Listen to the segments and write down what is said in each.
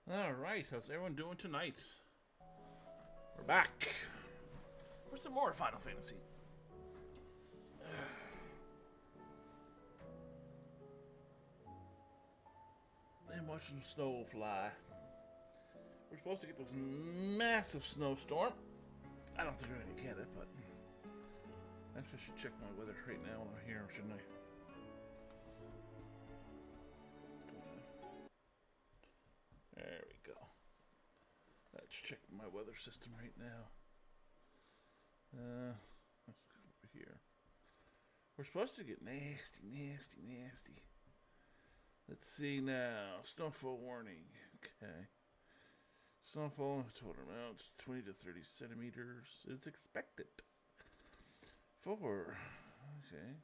Alright, how's everyone doing tonight? We're back for some more Final Fantasy. And watch some snow fly. We're supposed to get this massive snowstorm. I don't think we're gonna get it, but actually I should check my weather right now while I'm here, shouldn't I? There we go. Let's check my weather system right now. Let's go over here. We're supposed to get nasty. Let's see now. Snowfall warning. Okay. Snowfall total amount 20 to 30 centimeters is expected. 4. Okay.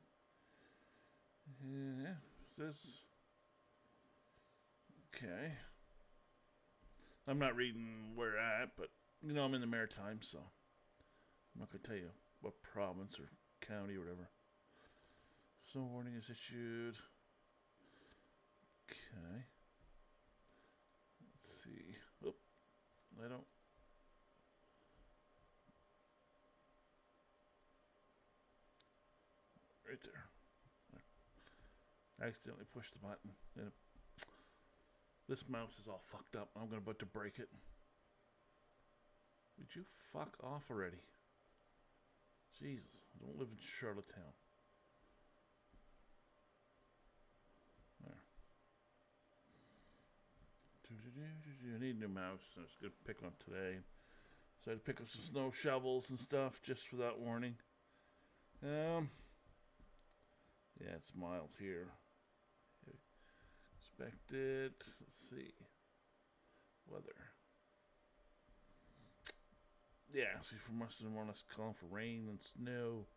Yeah. Says. Okay. I'm not reading where we're at, but you know I'm in the Maritimes, so I'm not gonna tell you what province or county or whatever. Snow warning is issued. Okay. Let's see. Oop. I don't. Right there. I accidentally pushed the button. And this mouse is all fucked up. I'm about to break it. Would you fuck off already? Jesus. I don't live in Charlottetown. There. I need a new mouse, so it's good to pick one up today. So I had to pick up some snow shovels and stuff just for that warning. Yeah, it's mild here. Expected. Let's see. Weather. Yeah, see, for most of them, more or less calling for rain and snow.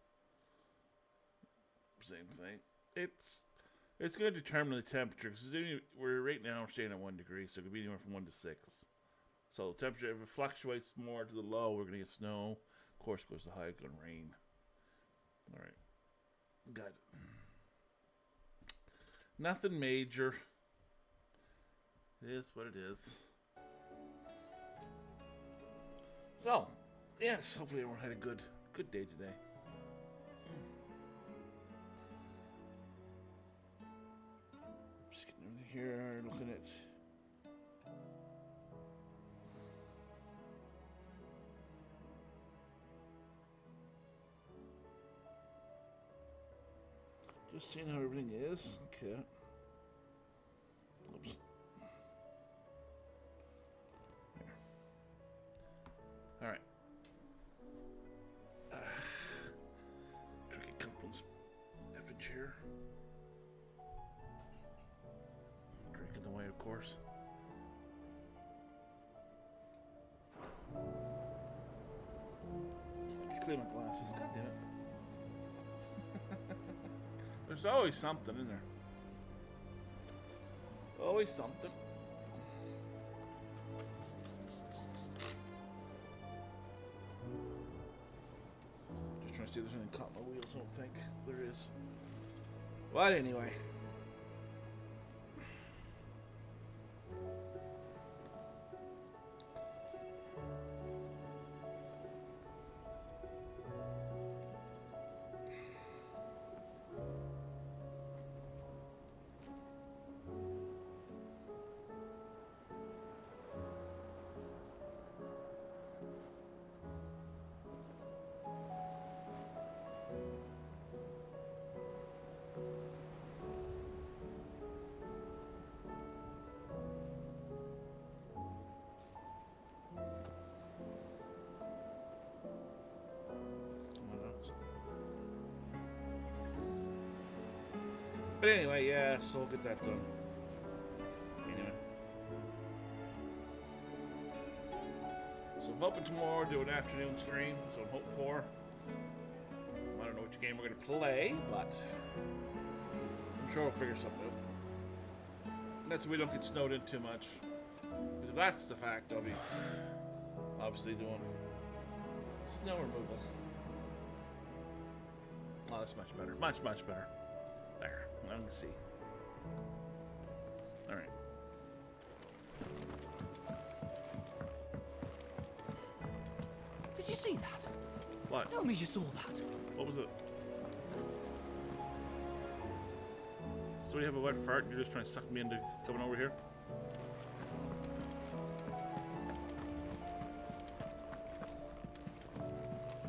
Same thing. It's going to determine the temperature because we're right now staying at 1 degree, so it could be anywhere from 1 to 6. So the temperature, if it fluctuates more to the low, we're going to get snow. Of course, goes to high, it's going to rain. All right, got it. Nothing major. It is what it is. So, yes, hopefully everyone had a good day today. Just getting over here, looking at. Just seeing how everything is. Okay. Oops. There. Alright. Drinking Couples effing chair. Drinking the way, of course. Clean my glasses. God damn it. There's always something in there. Always something. Just trying to see if there's anything caught my wheels. I don't think there is. But anyway. But anyway, yeah, so we'll get that done. Anyway. So I'm hoping tomorrow do an afternoon stream. So I'm hoping for. I don't know which game we're going to play, but I'm sure we'll figure something out. That's so we don't get snowed in too much. Because if that's the fact, I'll be obviously doing snow removal. Oh, that's much better. Much better. There. Let me see. Alright. you see that? What? Tell me you saw that. What was it? Somebody have a wet fart and you're just trying to suck me into coming over here?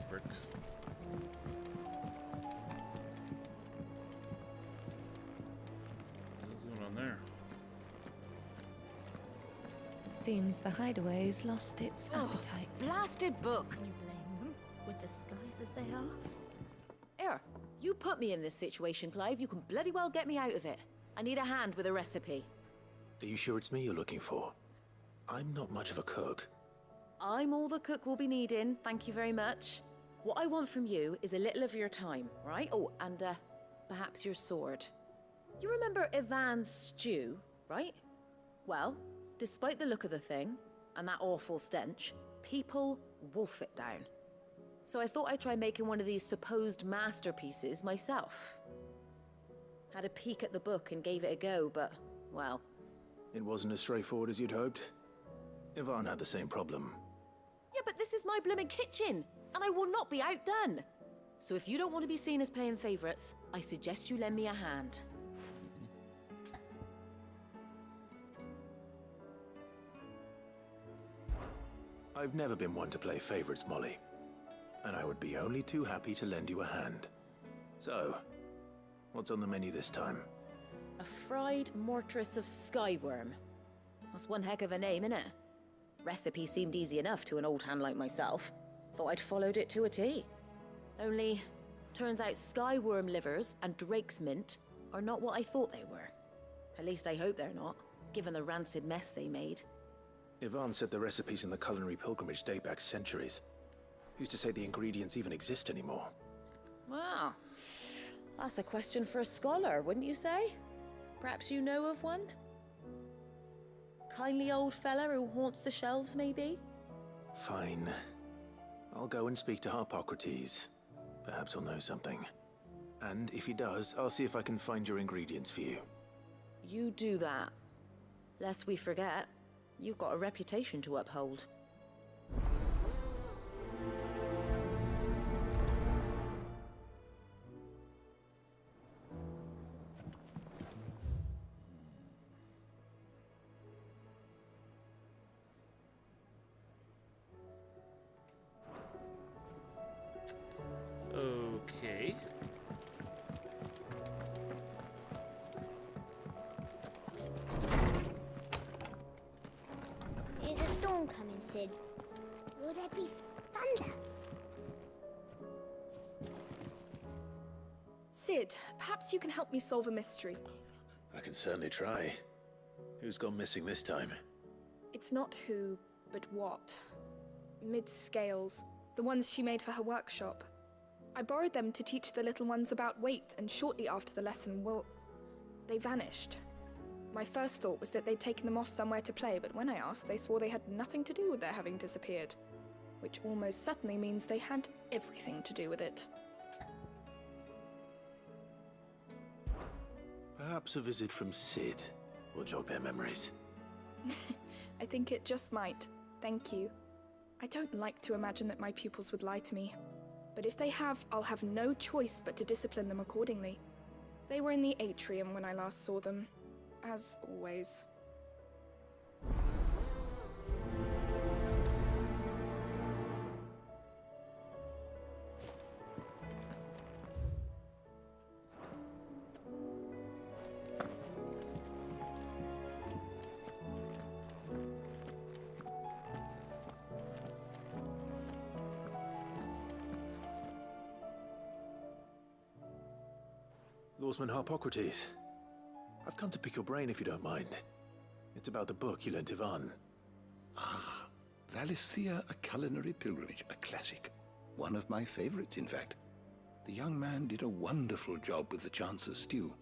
Bricks. What's going on there? Seems the hideaway's lost its appetite. Blasted book. Can you blame them? With the skies as they are? Here, you put me in this situation, Clive. You can bloody well get me out of it. I need a hand with a recipe. Are you sure it's me you're looking for? I'm not much of a cook. I'm all the cook will be needing, thank you very much. What I want from you is a little of your time, right? Oh, and perhaps your sword. You remember Ivan's stew, right? Well, despite the look of the thing, and that awful stench, people wolf it down. So I thought I'd try making one of these supposed masterpieces myself. Had a peek at the book and gave it a go, but, well... It wasn't as straightforward as you'd hoped. Ivan had the same problem. Yeah, but this is my blooming kitchen, and I will not be outdone. So if you don't want to be seen as playing favorites, I suggest you lend me a hand. I've never been one to play favorites, Molly. And I would be only too happy to lend you a hand. So, what's on the menu this time? A fried mortress of skyworm. That's one heck of a name, innit? Recipe seemed easy enough to an old hand like myself. Thought I'd followed it to a T. Only, turns out skyworm livers and drake's mint are not what I thought they were. At least I hope they're not, given the rancid mess they made. Ivan said the recipes in the culinary pilgrimage date back centuries. Who's to say the ingredients even exist anymore? Wow. That's a question for a scholar, wouldn't you say? Perhaps you know of one? Kindly old fella who haunts the shelves, maybe? Fine. I'll go and speak to Harpocrates. Perhaps he'll know something. And if he does, I'll see if I can find your ingredients for you. You do that. Lest we forget, you've got a reputation to uphold. Okay. Is a storm coming, Sid? Will there be thunder? Sid, perhaps you can help me solve a mystery. I can certainly try. Who's gone missing this time? It's not who, but what. Mid-scales, the ones she made for her workshop. I borrowed them to teach the little ones about weight, and shortly after the lesson, well, they vanished. My first thought was that they'd taken them off somewhere to play, but when I asked, they swore they had nothing to do with their having disappeared. Which almost certainly means they had everything to do with it. Perhaps a visit from Sid will jog their memories. I think it just might. Thank you. I don't like to imagine that my pupils would lie to me. But if they have, I'll have no choice but to discipline them accordingly. They were in the atrium when I last saw them, as always. Lawsman Harpocrates. I've come to pick your brain if you don't mind. It's about the book you lent Ivan. Ah, Valisthea, a culinary pilgrimage, a classic. One of my favorites, in fact. The young man did a wonderful job with the Chance's stew.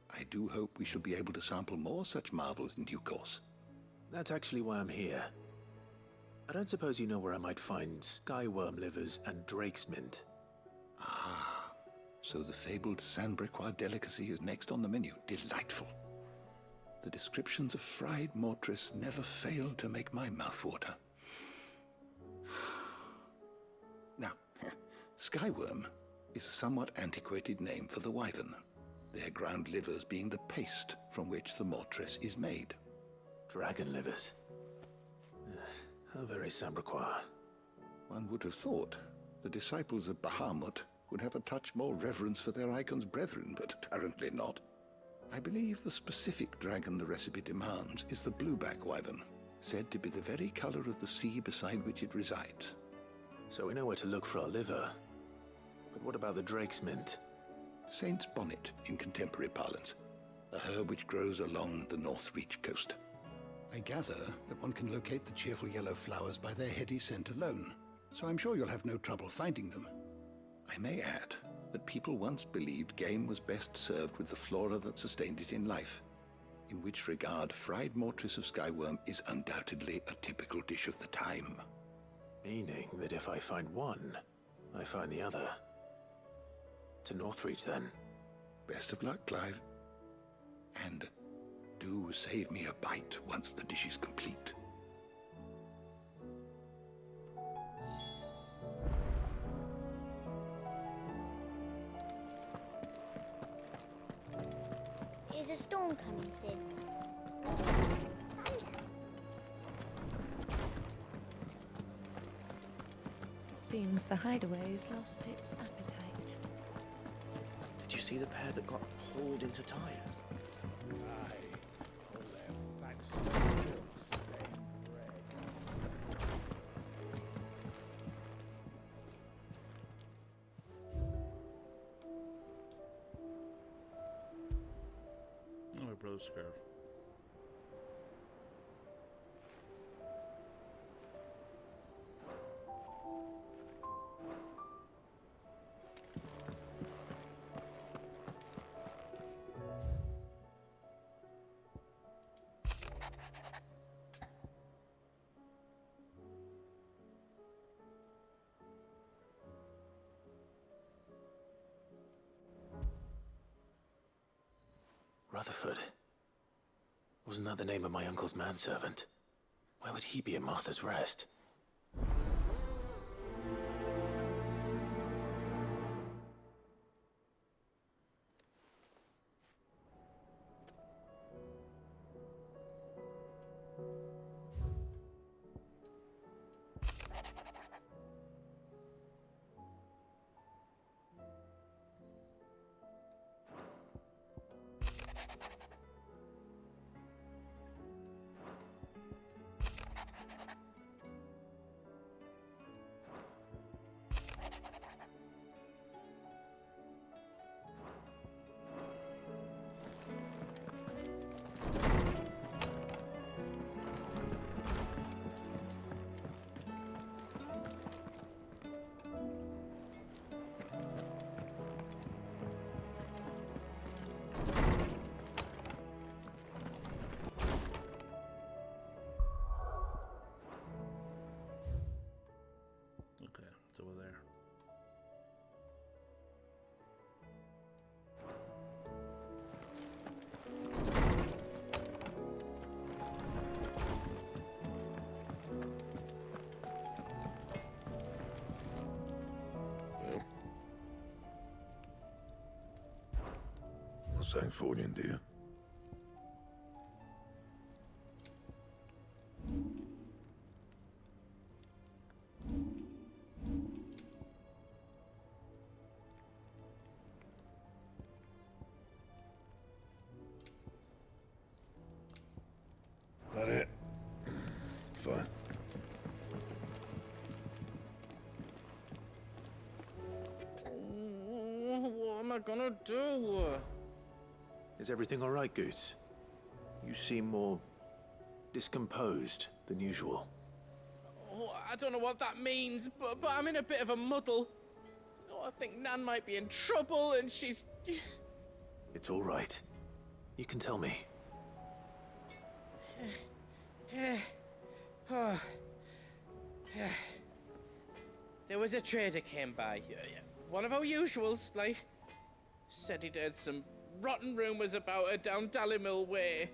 I do hope we shall be able to sample more such marvels in due course. That's actually why I'm here. I don't suppose you know where I might find skyworm livers and drake's mint. Ah, so the fabled Sandbrequois delicacy is next on the menu. Delightful. The descriptions of fried mortress never fail to make my mouth water. Skyworm is a somewhat antiquated name for the wyvern, their ground livers being the paste from which the mortress is made. Dragon livers. How very Sambraquois. One would have thought the disciples of Bahamut would have a touch more reverence for their icon's brethren, but apparently not. I believe the specific dragon the recipe demands is the blueback wyvern, said to be the very color of the sea beside which it resides. So we know where to look for our liver. But what about the drake's mint? Saint's bonnet in contemporary parlance, a herb which grows along the North Reach coast. I gather that one can locate the cheerful yellow flowers by their heady scent alone, so I'm sure you'll have no trouble finding them. I may add that people once believed game was best served with the flora that sustained it in life, in which regard fried mortress of Skyworm is undoubtedly a typical dish of the time. Meaning that if I find one, I find the other. To Northreach, then. Best of luck, Clive. And do save me a bite once the dish is complete. Is a storm coming, Sid? Seems the hideaway's lost its appetite. Did you see the pair that got hauled into tires? Aye. All their fancy silks stained red. Oh, my brother's scarf. Rutherford. Wasn't that the name of my uncle's manservant? Why would he be at Martha's Rest? Okay, it's over there. What's that for you, dear? That it? Fine. What am I gonna do? Is everything all right, Goots? You seem more discomposed than usual. Oh, I don't know what that means, but I'm in a bit of a muddle. Oh, I think Nan might be in trouble, and she's... It's all right. You can tell me. There was a trader came by. One of our usuals, like... Said he'd heard some rotten rumours about her down Dallymill Way.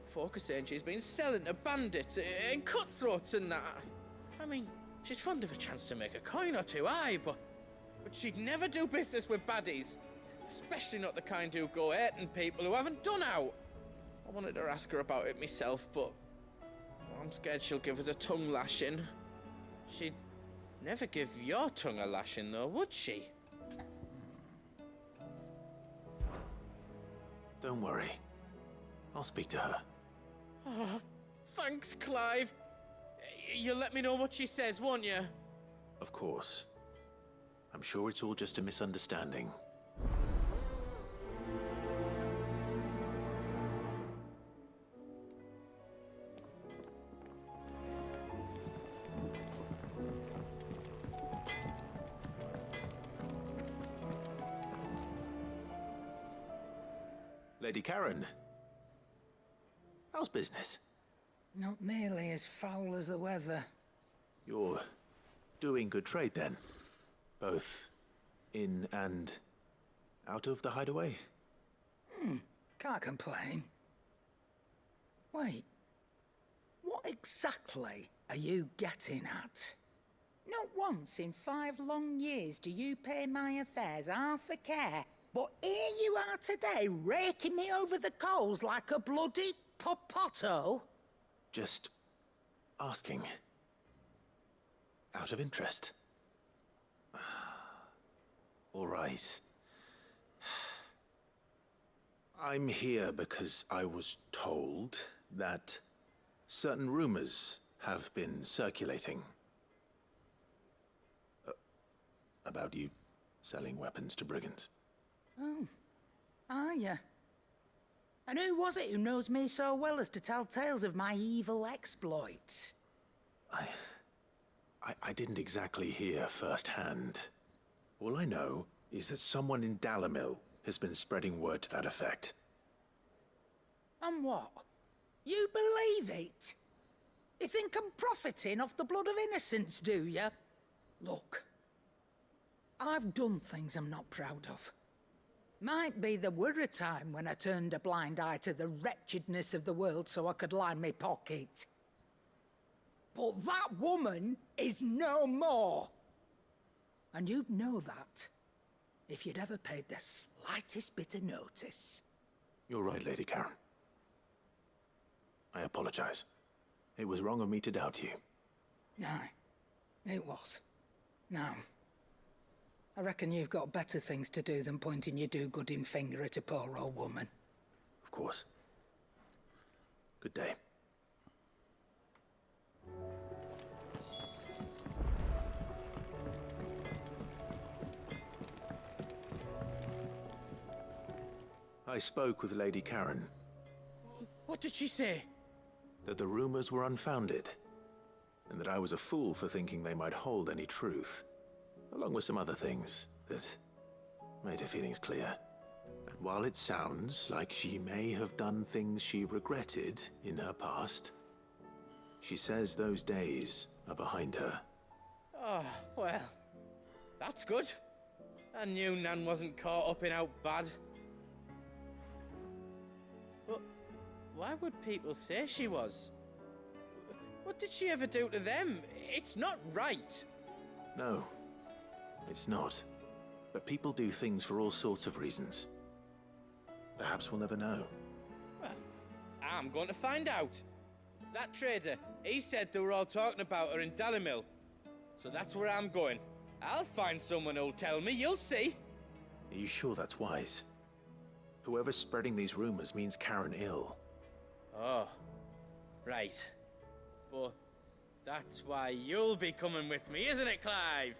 Folk are saying she's been selling to bandits and cutthroats and that. I mean, she's fond of a chance to make a coin or two, aye, but but she'd never do business with baddies. Especially not the kind who go hurting people who haven't done out. I wanted to ask her about it myself, but I'm scared she'll give us a tongue lashing. She'd never give your tongue a lashing, though, would she? Don't worry. I'll speak to her. Oh, thanks, Clive. You'll let me know what she says, won't you? Of course. I'm sure it's all just a misunderstanding. Lady Karen. How's business? Not nearly as foul as the weather. You're doing good trade then? Both in and out of the hideaway? Can't complain. Wait, what exactly are you getting at? Not once in 5 long years do you pay my affairs half a care, but here you are today, raking me over the coals like a bloody popoto? Just asking. Out of interest. All right. I'm here because I was told that certain rumors have been circulating. About you selling weapons to brigands. Oh, are ya? And who was it who knows me so well as to tell tales of my evil exploits? I didn't exactly hear firsthand. All I know is that someone in Dalimil has been spreading word to that effect. And what? You believe it? You think I'm profiting off the blood of innocents, do you? Look, I've done things I'm not proud of. Might be there were a time when I turned a blind eye to the wretchedness of the world so I could line my pocket. But that woman is no more. And you'd know that if you'd ever paid the slightest bit of notice. You're right, Lady Karen. I apologize. It was wrong of me to doubt you. Aye, it was. Now, I reckon you've got better things to do than pointing your do-gooding finger at a poor old woman. Of course. Good day. I spoke with Lady Karen. What did she say? That the rumors were unfounded, and that I was a fool for thinking they might hold any truth, along with some other things that made her feelings clear. And while it sounds like she may have done things she regretted in her past, she says those days are behind her. Oh, well, that's good. I knew Nan wasn't caught up in out bad. But why would people say she was? What did she ever do to them? It's not right. No, it's not. But people do things for all sorts of reasons. Perhaps we'll never know. Well, I'm going to find out. That trader, he said they were all talking about her in Dalimil. So that's where I'm going. I'll find someone who'll tell me, you'll see. Are you sure that's wise? Whoever's spreading these rumors means Karen ill. Oh, right. But that's why you'll be coming with me, isn't it, Clive?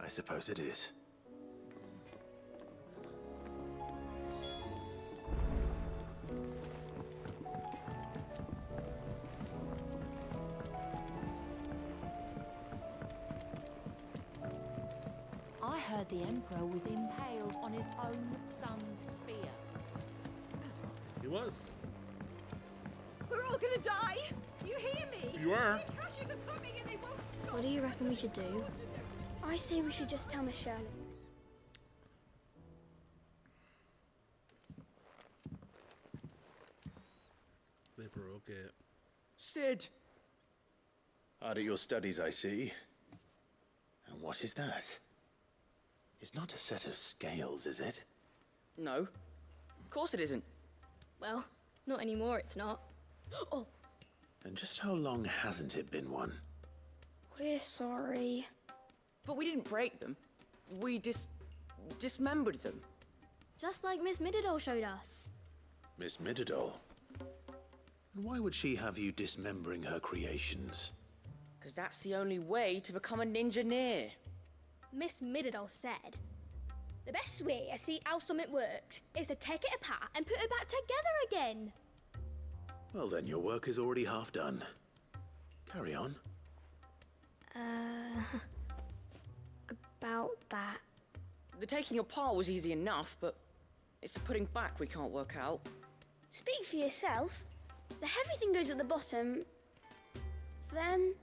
I suppose it is. I heard the Emperor was impaled on his own son's spear. He was. We're all gonna die! You hear me? You are. The Akashic are coming and they won't stop. What do you reckon we should do? I say we should just tell Miss Shirley. They broke it. Sid! Hard at your studies, I see. And What is that? It's not a set of scales, is it? No. Of course it isn't. Well, not anymore, it's not. Oh, And just how long hasn't it been one? we're sorry. But we didn't break them. We dismembered them. Just like Miss Mididol showed us. Miss Mididol? And why would she have you dismembering her creations? Because that's the only way to become a ninja-neer. Miss Mididol said, the best way to see how something works is to take it apart and put it back together again. Well then, your work is already half done. Carry on. About that. The taking apart was easy enough, but it's the putting back we can't work out. Speak for yourself. The heavy thing goes at the bottom. Then...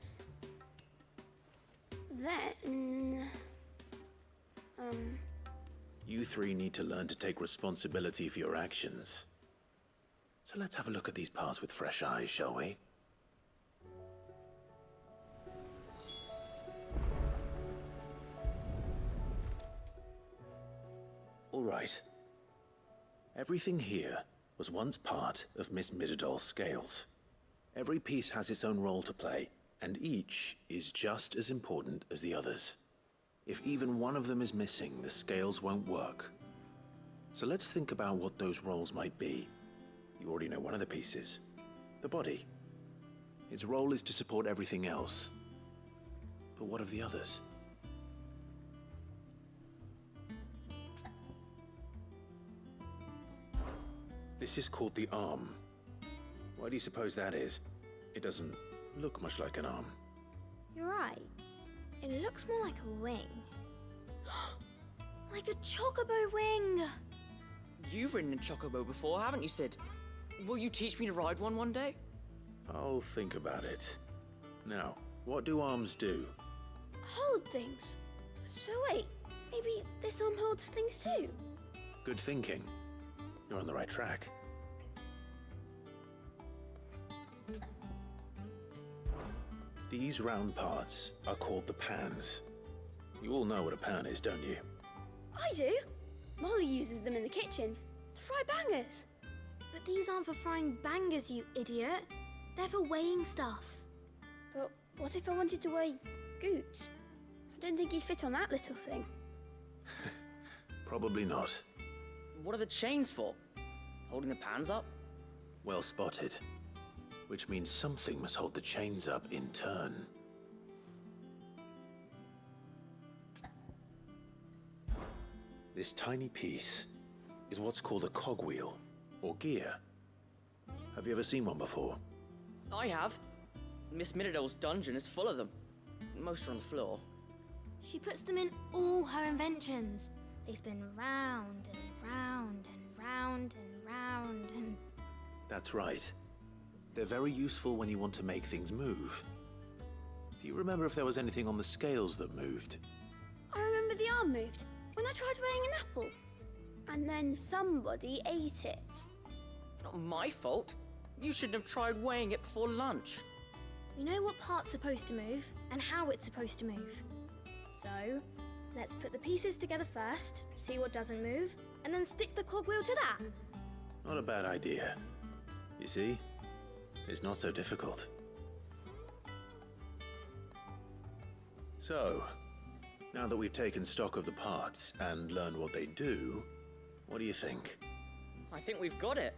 You three need to learn to take responsibility for your actions. So let's have a look at these parts with fresh eyes, shall we? All right. Everything here was once part of Miss Mididol's scales. Every piece has its own role to play, and each is just as important as the others. If even one of them is missing, the scales won't work. So let's think about what those roles might be. You already know one of the pieces, the body. Its role is to support everything else. But what of the others? This is called the arm. Why do you suppose that is? It doesn't look much like an arm. You're right. It looks more like a wing. Like a chocobo wing! You've ridden a chocobo before, haven't you, Sid? Will you teach me to ride one day? I'll think about it. Now, what do arms do? Hold things. So wait, maybe this arm holds things too? Good thinking. You're on the right track. These round parts are called the pans. You all know what a pan is, don't you? I do. Molly uses them in the kitchens to fry bangers. But these aren't for frying bangers, you idiot. They're for weighing stuff. But what if I wanted to weigh Goots? I don't think he'd fit on that little thing. Probably not. What are the chains for? Holding the pans up? Well spotted. Which means something must hold the chains up in turn. This tiny piece is what's called a cogwheel, or gear. Have you ever seen one before? I have. Miss Mididol's dungeon is full of them. Most are on the floor. She puts them in all her inventions. They spin round and round and round and round and... That's right. They're very useful when you want to make things move. Do you remember if there was anything on the scales that moved? I remember the arm moved when I tried weighing an apple. And then somebody ate it. Not my fault. You shouldn't have tried weighing it before lunch. We know what part's supposed to move and how it's supposed to move. So, let's put the pieces together first, see what doesn't move, and then stick the cogwheel to that. Not a bad idea. You see? It's not so difficult. So, now that we've taken stock of the parts and learned what they do, what do you think? I think we've got it.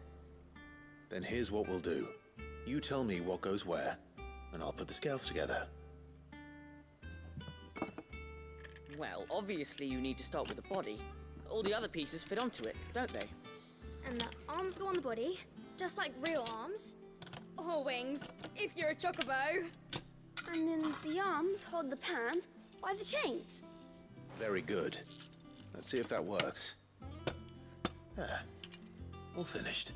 Then here's what we'll do. You tell me what goes where, and I'll put the scales together. Well, obviously you need to start with the body. All the other pieces fit onto it, don't they? And the arms go on the body, just like real arms. Or wings, if you're a chocobo. And then the arms hold the pans by the chains. Very good. Let's see if that works. There. All finished.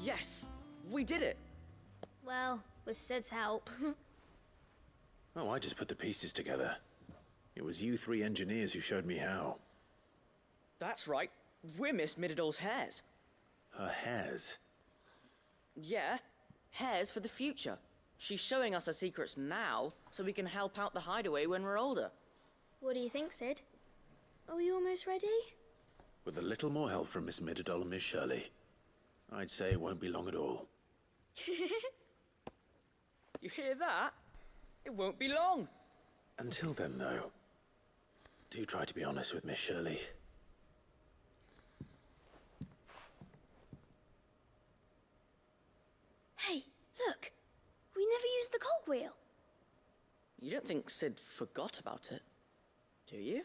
Yes! We did it! Well, with Sid's help. Oh, I just put the pieces together. It was you three engineers who showed me how. That's right. We're Miss Mididol's hairs. Her hairs? Yeah, hairs for the future. She's showing us her secrets now so we can help out the hideaway when we're older. What do you think, Sid? Are you almost ready? With a little more help from Miss Middledol and Miss Shirley, I'd say it won't be long at all. You hear that? It won't be long. Until then, though, do try to be honest with Miss Shirley. Hey, look! We never used the cogwheel. You don't think Sid forgot about it, do you?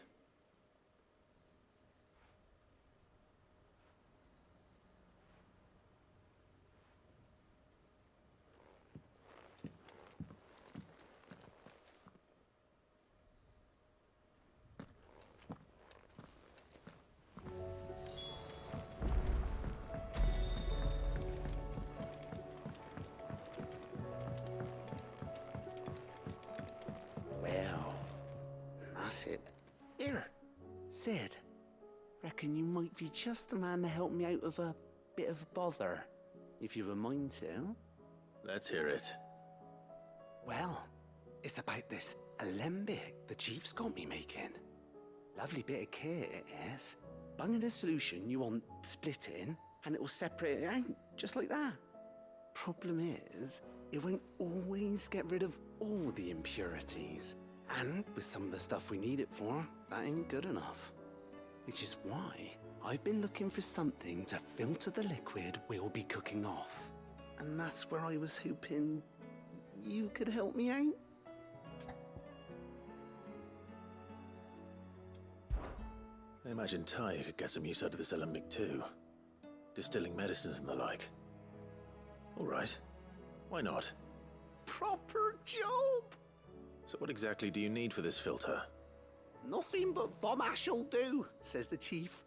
Well, that's it. Here, Sid. Reckon you might be just the man to help me out of a bit of bother, if you've a mind to. Let's hear it. Well, it's about this alembic the chief's got me making. Lovely bit of kit it is. Bung in a solution you want splitting, and it will separate it out, just like that. Problem is, it won't always get rid of all the impurities. And with some of the stuff we need it for, that ain't good enough. Which is why I've been looking for something to filter the liquid we'll be cooking off. And that's where I was hoping you could help me out. I imagine Ty could get some use out of this alembic too. Distilling medicines and the like. All right. Why not? Proper job! So what exactly do you need for this filter? Nothing but bomb ash'll do, says the chief.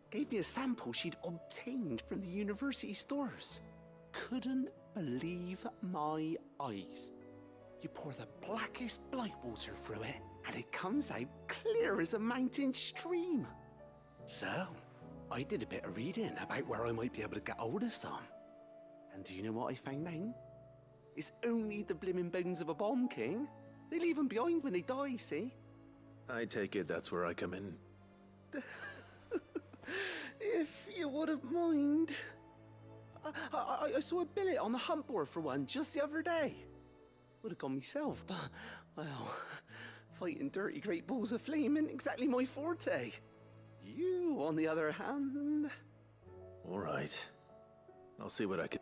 Gave me a sample she'd obtained from the university stores. Couldn't believe my eyes. You pour the blackest blight water through it, and it comes out clear as a mountain stream. So, I did a bit of reading about where I might be able to get hold of some. And do you know what I found out? It's only the blimmin' bones of a bomb king. They leave them behind when they die, see? I take it that's where I come in. If you wouldn't mind. I saw a billet on the hunt board for one just the other day. Would have gone myself, but, well, fighting dirty great balls of flame isn't exactly my forte. You, on the other hand... All right. I'll see what I can...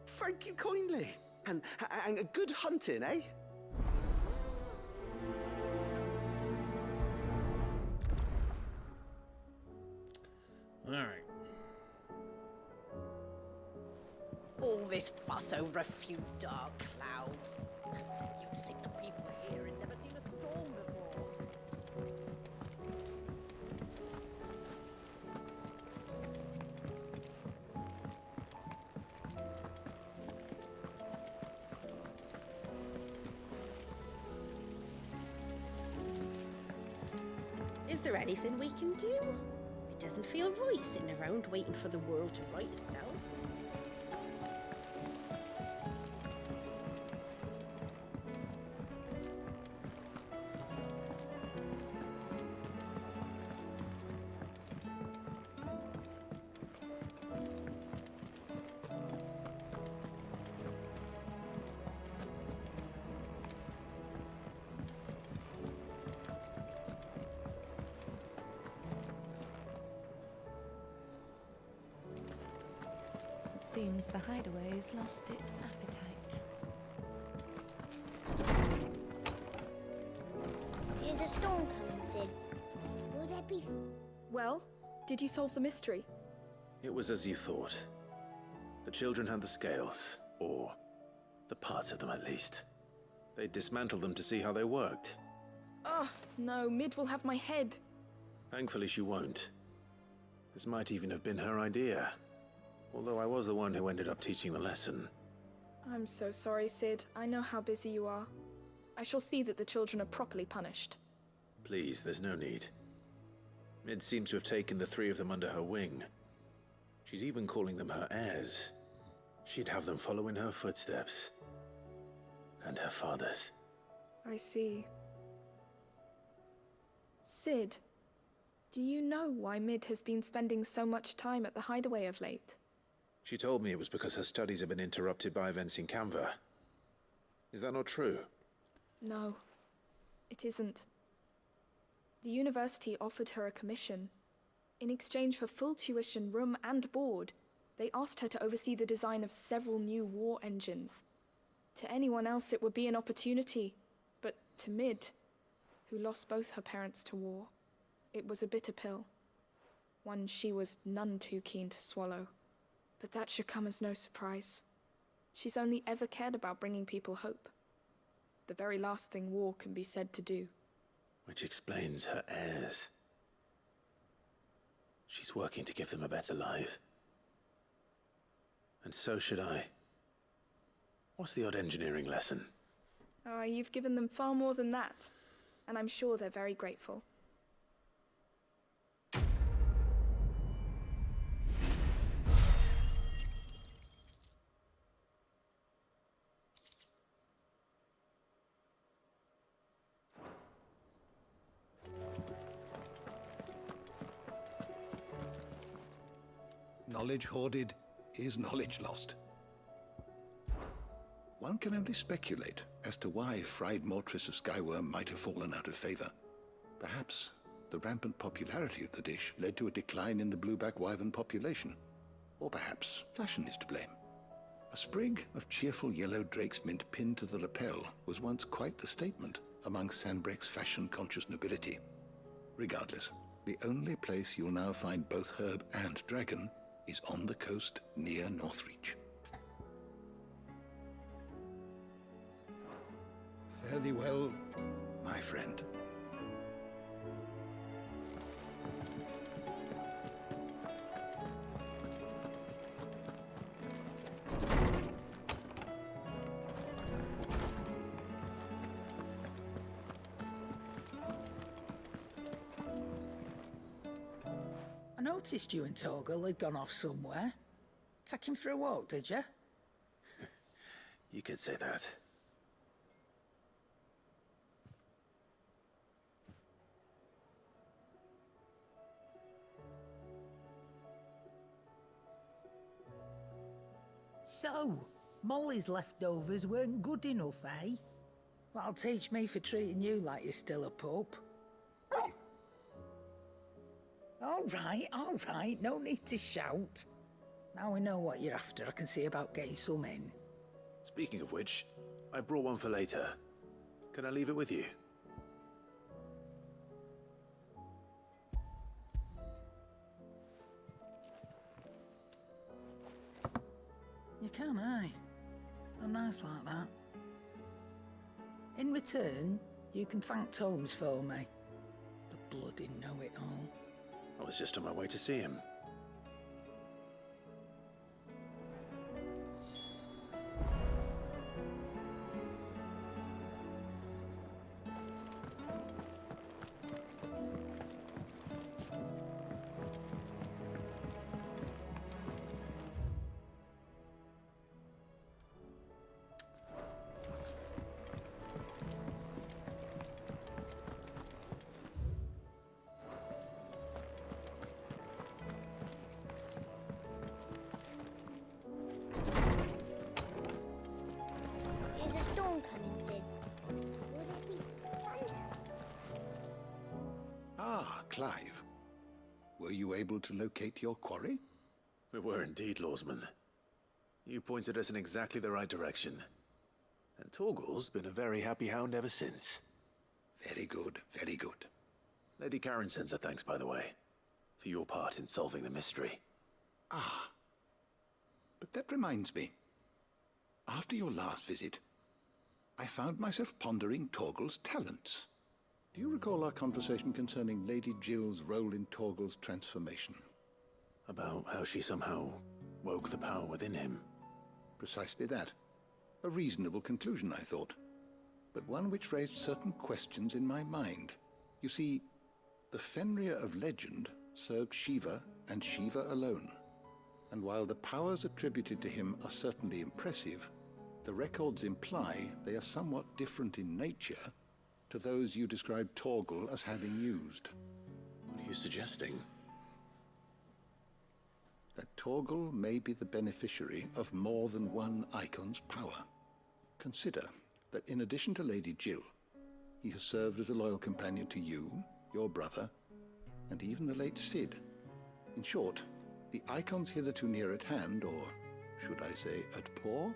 Thank you kindly. And a good hunting, eh? All right. All this fuss over a few dark clouds. You'd think the people here had never seen a storm before. Is there anything we can do? It doesn't feel right sitting around waiting for the world to right itself. Seems the hideaway's lost its appetite. There's a storm coming, Sid. Will there be... Well, did you solve the mystery? It was as you thought. The children had the scales, or the parts of them at least. They dismantled them to see how they worked. Oh, no, Mid will have my head. Thankfully she won't. This might even have been her idea. Although I was the one who ended up teaching the lesson. I'm so sorry, Sid. I know how busy you are. I shall see that the children are properly punished. Please, there's no need. Mid seems to have taken the three of them under her wing. She's even calling them her heirs. She'd have them follow in her footsteps. And her father's. I see. Sid, do you know why Mid has been spending so much time at the hideaway of late? She told me it was because her studies have been interrupted by events in Canva. Is that not true? No, it isn't. The university offered her a commission. In exchange for full tuition, room and board, they asked her to oversee the design of several new war engines. To anyone else it would be an opportunity, but to Mid, who lost both her parents to war, it was a bitter pill. One she was none too keen to swallow. But that should come as no surprise. She's only ever cared about bringing people hope. The very last thing war can be said to do. Which explains her heirs. She's working to give them a better life. And so should I. What's the odd engineering lesson? Ah, you've given them far more than that. And I'm sure they're very grateful. Knowledge hoarded is knowledge lost. One can only speculate as to why fried mortress of skyworm might have fallen out of favor. Perhaps the rampant popularity of the dish led to a decline in the blueback wyvern population. Or perhaps fashion is to blame. A sprig of cheerful yellow drake's mint pinned to the lapel was once quite the statement among Sanbreque's fashion-conscious nobility. Regardless, the only place you'll now find both herb and dragon is on the coast near Northreach. Fare thee well, my friend. I noticed you and Torgal had gone off somewhere. Take him for a walk, did you? You could say that. So, Molly's leftovers weren't good enough, eh? That'll teach me for treating you like you're still a pup. All right, no need to shout. Now we know what you're after, I can see about getting some in. Speaking of which, I brought one for later. Can I leave it with you? You can, aye. I'm nice like that. In return, you can thank Tomes for me. The bloody know-it-all. I was just on my way to see him. There's a storm coming, Sid. Will there be thunder? Ah, Clive. Were you able to locate your quarry? We were indeed, Lawsman. You pointed us in exactly the right direction. And Torgal's been a very happy hound ever since. Very good, very good. Lady Karen sends her thanks, by the way, for your part in solving the mystery. Ah. But that reminds me. After your last visit, I found myself pondering Torgal's talents. Do you recall our conversation concerning Lady Jill's role in Torgal's transformation? About how she somehow woke the power within him. Precisely that. A reasonable conclusion, I thought. But one which raised certain questions in my mind. You see, the Fenrir of legend served Shiva and Shiva alone. And while the powers attributed to him are certainly impressive, the records imply they are somewhat different in nature to those you described Torgal as having used. What are you suggesting? That Torgal may be the beneficiary of more than one icon's power. Consider that in addition to Lady Jill, he has served as a loyal companion to you, your brother, and even the late Cid. In short, the icons hitherto near at hand, or should I say at paw,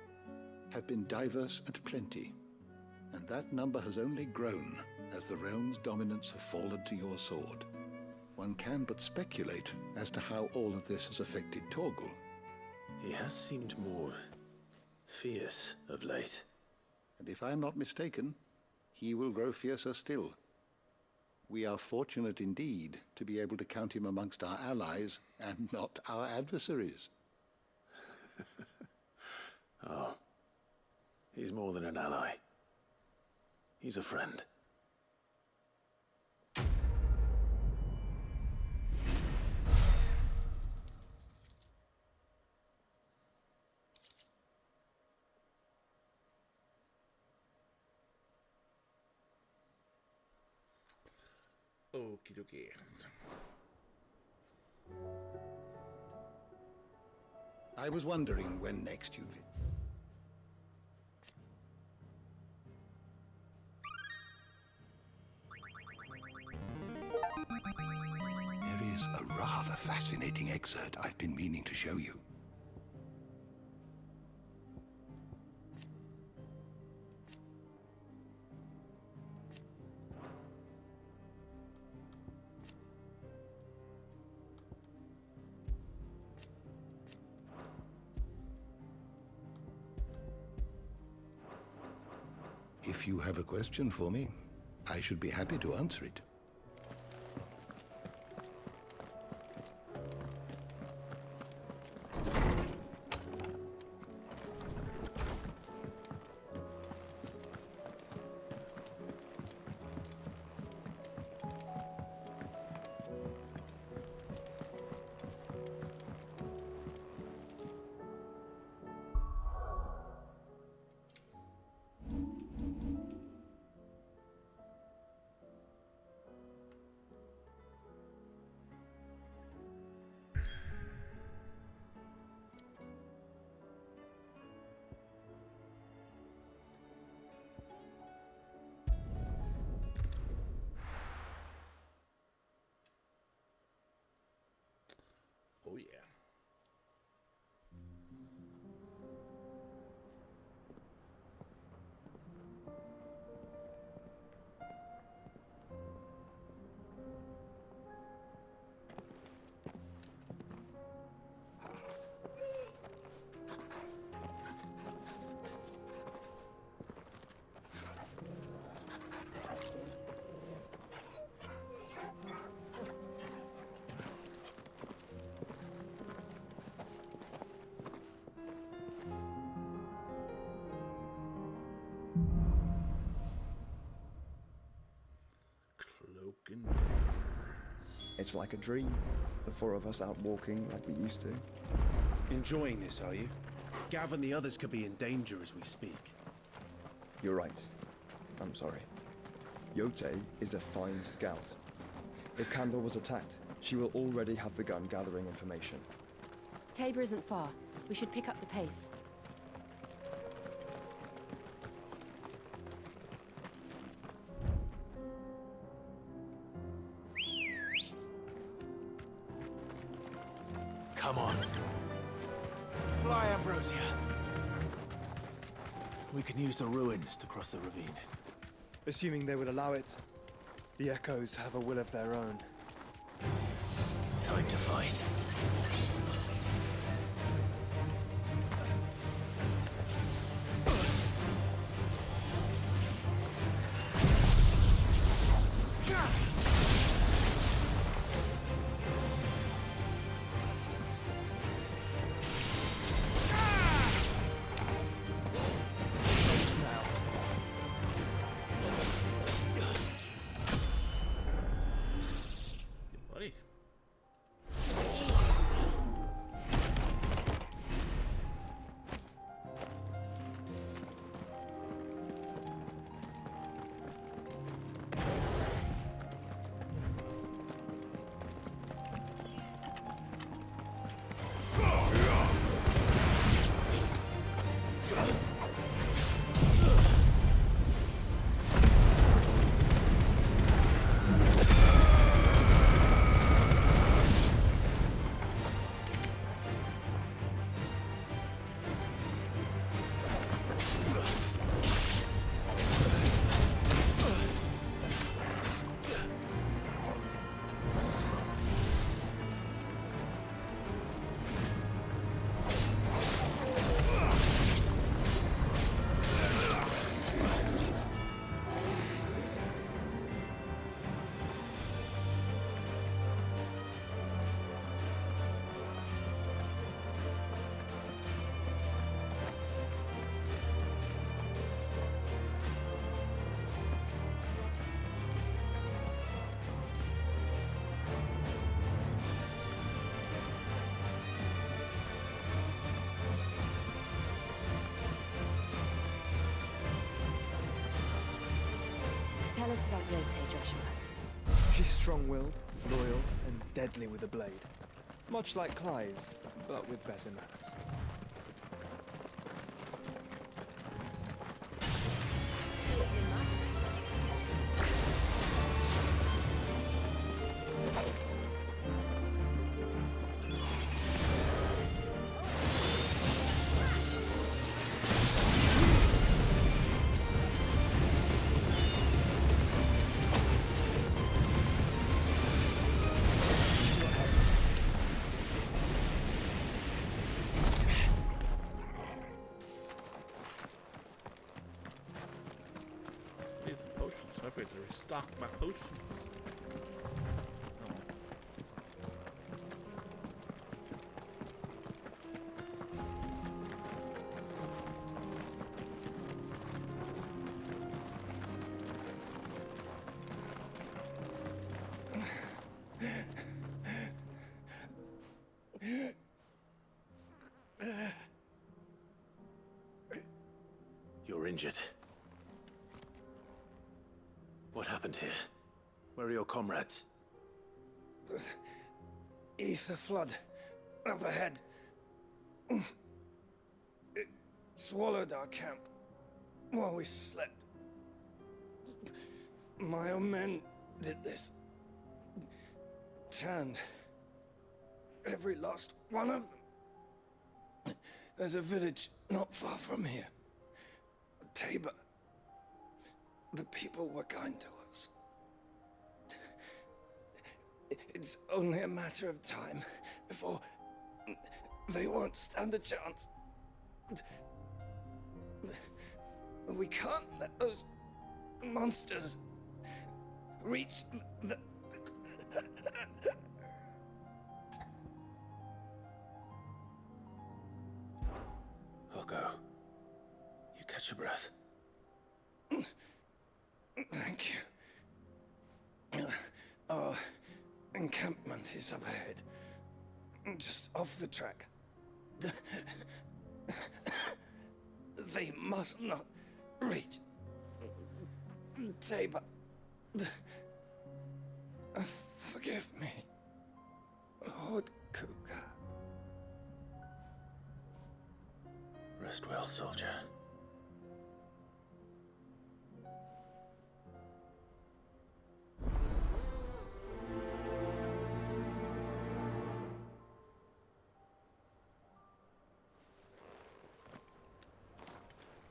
have been diverse and plenty, and that number has only grown as the realm's dominance have fallen to your sword. One can but speculate as to how all of this has affected Torgal. He has seemed more fierce of late. And if I am not mistaken, he will grow fiercer still. We are fortunate indeed to be able to count him amongst our allies and not our adversaries. Oh, he's more than an ally. He's a friend. Okie dokie. I was wondering when next you'd visit. There is a rather fascinating excerpt I've been meaning to show you. If you have a question for me, I should be happy to answer it. Oh yeah. It's like a dream. The four of us out walking like we used to. Enjoying this, are you? Gav and the others could be in danger as we speak. You're right. I'm sorry. Yote is a fine scout. If Candor was attacked, she will already have begun gathering information. Tabor isn't far. We should pick up the pace. Come on. Fly, Ambrosia. We can use the ruins to cross the ravine. Assuming they would allow it. The Echoes have a will of their own. Time to fight. Tell us about Yote, Joshua. She's strong-willed, loyal, and deadly with a blade. Much like Clive, but with better manners. These potions, I have to restock my potions. You're injured. What happened here? Where are your comrades? The ether flood up ahead. It swallowed our camp while we slept. My own men did this. Turned every last one of them. There's a village not far from here. Tabor. The people were kind to us. It's only a matter of time before they won't stand a chance. We can't let those monsters reach the... I'll go. You catch your breath. Thank you. Our encampment is up ahead. Just off the track. They must not reach Tabor. Forgive me, Lord Kuka. Rest well, soldier.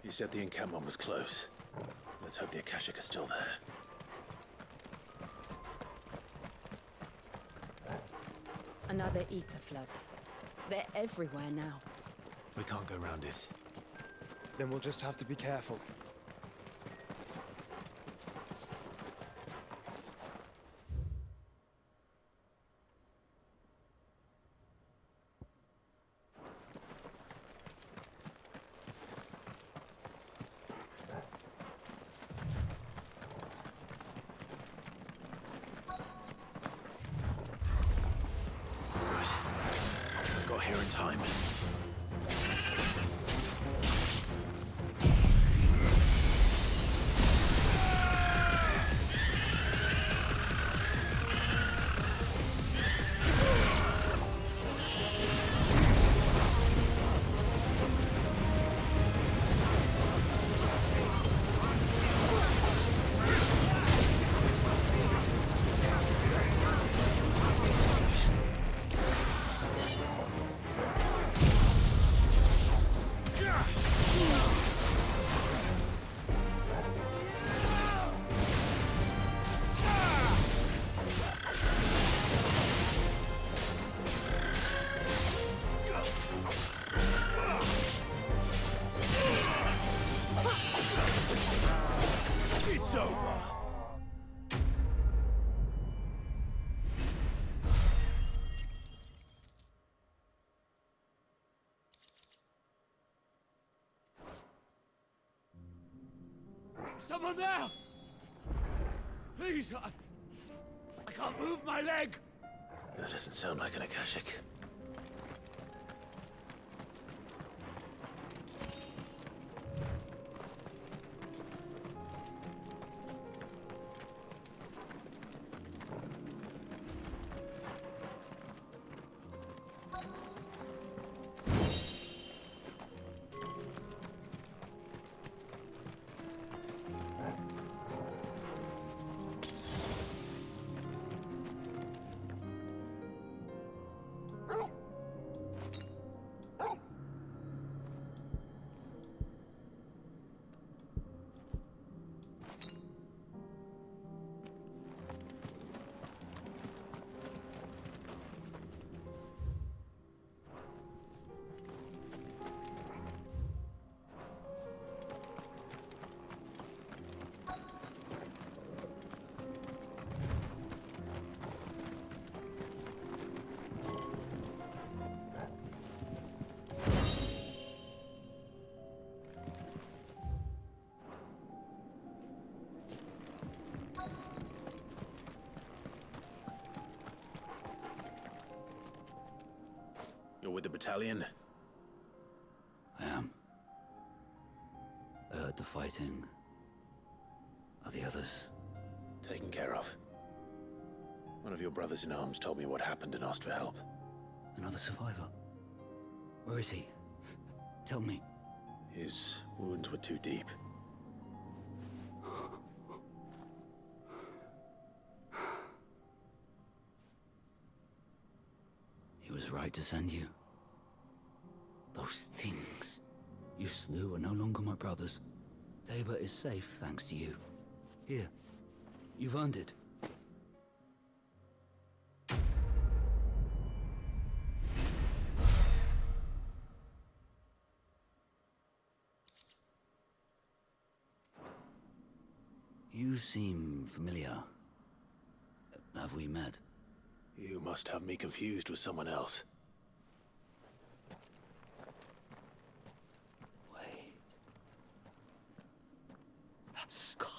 You said the encampment was close. Let's hope the Akashic are still there. Another ether flood. They're everywhere now. We can't go round it. Then we'll just have to be careful. Got here in time. It's over. Someone there! Please, I can't move my leg! That doesn't sound like an Akashic. You're with the battalion? I am. I heard the fighting. Are the others? Taken care of. One of your brothers in arms told me what happened and asked for help. Another survivor? Where is he? Tell me. His wounds were too deep. He was right to send you. Those things you slew are no longer my brothers. Tabor is safe thanks to you. Here, you've earned it. You seem familiar. Have we met? You must have me confused with someone else. Wait. That scar.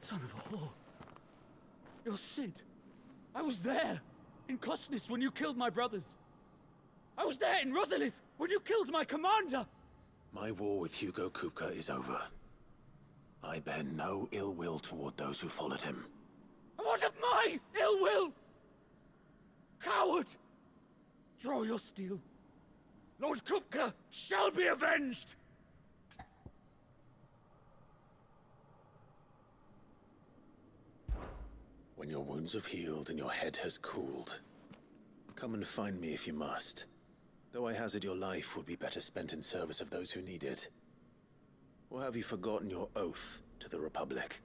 Son of a whore. You're Sid. I was there, in Cosnis, when you killed my brothers. I was there in Rosalith, when you killed my commander. My war with Hugo Kupka is over. I bear no ill will toward those who followed him. And what of my ill will? Coward! Draw your steel. Lord Kupka shall be avenged! When your wounds have healed and your head has cooled, come and find me if you must. Though I hazard your life would be better spent in service of those who need it. Or have you forgotten your oath to the Republic?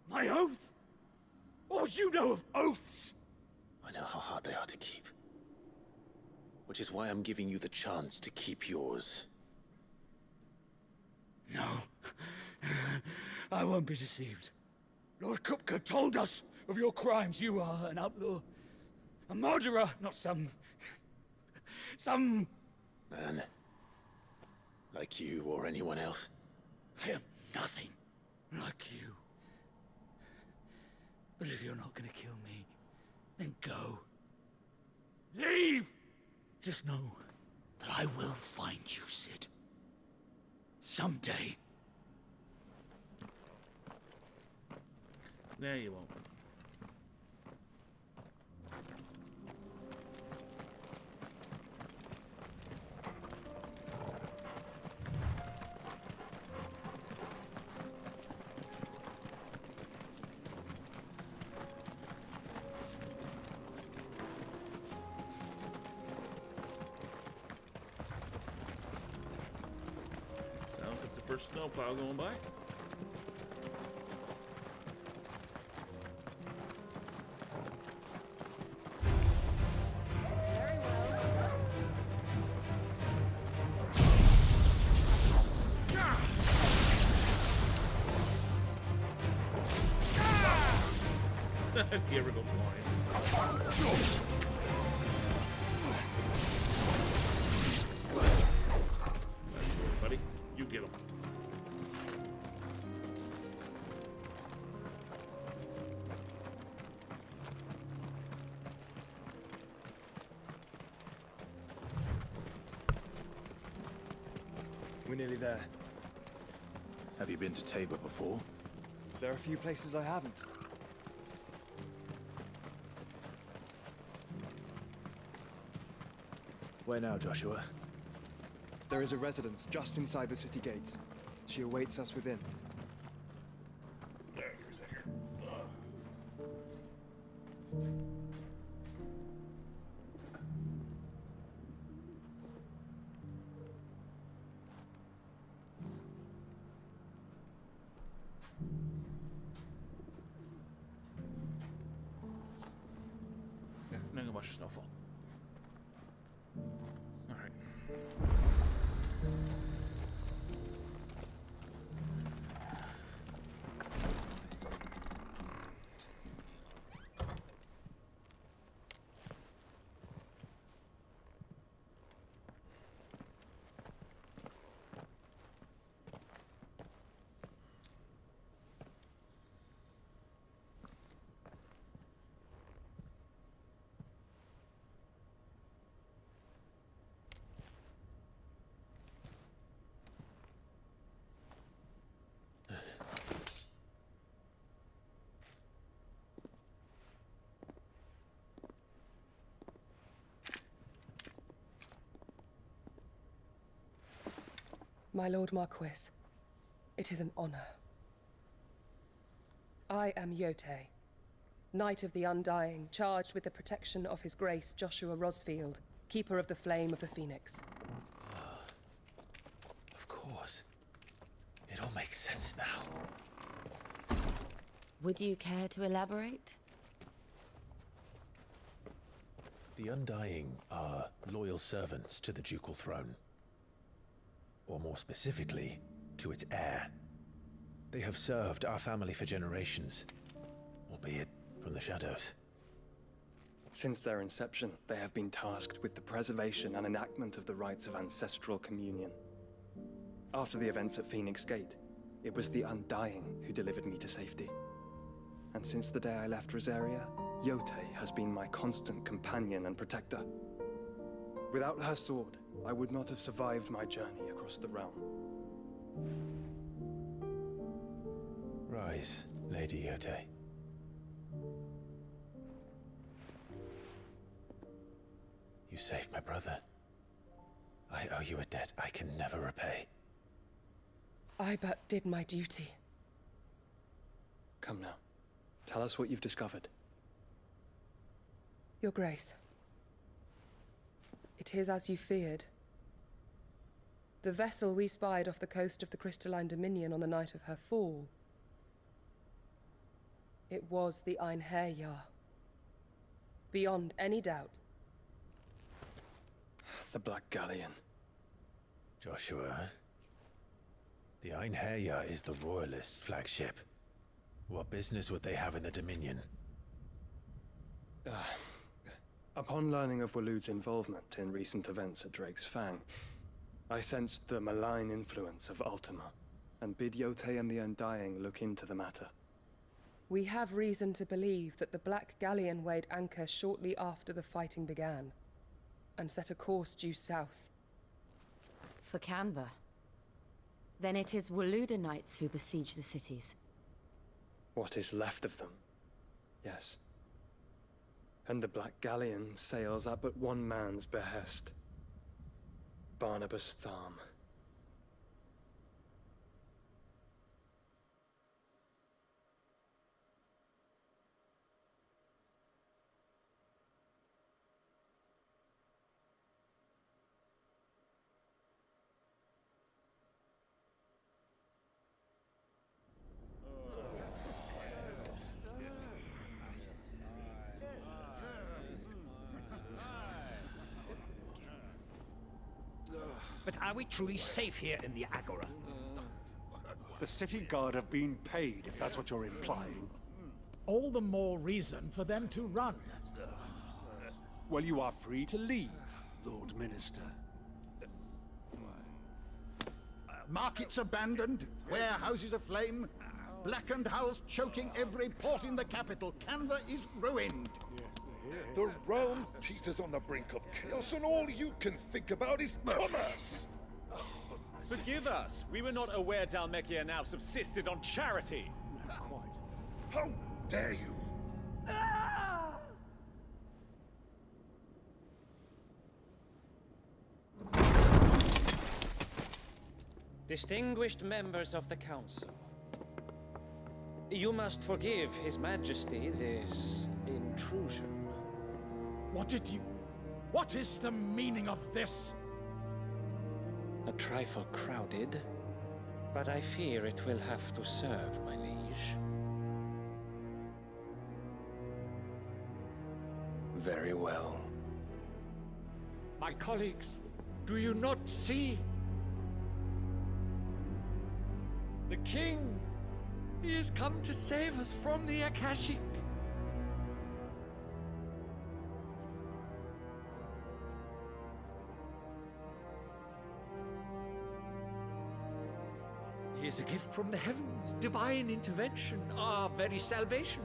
My oath? What would you know of oaths? I know how hard they are to keep. Which is why I'm giving you the chance to keep yours. No. I won't be deceived. Lord Kupka told us of your crimes. You are an outlaw. A murderer, not some man. Like you or anyone else. I am nothing like you. But if you're not gonna kill me, then go. Leave! Just know that I will find you, Sid. Someday. There you won't. Sounds like the first snowplow going by. Here we go, flying. That's it, buddy. You get him. We're nearly there. Have you been to Tabor before? There are a few places I haven't. Where now, Joshua? There is a residence just inside the city gates. She awaits us within. There, here's a second. much snowfall. Alright. My Lord Marquis, it is an honor. I am Yote, Knight of the Undying, charged with the protection of His Grace Joshua Rosfield, Keeper of the Flame of the Phoenix. Of course. It all makes sense now. Would you care to elaborate? The Undying are loyal servants to the ducal throne. Or more specifically, to its heir. They have served our family for generations, albeit from the shadows. Since their inception, they have been tasked with the preservation and enactment of the rites of ancestral communion. After the events at Phoenix Gate, it was the Undying who delivered me to safety. And since the day I left Rosaria, Yote has been my constant companion and protector. Without her sword, I would not have survived my journey across the realm. Rise, Lady Yote. You saved my brother. I owe you a debt I can never repay. I but did my duty. Come now. Tell us what you've discovered. Your Grace. It is as you feared. The vessel we spied off the coast of the Crystalline Dominion on the night of her fall. It was the Einherjar. Beyond any doubt. The Black Galleon. Joshua, the Einherjar is the Royalists' flagship. What business would they have in the Dominion? Upon learning of Waloed's involvement in recent events at Drake's Fang, I sensed the malign influence of Ultima, and bid Yote and the Undying look into the matter. We have reason to believe that the Black Galleon weighed anchor shortly after the fighting began, and set a course due south. For Canva. Then it is Waloeda Knights who besiege the cities. What is left of them, yes. And the Black Galleon sails at but one man's behest. Barnabas Tharm. But are we truly safe here in the Agora? The city guard have been paid, if that's what you're implying. All the more reason for them to run. Well, you are free to leave, Lord Minister. Markets abandoned, warehouses aflame, blackened hulls choking every port in the capital. Canva is ruined. The realm teeters on the brink of chaos, and all you can think about is commerce! Forgive us. We were not aware Dhalmekia now subsisted on charity. Not quite. How dare you! Distinguished members of the Council, you must forgive His Majesty this intrusion. What is the meaning of this? A trifle crowded, but I fear it will have to serve, my liege. Very well. My colleagues, do you not see? The king! He has come to save us from the Akashic! He is a gift from the heavens, divine intervention, our very salvation.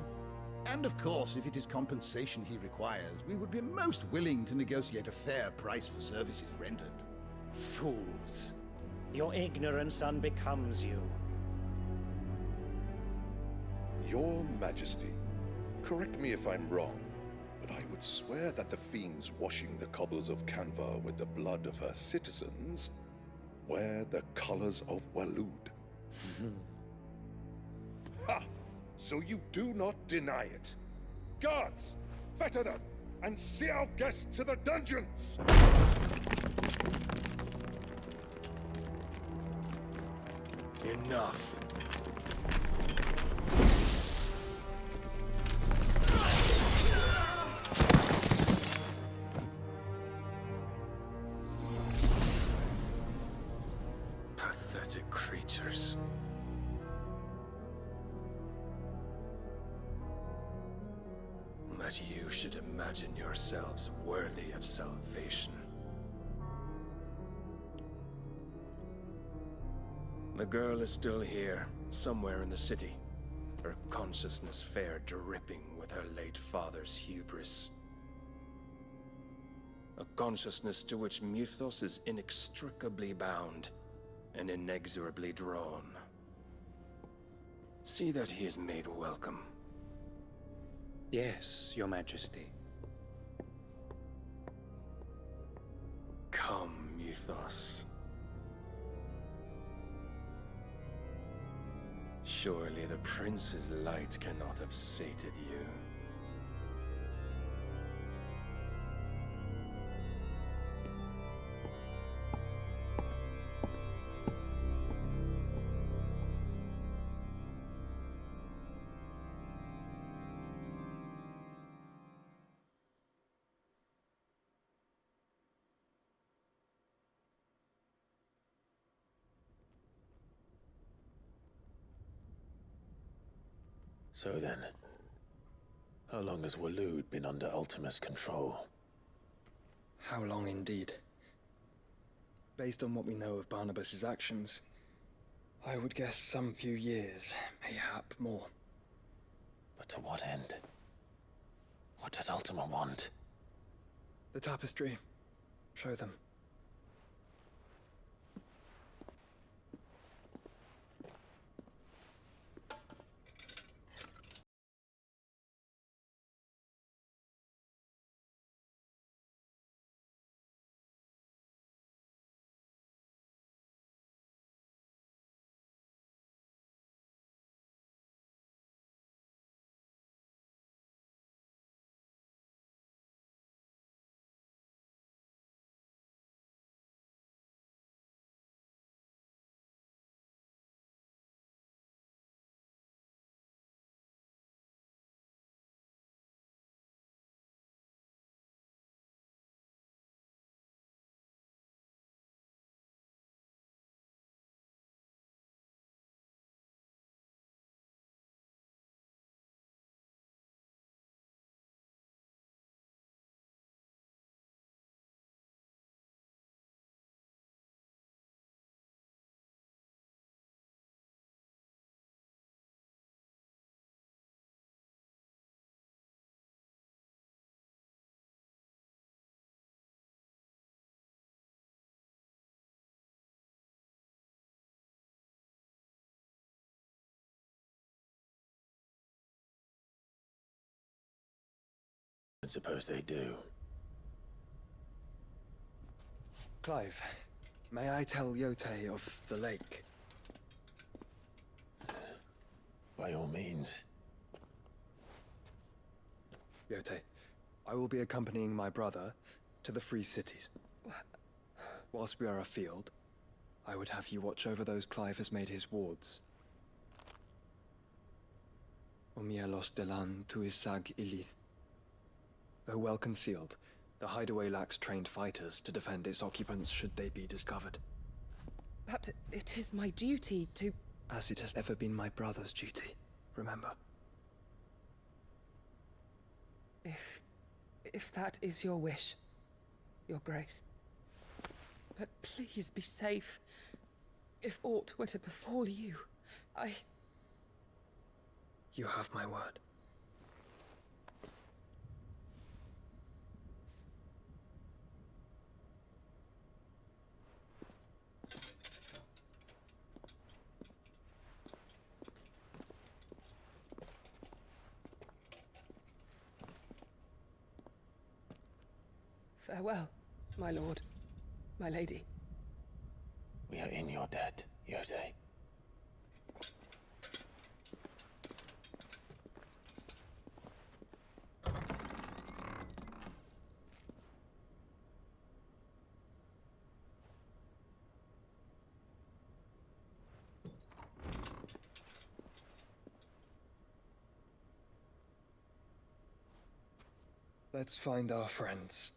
And of course, if it is compensation he requires, we would be most willing to negotiate a fair price for services rendered. Fools. Your ignorance unbecomes you. Your Majesty, correct me if I'm wrong, but I would swear that the fiends washing the cobbles of Canva with the blood of her citizens wear the colors of Waloed. Ha! So you do not deny it. Guards, fetter them, and see our guests to the dungeons! Enough. Pathetic creatures. That you should imagine yourselves worthy of salvation. The girl is still here, somewhere in the city. Her consciousness fair dripping with her late father's hubris. A consciousness to which Mythos is inextricably bound and inexorably drawn. See that he is made welcome. Yes, Your Majesty. Come, Mythos. Surely the prince's light cannot have sated you. So then, how long has Waloed been under Ultima's control? How long indeed? Based on what we know of Barnabas's actions, I would guess some few years, mayhap more. But to what end? What does Ultima want? The tapestry. Show them. I suppose they do. Clive, may I tell Yote of the lake? By all means. Yote, I will be accompanying my brother to the Free Cities. Whilst we are afield, I would have you watch over those Clive has made his wards. Omielos delan tu isag ilith. Though well concealed, the hideaway lacks trained fighters to defend its occupants should they be discovered. But it is my duty to... As it has ever been my brother's duty, remember. If that is your wish, Your Grace. But please be safe. If aught were to befall you, You have my word. Farewell, my lord, my lady. We are in your debt, Yode. Let's find our friends.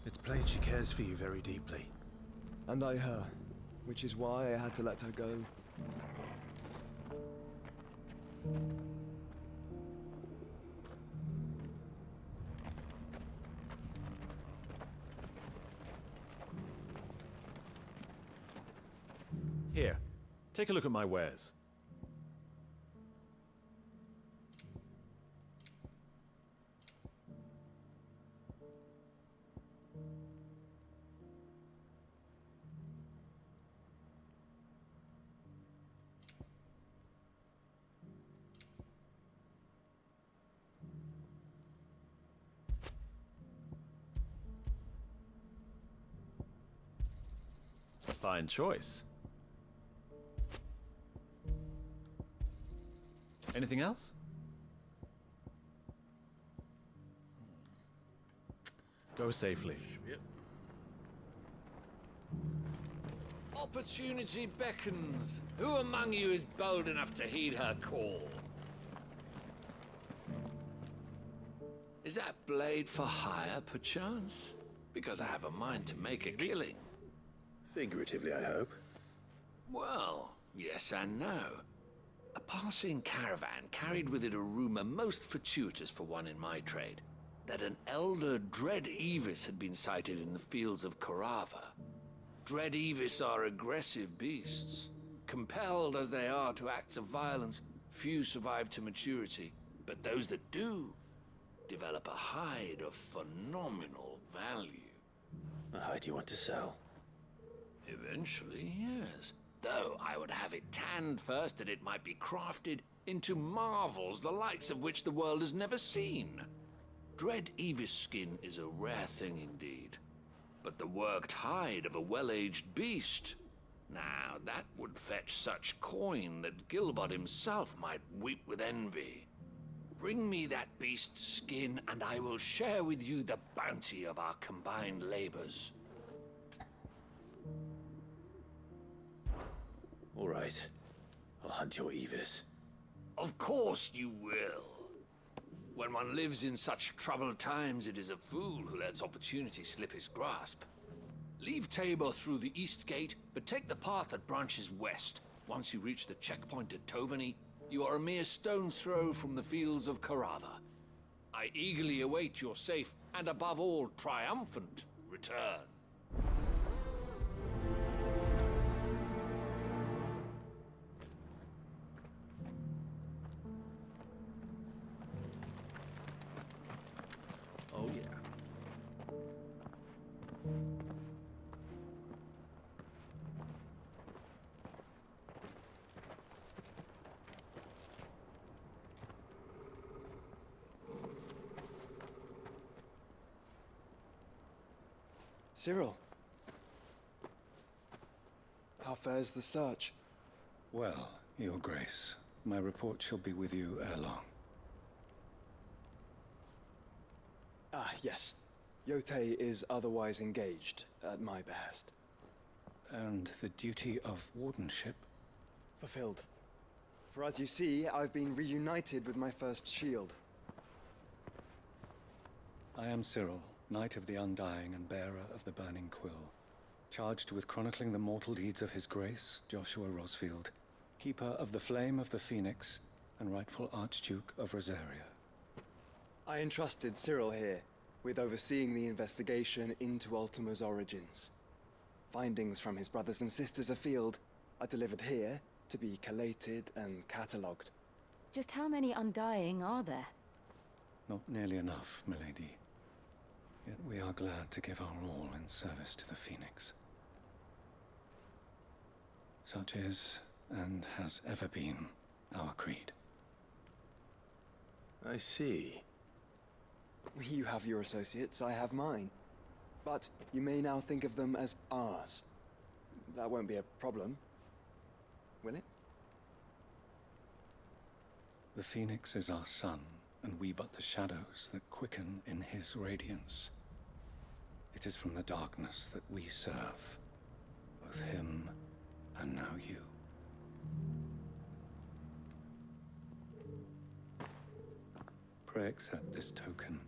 It's plain she cares for you very deeply. And I her, which is why I had to let her go. Here, take a look at my wares. Fine choice. Anything else? Go safely. Opportunity beckons. Who among you is bold enough to heed her call? Is that blade for hire, perchance? Because I have a mind to make a killing. Figuratively, I hope. Well, yes and no. A passing caravan carried with it a rumor most fortuitous for one in my trade, that an elder Dread Evis had been sighted in the fields of Carava. Dread Evis are aggressive beasts. Compelled as they are to acts of violence, few survive to maturity, but those that do develop a hide of phenomenal value. A hide you want to sell? Eventually, yes. Though I would have it tanned first that it might be crafted into marvels the likes of which the world has never seen. Dread Evis skin is a rare thing indeed. But the worked hide of a well-aged beast, now that would fetch such coin that Gilbert himself might weep with envy. Bring me that beast's skin and I will share with you the bounty of our combined labors. All right. I'll hunt your Evis. Of course you will. When one lives in such troubled times, it is a fool who lets opportunity slip his grasp. Leave Tabor through the east gate, but take the path that branches west. Once you reach the checkpoint at Tovany, you are a mere stone's throw from the fields of Carava. I eagerly await your safe, and above all, triumphant return. Oh, yeah. Cyril. How fares the search? Well, Your Grace, my report shall be with you ere long. Ah, yes. Yotei is otherwise engaged, at my behest. And the duty of wardenship? Fulfilled. For as you see, I've been reunited with my first shield. I am Cyril, Knight of the Undying and bearer of the Burning Quill, charged with chronicling the mortal deeds of His Grace, Joshua Rosfield, Keeper of the Flame of the Phoenix, and rightful Archduke of Rosaria. I entrusted Cyril here with overseeing the investigation into Ultima's origins. Findings from his brothers and sisters afield are delivered here to be collated and catalogued. Just how many Undying are there? Not nearly enough, milady. Yet we are glad to give our all in service to the Phoenix. Such is, and has ever been, our creed. I see. You have your associates, I have mine. But you may now think of them as ours. That won't be a problem, will it? The Phoenix is our sun, and we but the shadows that quicken in his radiance. It is from the darkness that we serve, both him and now you. Pray accept this token.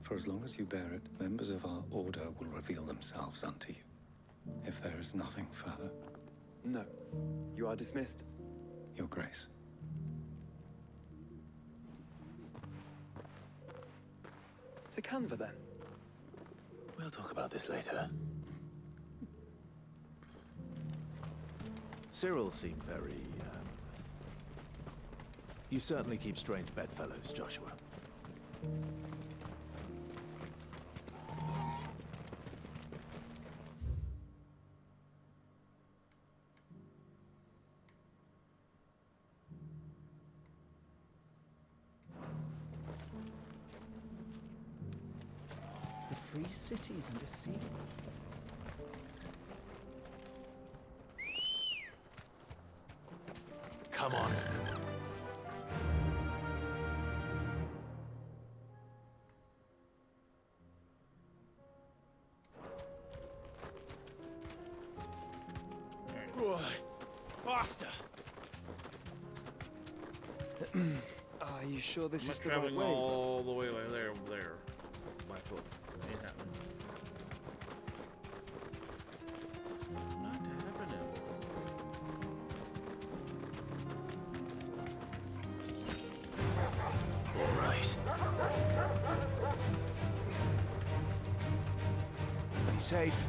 For as long as you bear it, members of our order will reveal themselves unto you. If there is nothing further. No. You are dismissed. Your Grace. To Canva, then. We'll talk about this later. Cyril seemed very, You certainly keep strange bedfellows, Joshua. The free cities under siege. Come on. Faster! Are you sure this I'm is not the right traveling way? all the way like there, over there. My foot. Ain't happening. Not happening. All right. Be safe.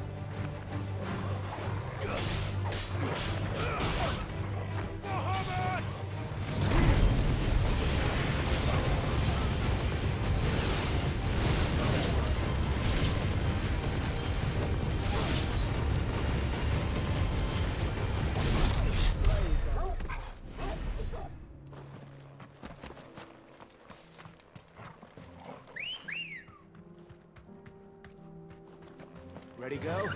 Ready, go?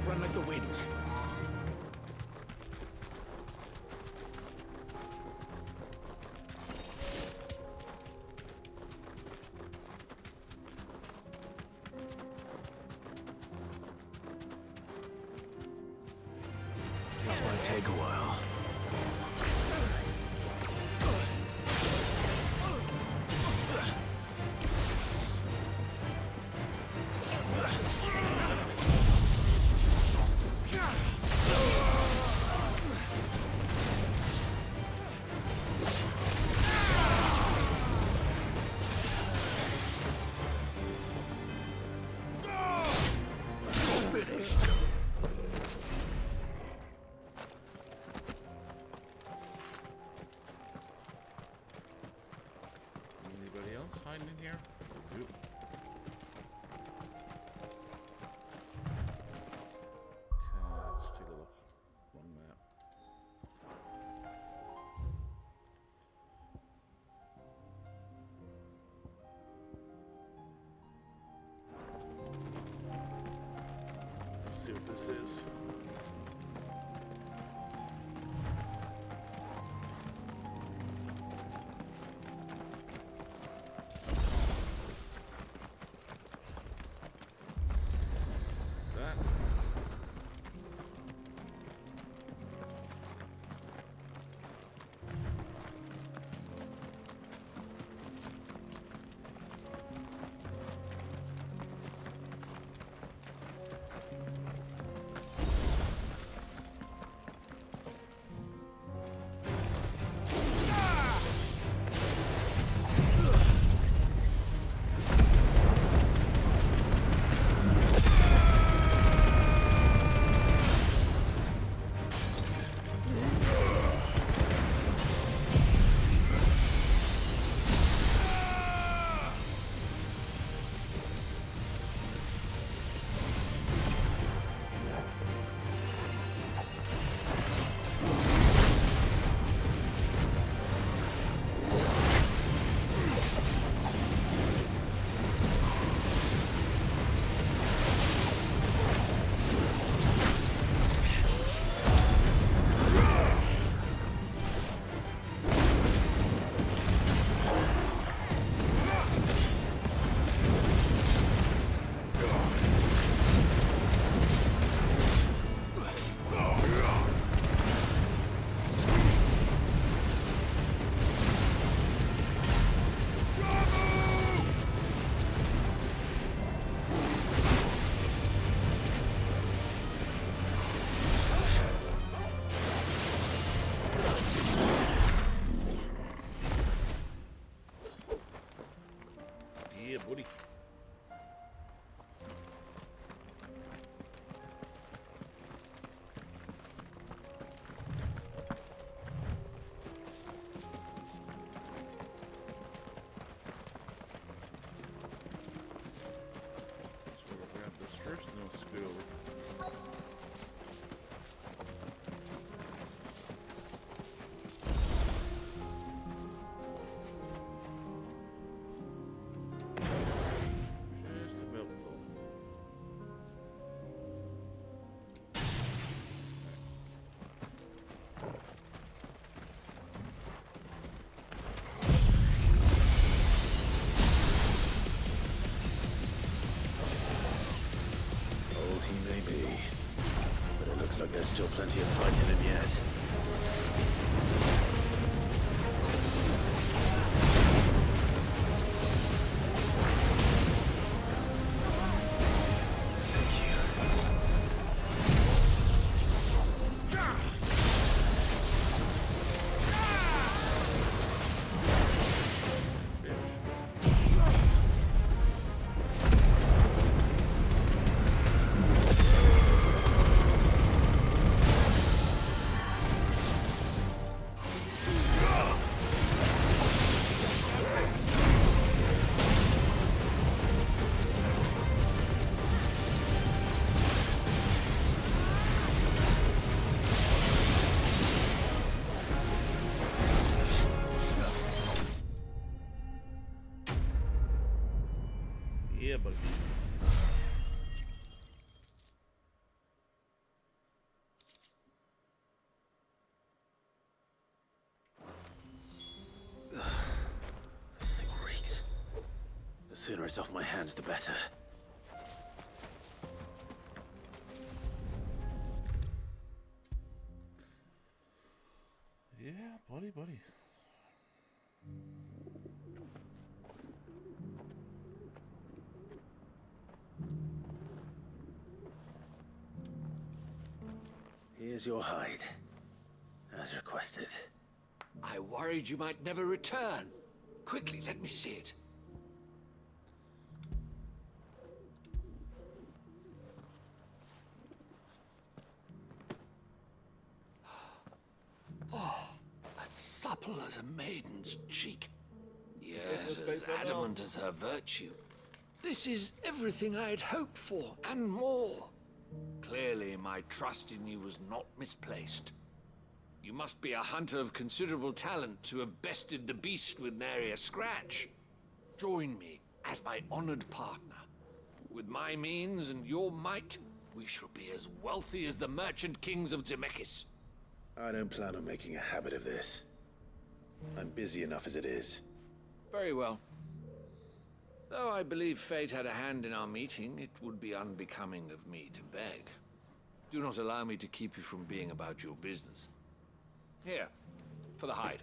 Run like the wind. This might take a while. Anybody else hiding in here? Nope. Okay, let's take a look. Wrong map. see what this is. Yeah, buddy. So we'll grab this first and then we'll scoot over. Just about full. Old he may be, but it looks like there's still plenty of fight in him yet. Yeah, buddy. This thing reeks. The sooner it's off my hands, the better. Yeah, buddy. Here's your hide, as requested. I worried you might never return. Quickly, let me see it. Oh, as supple as a maiden's cheek. Yes, as adamant as her virtue. This is everything I had hoped for, and more. Clearly, my trust in you was not misplaced. You must be a hunter of considerable talent to have bested the beast with nary a scratch. Join me as my honored partner. With my means and your might, we shall be as wealthy as the merchant kings of Zemeckis. I don't plan on making a habit of this. I'm busy enough as it is. Very well. Though I believe fate had a hand in our meeting, it would be unbecoming of me to beg. Do not allow me to keep you from being about your business. Here, for the hide.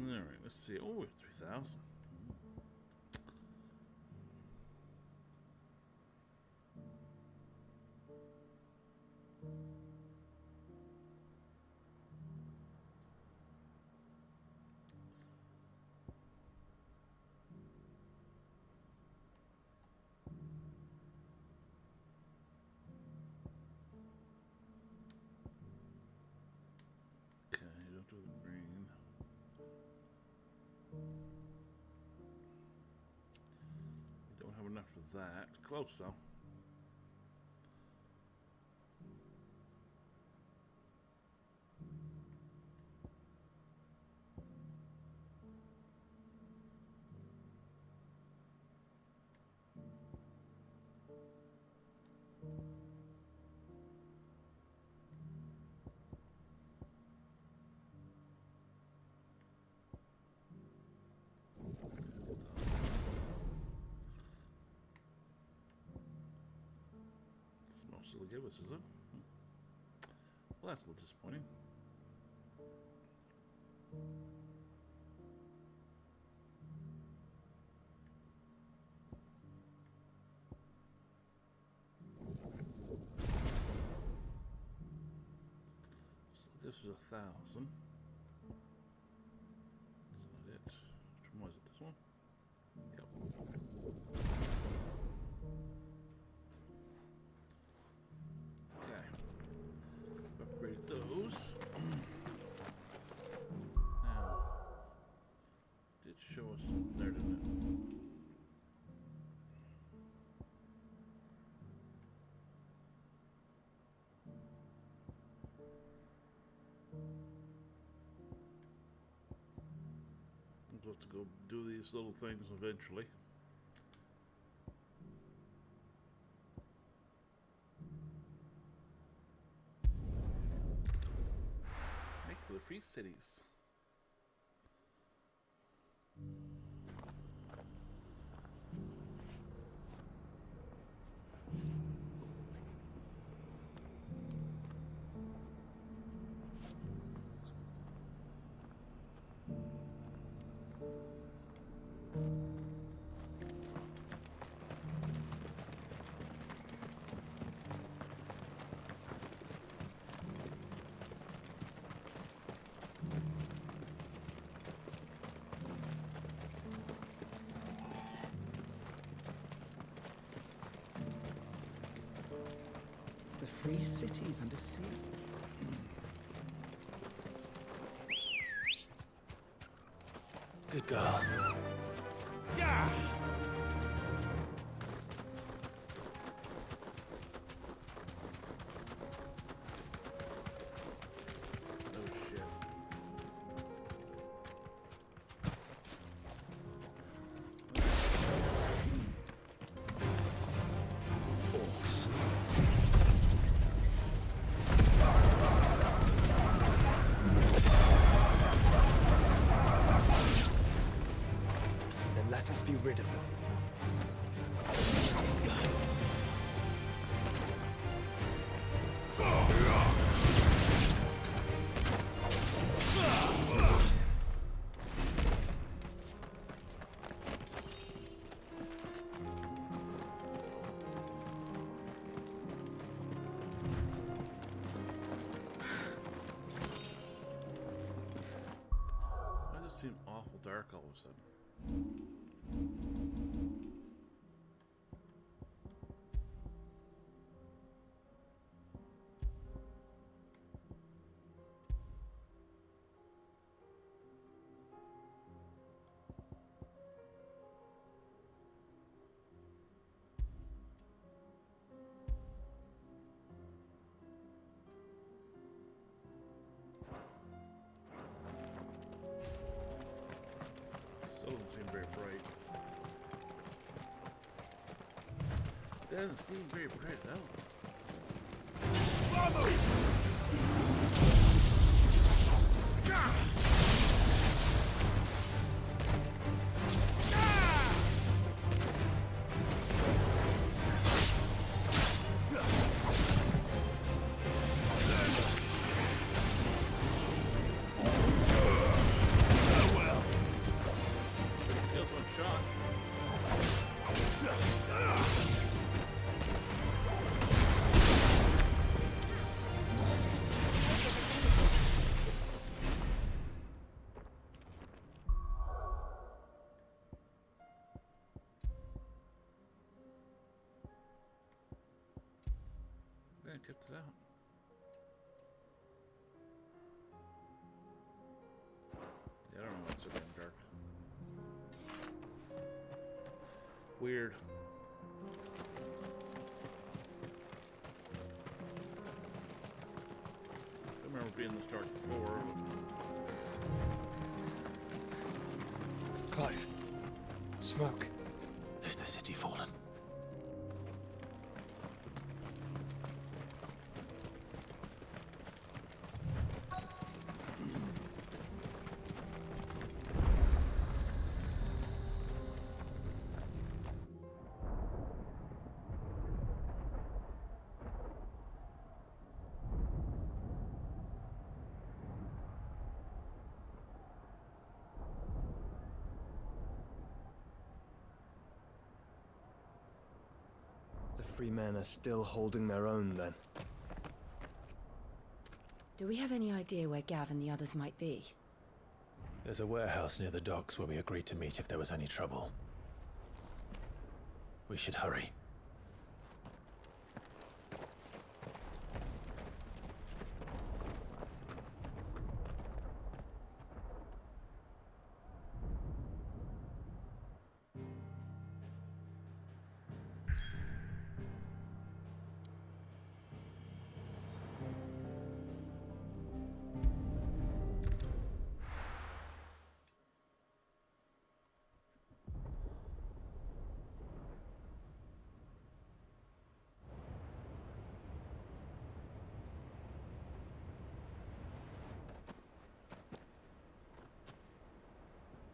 Alright, let's see. Oh, 3,000. Okay, don't do the green. We don't have enough for that. Close though. Most it'll give us, is it? Well, that's a little disappointing. So this is 1,000. That's not it. Which one was it? This one? Yep. Upgrade those. Now, did show us something there, didn't it? We'll have to go do these little things eventually. For the free cities. The free cities under sea. Good God. Yeah! Let us be rid of them. dark all of a sudden. Still doesn't seem very bright. Doesn't seem very bright at all. Kills one shot. Yeah, kept it out. Yeah, I don't know why it's so damn dark. Weird. I remember being this dark before. Clive. Smoke. Has the city fallen? The free men are still holding their own, then. Do we have any idea where Gav and the others might be? There's a warehouse near the docks where we agreed to meet if there was any trouble. We should hurry.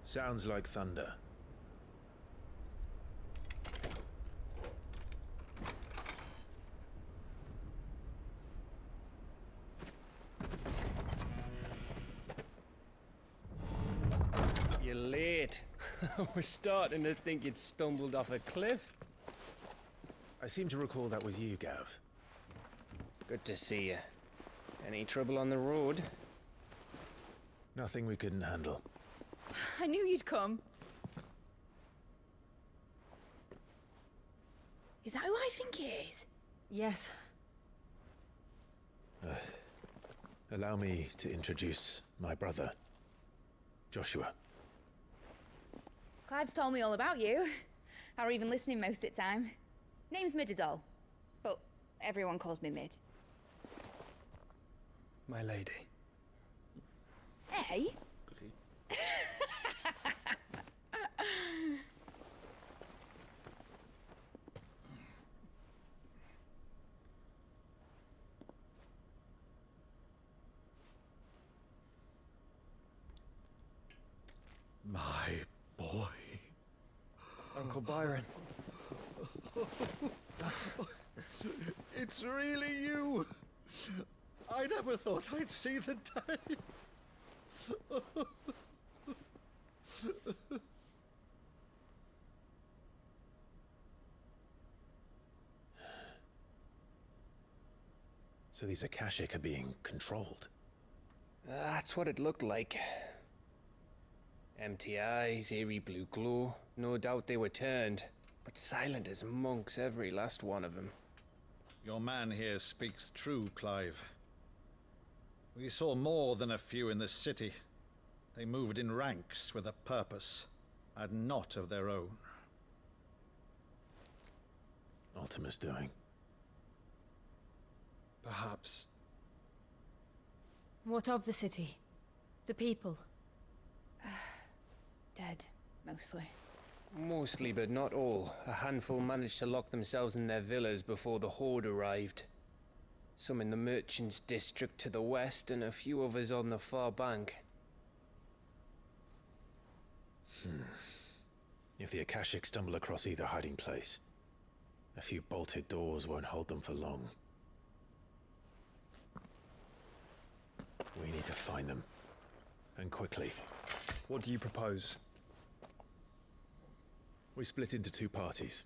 Sounds like thunder. You're late. We're starting to think you'd stumbled off a cliff. I seem to recall that was you, Gav. Good to see you. Any trouble on the road? Nothing we couldn't handle. I knew you'd come. Is that who I think it is? Yes. Allow me to introduce my brother, Joshua. Clive's told me all about you. Or even listening most of the time. Name's Midadol, but everyone calls me Mid. My lady. Hey? My boy. Uncle Byron. It's really you. I never thought I'd see the day. So these Akashic are being controlled. That's what it looked like. Empty eyes, eerie blue glow. No doubt they were turned, but silent as monks, every last one of them. Your man here speaks true, Clive. We saw more than a few in this city. They moved in ranks with a purpose, and not of their own. Ultima's doing. Perhaps. What of the city? The people? Dead, mostly. Mostly, but not all. A handful managed to lock themselves in their villas before the Horde arrived. Some in the merchants' district to the west, and a few others on the far bank. If the Akashic stumble across either hiding place, a few bolted doors won't hold them for long. We need to find them. And quickly. What do you propose? We split into two parties.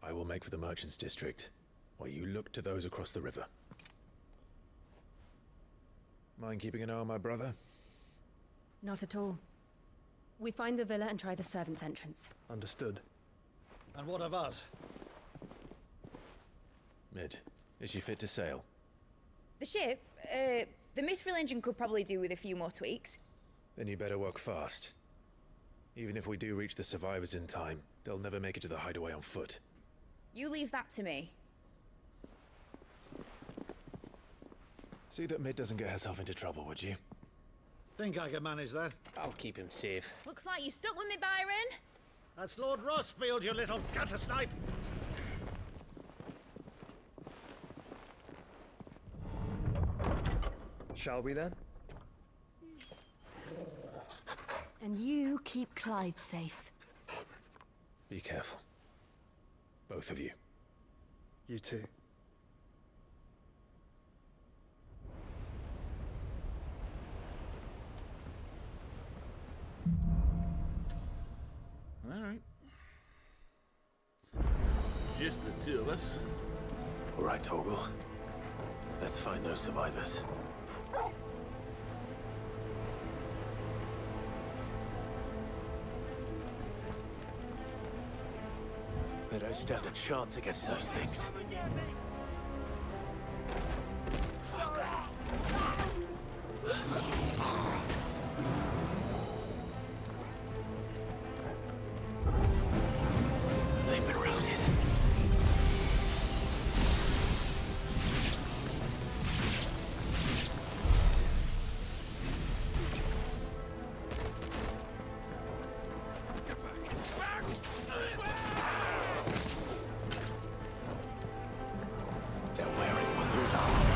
I will make for the merchants' district, while you look to those across the river. Mind keeping an eye on my brother? Not at all. We find the villa and try the servants' entrance. Understood. And what of us? Mid, is she fit to sail? The ship, the Mithril engine could probably do with a few more tweaks. Then you better work fast. Even if we do reach the survivors in time, they'll never make it to the hideaway on foot. You leave that to me. See that Mid doesn't get herself into trouble, would you? Think I can manage that. I'll keep him safe. Looks like you stuck with me, Byron. That's Lord Rossfield, you little gutter snipe! Shall we then? And you keep Clive safe. Be careful. Both of you. You too. Alright. Just the two of us. All right, Torgal. Let's find those survivors. They don't stand a chance against those things. They've been routed. They're wearing Waloed armor.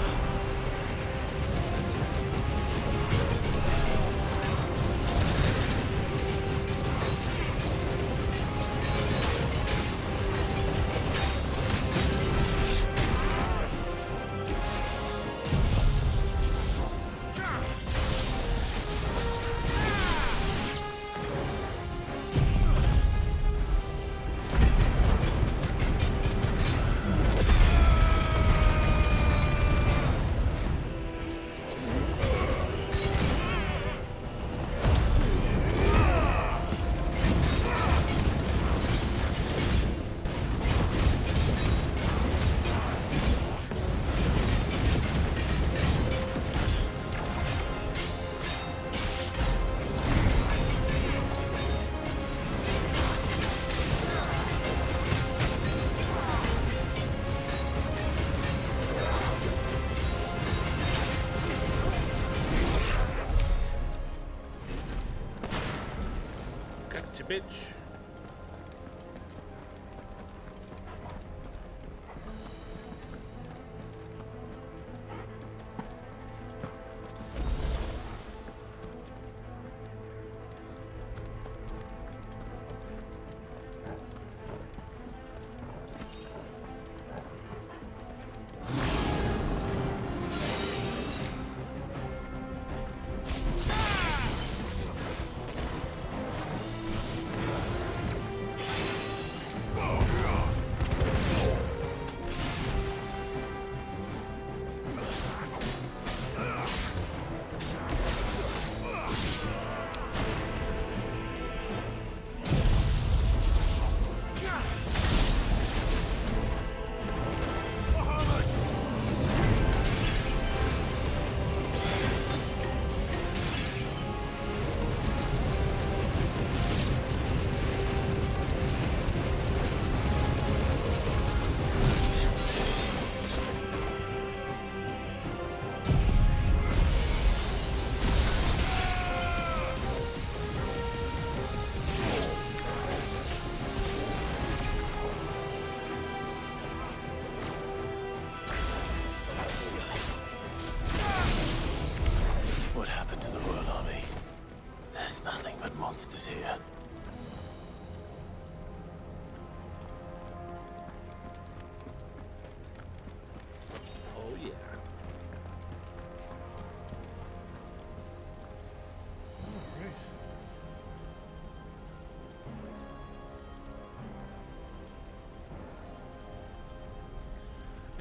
Gotcha, bitch.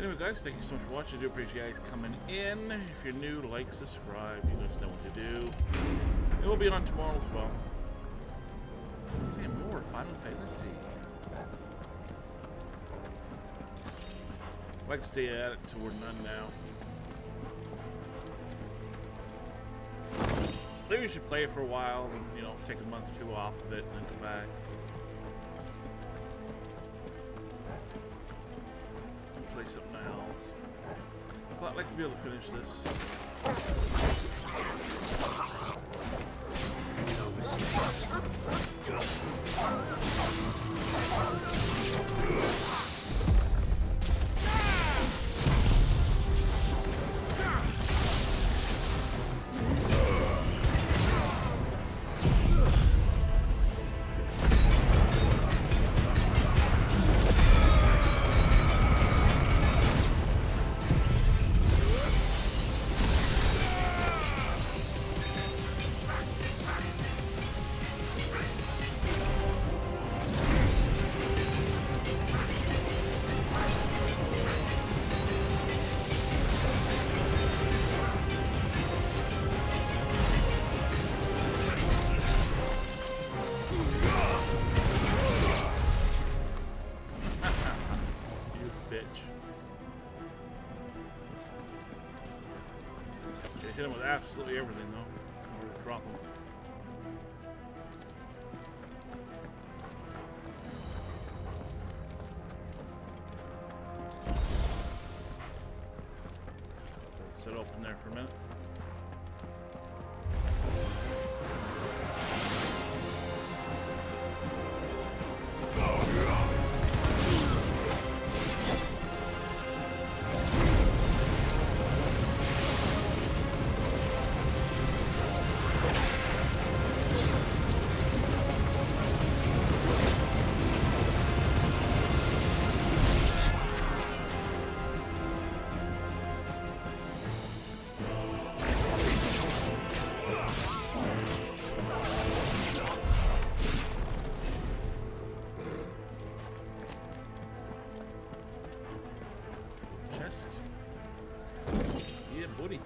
Anyway, guys, thank you so much for watching. I do appreciate you guys coming in. If you're new, like, subscribe. You guys know what to do. It will be on tomorrow as well. Okay, more Final Fantasy. I'd like to stay at it until we're done now. Maybe we should play it for a while and, you know, take a month or two off of it and then come back. And play something else. But I'd like to be able to finish this. No mistakes. Hit him with absolutely everything, though. Or drop him. Sit open there for a minute. Chest. Yeah, buddy.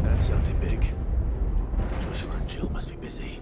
That sounded big. Joshua and Jill must be busy.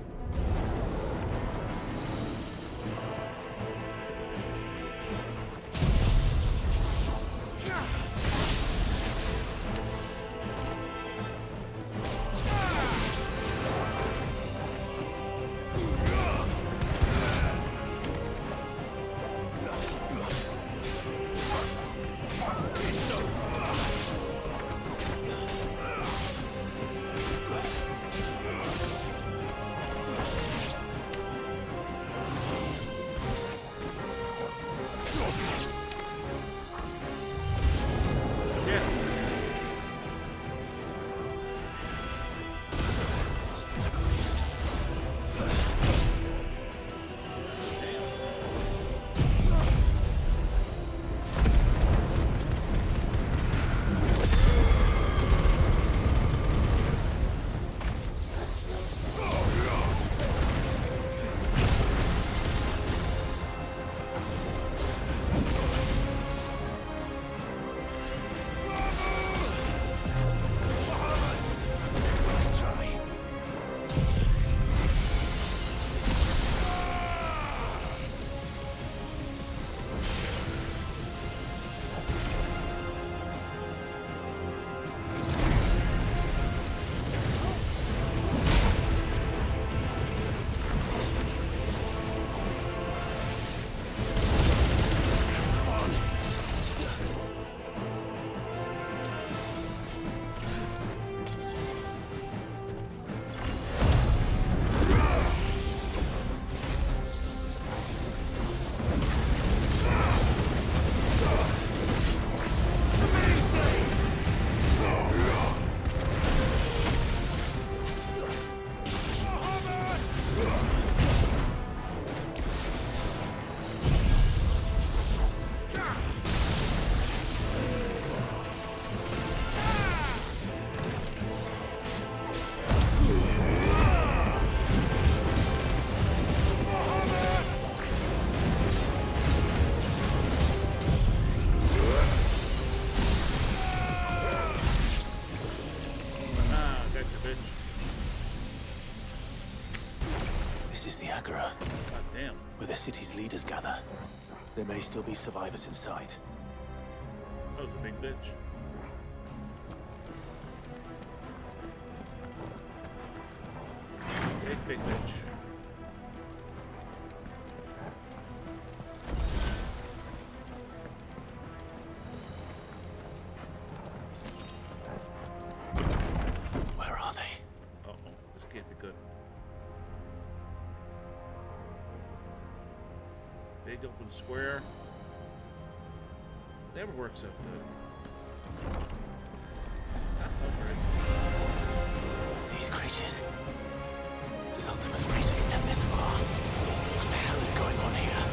gather. There may still be survivors inside. That was a big bitch. Big bitch. Where are they? Uh-oh, this can't be good. Big open square. Never works out good. That's right. These creatures. Does Ultima's reach extend this far? What the hell is going on here?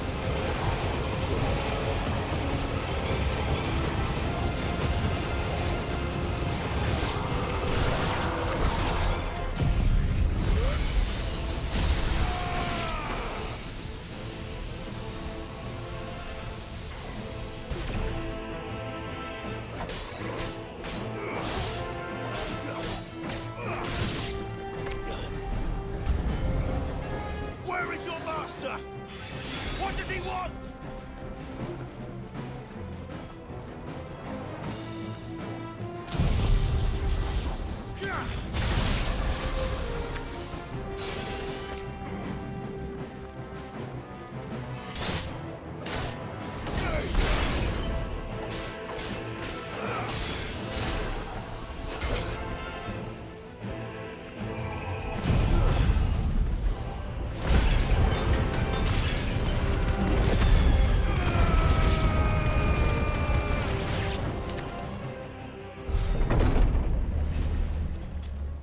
Where is your master? What does he want?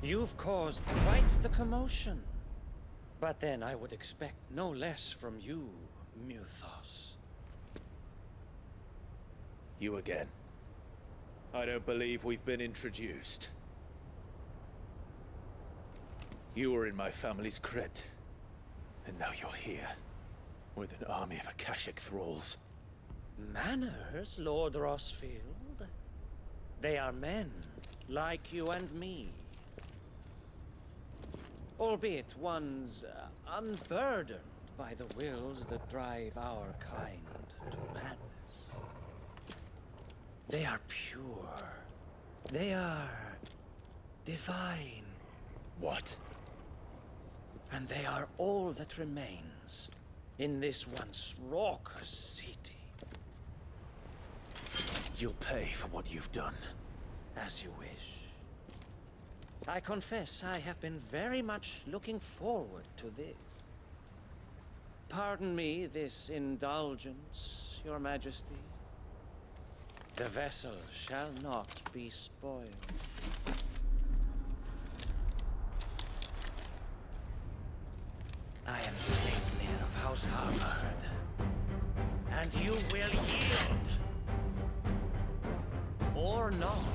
You've caused quite the commotion. But then I would expect no less from you, Muthos. You again. I don't believe we've been introduced. You were in my family's crypt. And now you're here. With an army of Akashic thralls. Manners, Lord Rosfield? They are men, like you and me. Albeit ones unburdened by the wills that drive our kind to madness. They are pure. They are divine. What? And they are all that remains in this once raucous city. You'll pay for what you've done. As you wish. I confess I have been very much looking forward to this. Pardon me this indulgence, Your Majesty. The vessel shall not be spoiled. I am Sleipnir of House Harvard, and you will yield. Or not.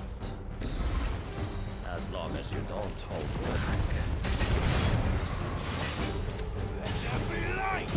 As long as you don't hold back. Let there be light!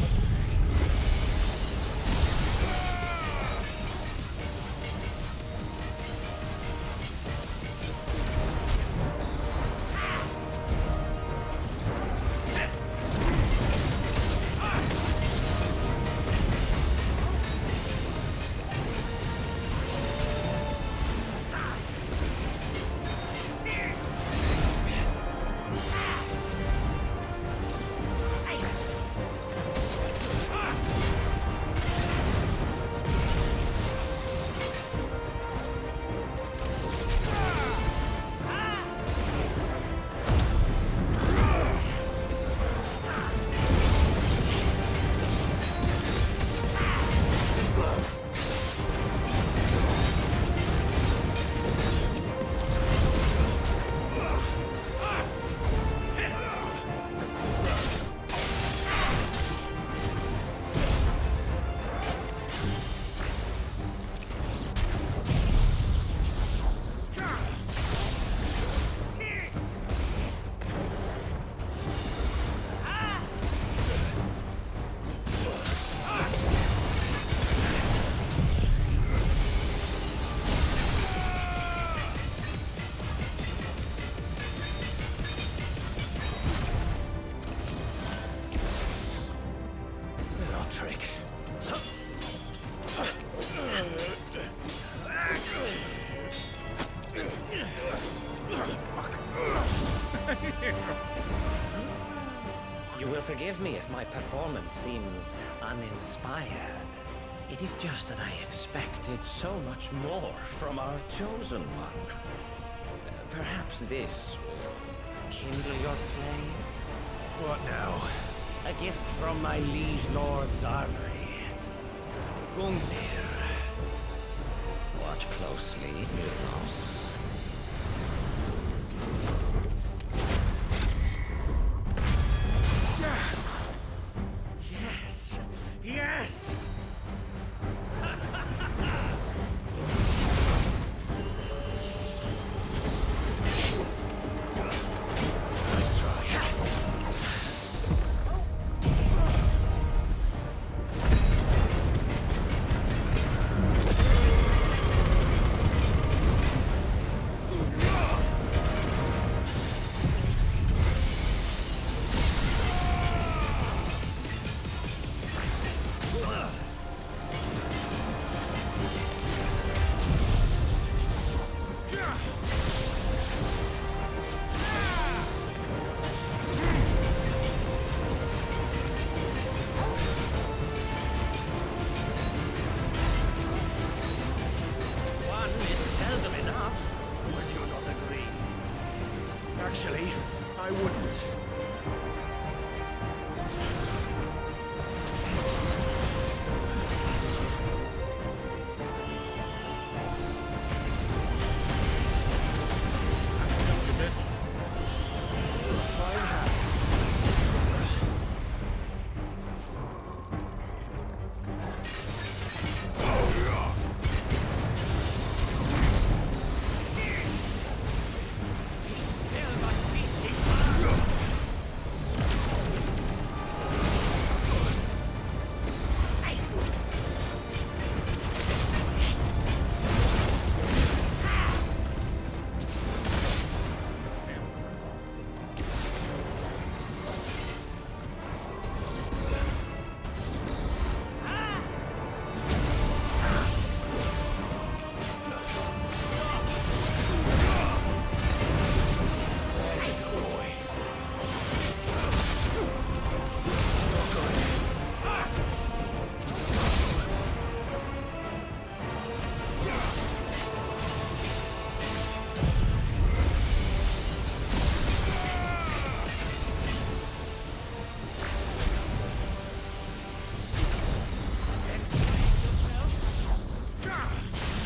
Forgive me if my performance seems uninspired. It is just that I expected so much more from our chosen one. Perhaps this will kindle your flame? What now? A gift from my liege lord's armory. Gungnir. Watch closely, Mythos. Yes! Yes! Nice try. One is seldom enough. Would you not agree? Actually, I wouldn't.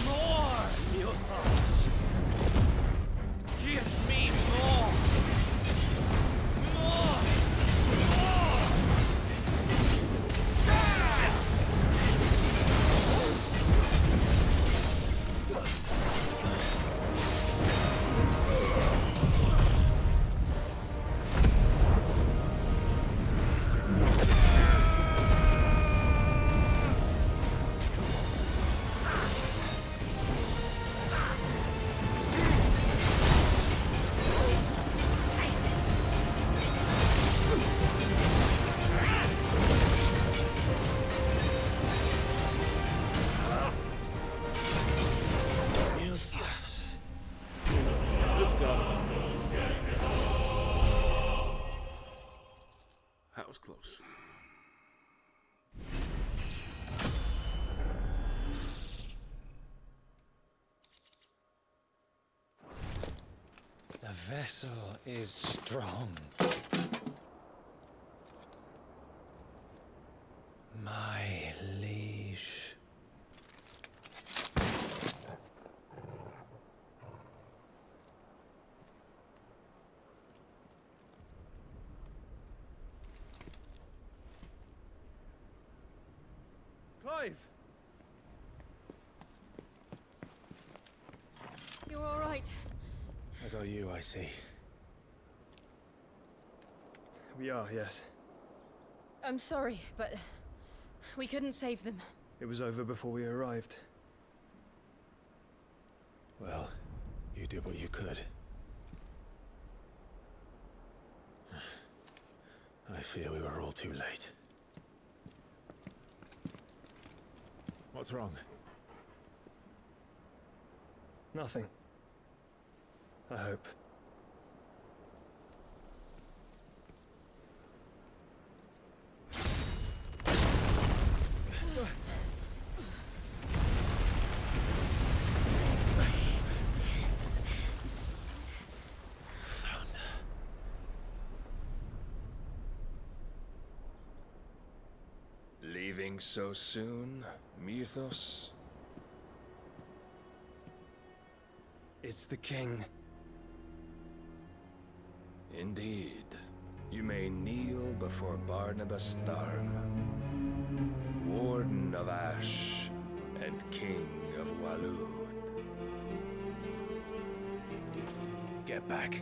More, Mythos! Give me more! More! More! Mythos! Let's go. That was close. The vessel is strong. My liege. Clive! You're all right. As are you, I see. We are, yes. I'm sorry, but we couldn't save them. It was over before we arrived. Well, you did what you could. I fear we were all too late. What's wrong? Nothing. I hope. Leaving so soon, Mythos? It's the king. Indeed. You may kneel before Barnabas Tharm, Warden of Ash and King of Waloed. Get back.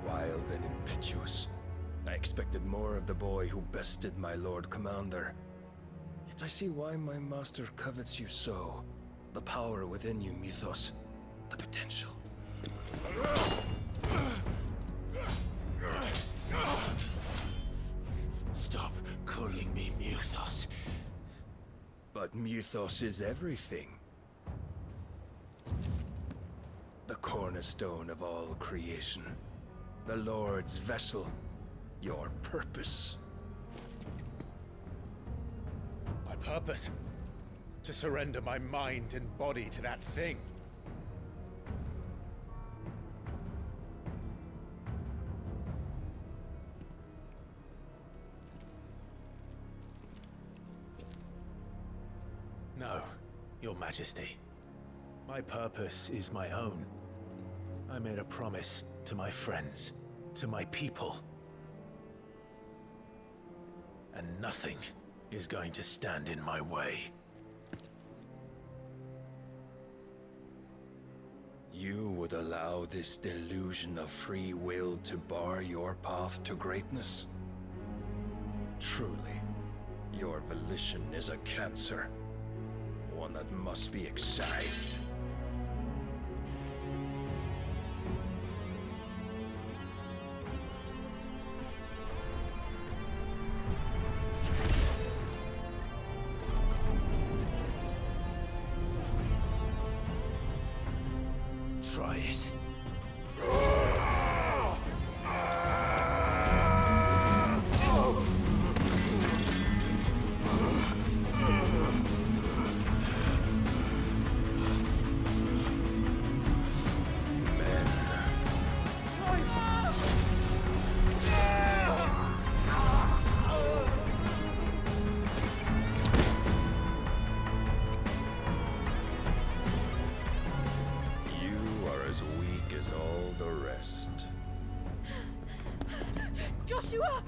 Wild and impetuous. I expected more of the boy who bested my Lord Commander. Yet I see why my master covets you so. The power within you, Mythos. The potential. Stop calling me Mythos. But Mythos is everything. The cornerstone of all creation. The Lord's vessel. Your purpose. My purpose? To surrender my mind and body to that thing. No, Your Majesty. My purpose is my own. I made a promise to my friends, to my people. And nothing is going to stand in my way. You would allow this delusion of free will to bar your path to greatness? Truly, your volition is a cancer. One that must be excised. Try it. As all the rest. Joshua!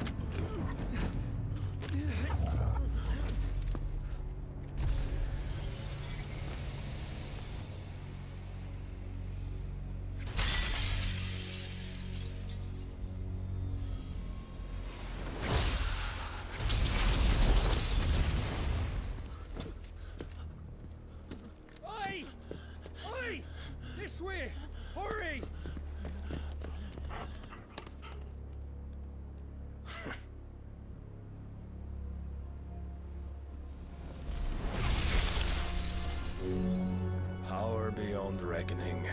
Oi! Oi! This way! Hurry! Power beyond reckoning,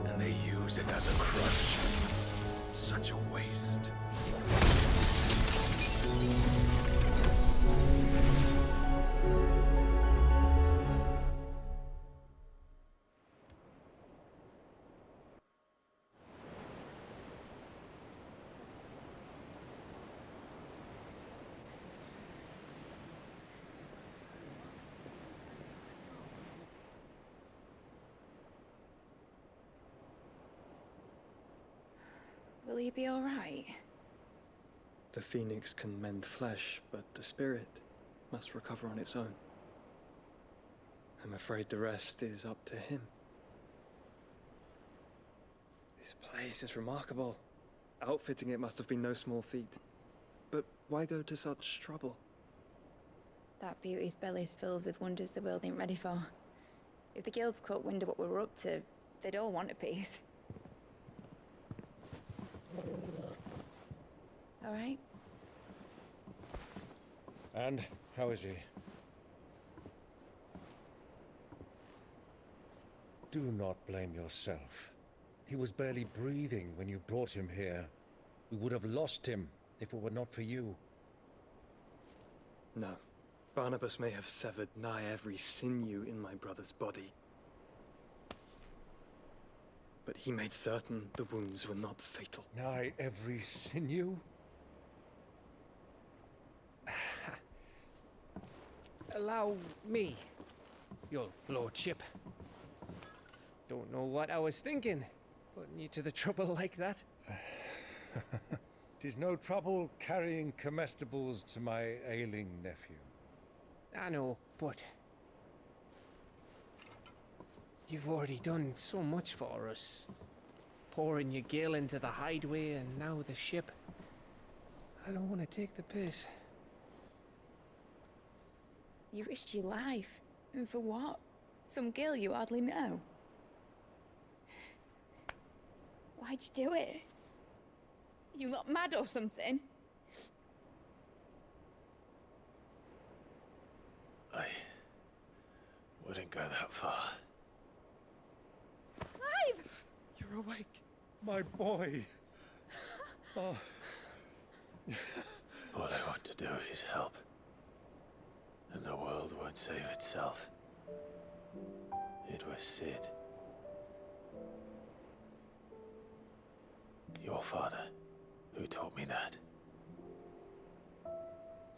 and they use it as a crutch. Such a waste. Will he be alright? The phoenix can mend flesh, but the spirit must recover on its own. I'm afraid the rest is up to him. This place is remarkable. Outfitting it must have been no small feat. But why go to such trouble? That beauty's belly's filled with wonders the world ain't ready for. If the guilds caught wind of what we were up to, they'd all want a piece. All right? And how is he? Do not blame yourself. He was barely breathing when you brought him here. We would have lost him if it were not for you. No. Barnabas may have severed nigh every sinew in my brother's body. But he made certain the wounds were not fatal. Nigh every sinew? Allow me, your lordship. Don't know what I was thinking, putting you to the trouble like that. 'Tis no trouble carrying comestibles to my ailing nephew. I know, but you've already done so much for us. Pouring your gil into the hideaway and now the ship. I don't want to take the piss. You risked your life. And for what? Some girl you hardly know. Why'd you do it? You not mad or something? I wouldn't go that far. Clive! You're awake, my boy. Oh. All I want to do is help. And the world won't save itself. It was Sid. Your father, who taught me that.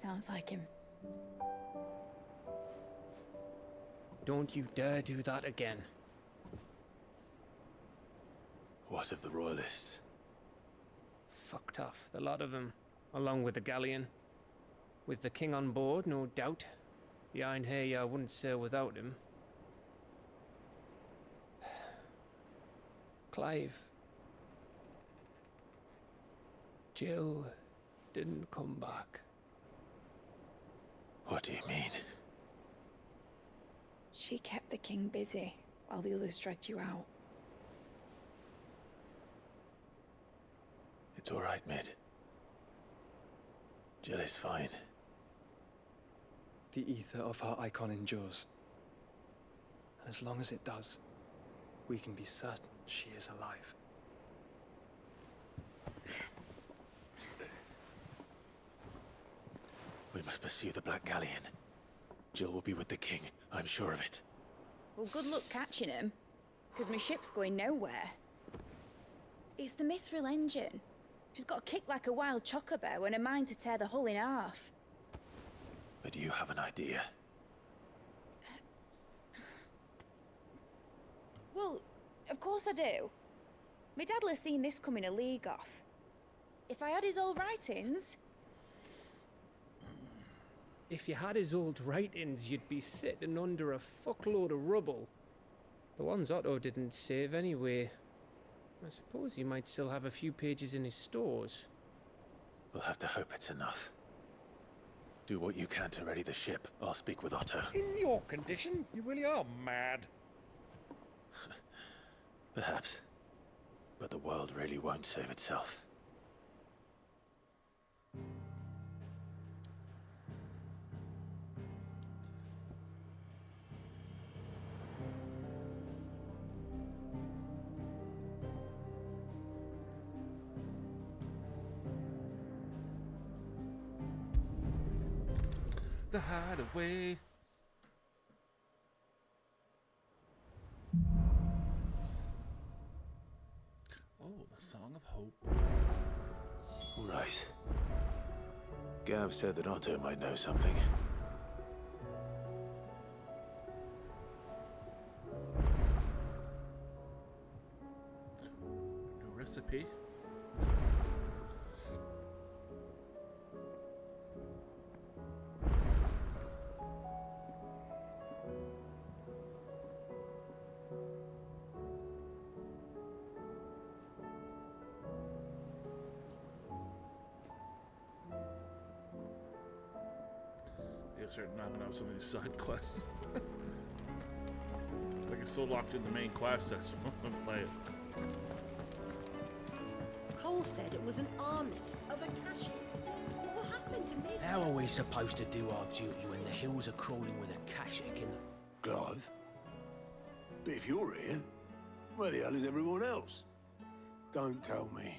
Sounds like him. Don't you dare do that again. What of the Royalists? Fucked off, the lot of them, along with the galleon. With the king on board, no doubt. Behind here, I wouldn't sail without him. Clive. Jill didn't come back. What do you mean? She kept the king busy while the others dragged you out. It's all right, Mid. Jill is fine. The ether of her icon endures. And as long as it does, we can be certain she is alive. We must pursue the Black Galleon. Jill will be with the king, I'm sure of it. Well, good luck catching him, because my ship's going nowhere. It's the Mithril engine. She's got a kick like a wild chocobo and a mind to tear the hull in half. But you have an idea. Well, of course I do. My dad'll have seen this coming a league off. If I had his old writings... If you had his old writings, you'd be sitting under a fuckload of rubble. The ones Otto didn't save anyway. I suppose he might still have a few pages in his stores. We'll have to hope it's enough. Do what you can to ready the ship. I'll speak with Otto. In your condition, you really are mad. Perhaps. But the world really won't save itself. The hideaway. Oh, the Song of Hope. Right. Gav said that Otto might know something. No recipe. guess they're not gonna have some of these side quests. I get so locked in the main quest that I just want to play it. Cole said it was an army of Akashi. What happened to me? How are we supposed to do our duty when the hills are crawling with Akashic in the... Clive? But if you're here, where the hell is everyone else? Don't tell me.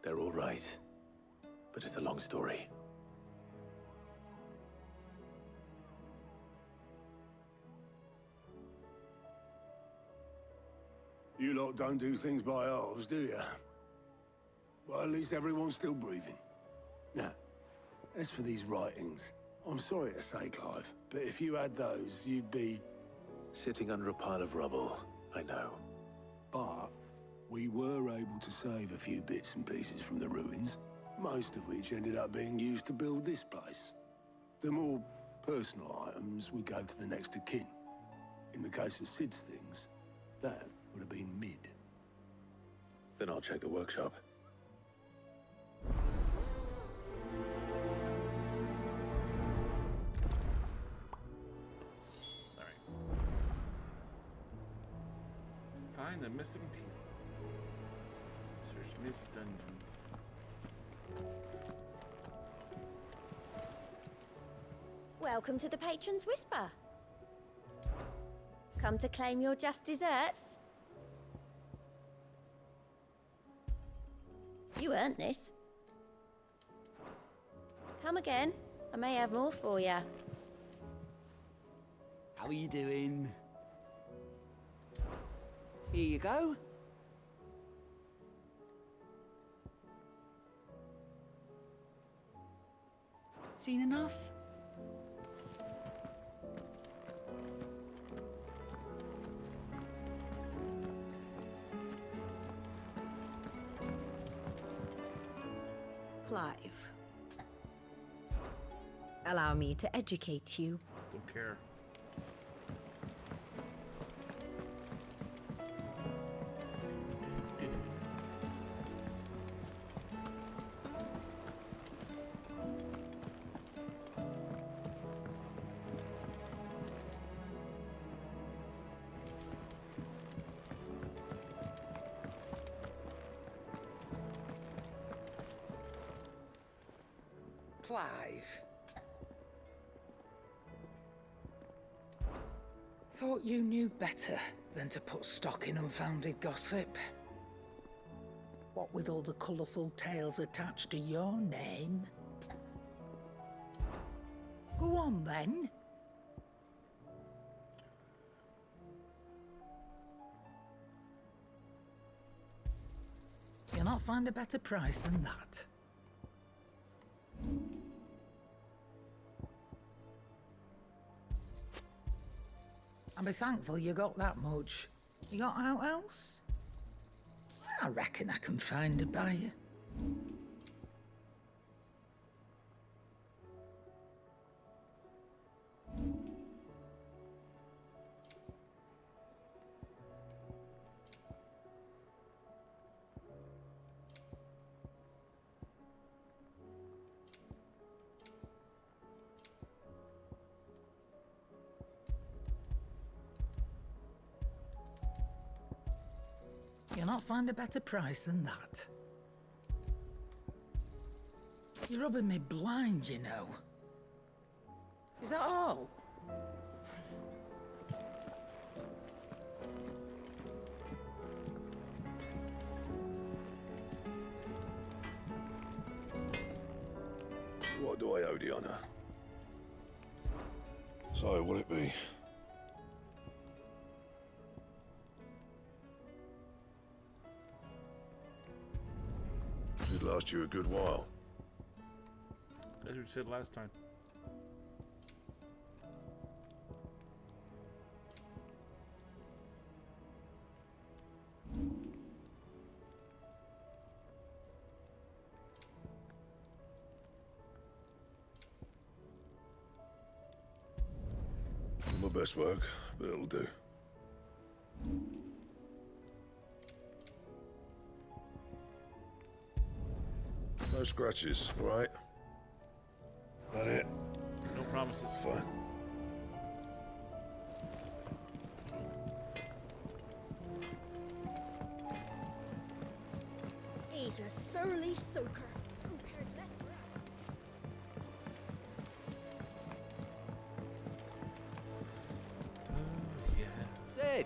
They're all right. But it's a long story. You lot don't do things by halves, do you? Well, at least everyone's still breathing. Now, as for these writings, I'm sorry to say, Clive, but if you had those, you'd be... Sitting under a pile of rubble, I know. But we were able to save a few bits and pieces from the ruins, most of which ended up being used to build this place. The more personal items we gave to the next of kin. In the case of Sid's things, that would have been mid. Then I'll check the workshop. Find the missing pieces. Search Miss Dungeon. Welcome to the Patron's Whisper. Come to claim your just desserts? You earned this. Come again. I may have more for you. How are you doing? Here you go. Seen enough? Clive. Allow me to educate you. Don't care. Clive. Thought you knew better than to put stock in unfounded gossip. What with all the colourful tales attached to your name. Go on then. You'll not find a better price than that. And be thankful you got that much. You got out else? I reckon I can find a buyer. You'll not find a better price than that. You're rubbing me blind, you know. Is that all? What do I owe the honor? So, will it be? Should last you a good while. As you said last time. My best work, but it'll do. No scratches, right? That it? Nope. promises. Fine. He's a surly soaker. Who cares less for us? Sid!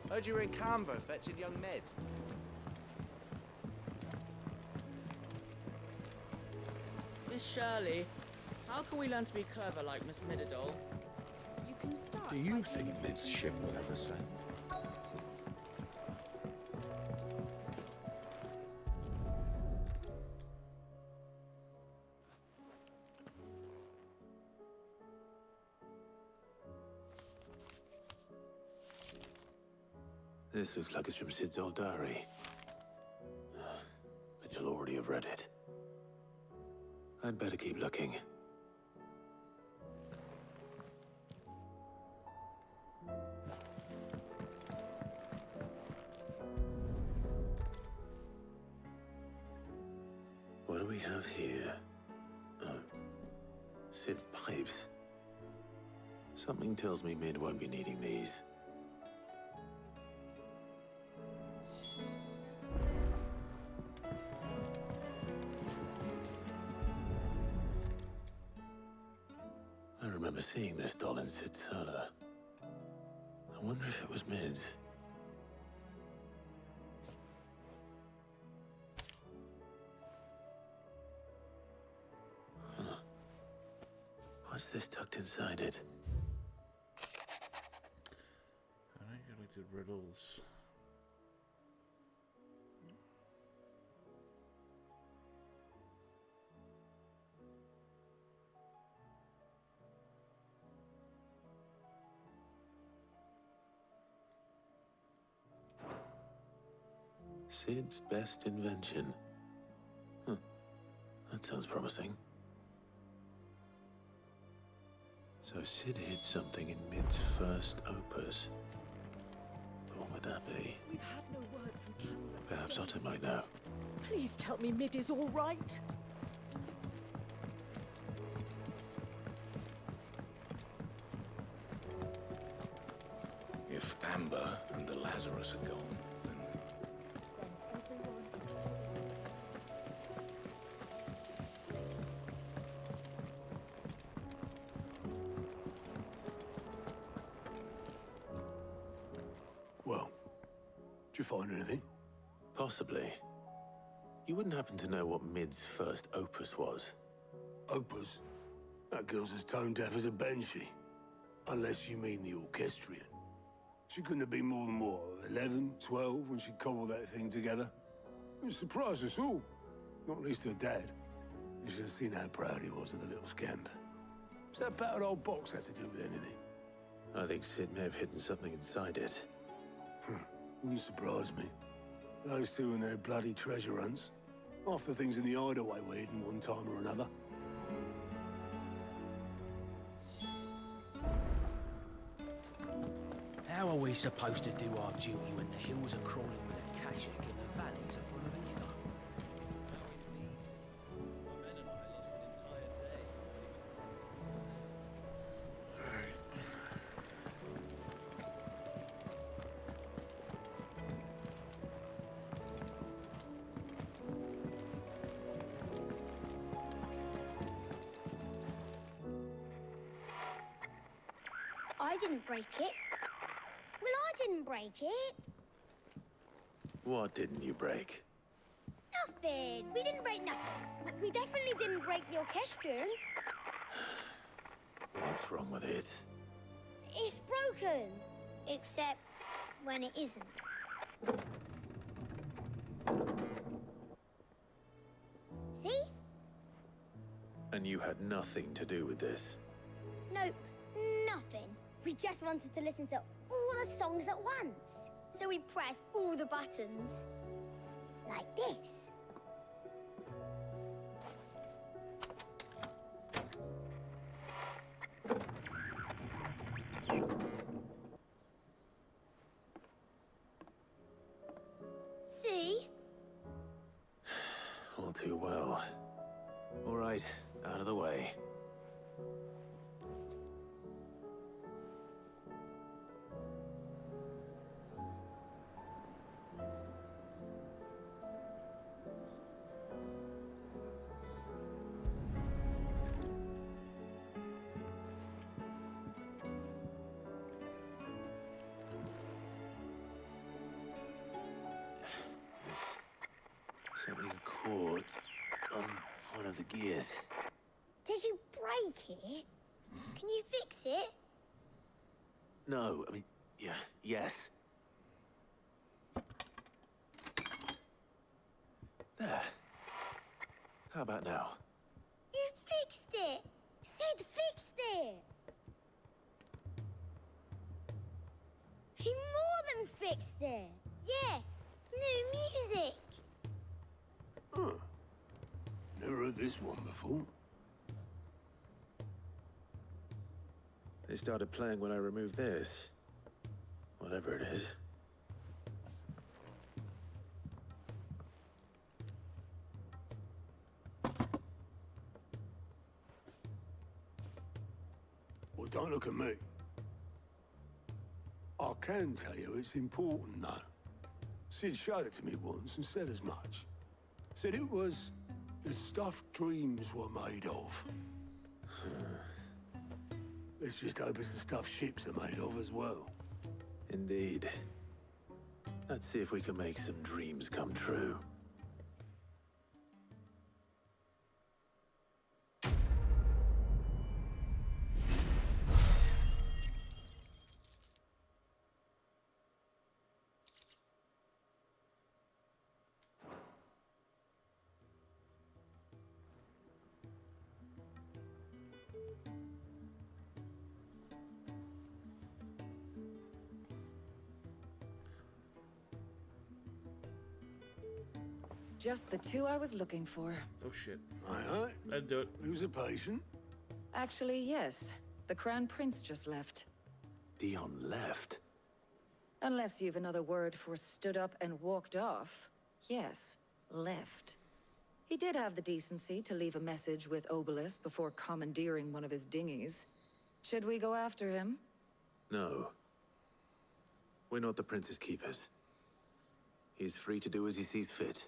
Heard you were in Canva fetching young Ned. Miss Shirley, how can we learn to be clever like Miss Midadol? You can start. Do you think Mid's ship will ever sail? This looks like it's from Sid's old diary. But you'll already have read it. I'd better keep looking. What do we have here? Oh, Sid's pipes. Something tells me Mid won't be needing these. I remember seeing this doll in Sid's cellar. I wonder if it was Mid's. Huh. What's this tucked inside it? I gotta do riddles. Sid's best invention. Huh. That sounds promising. So Sid hid something in Mid's first opus. But what would that be? We've had no word from Canva. Perhaps Otto might know. Please tell me Mid is all right. If Amber and the Lazarus are gone, then... Well, did you find anything? Possibly. You wouldn't happen to know what Mid's first opus was? Opus? That girl's as tone deaf as a banshee. Unless you mean the orchestrion. She couldn't have been more than, what, 11, 12 when she cobbled that thing together? It surprised us all. Not least her dad. You should have seen how proud he was of the little scamp. What's that battered old box have to do with anything? I think Sid may have hidden something inside it. Wouldn't surprise me. Those two and their bloody treasure hunts. Half the things in the hideaway were hidden one time or another. How are we supposed to do our duty when the hills are crawling with a Kashik and the valleys are full of ether? I didn't break it. Well, I didn't break it. What didn't you break? Nothing. We didn't break nothing. We definitely didn't break the orchestrion. What's wrong with it? It's broken. Except when it isn't. See? And you had nothing to do with this? Nope. Nothing. We just wanted to listen to all the songs at once. So we pressed all the buttons. Like this. See? All too well. All right, out of the way. one of the gears. Did you break it? Can you fix it? No, I mean, yeah, yes. There. How about now? You fixed it! Sid fixed it! He more than fixed it! Yeah, new music! Huh. Never heard this one before. They started playing when I removed this. Whatever it is. Well, don't look at me. I can tell you it's important, though. Sid showed it to me once and said as much. Said it was the stuff dreams were made of. Let's just hope it's the stuff ships are made of as well. Indeed. Let's see if we can make some dreams come true. Just the two I was looking for. Oh shit. Aye. I'd do it. Who's a patient? Actually, yes. The Crown Prince just left. Dion left? Unless you've another word for stood up and walked off. Yes, left. He did have the decency to leave a message with Obelisk before commandeering one of his dinghies. Should we go after him? No. We're not the Prince's keepers. He's free to do as he sees fit.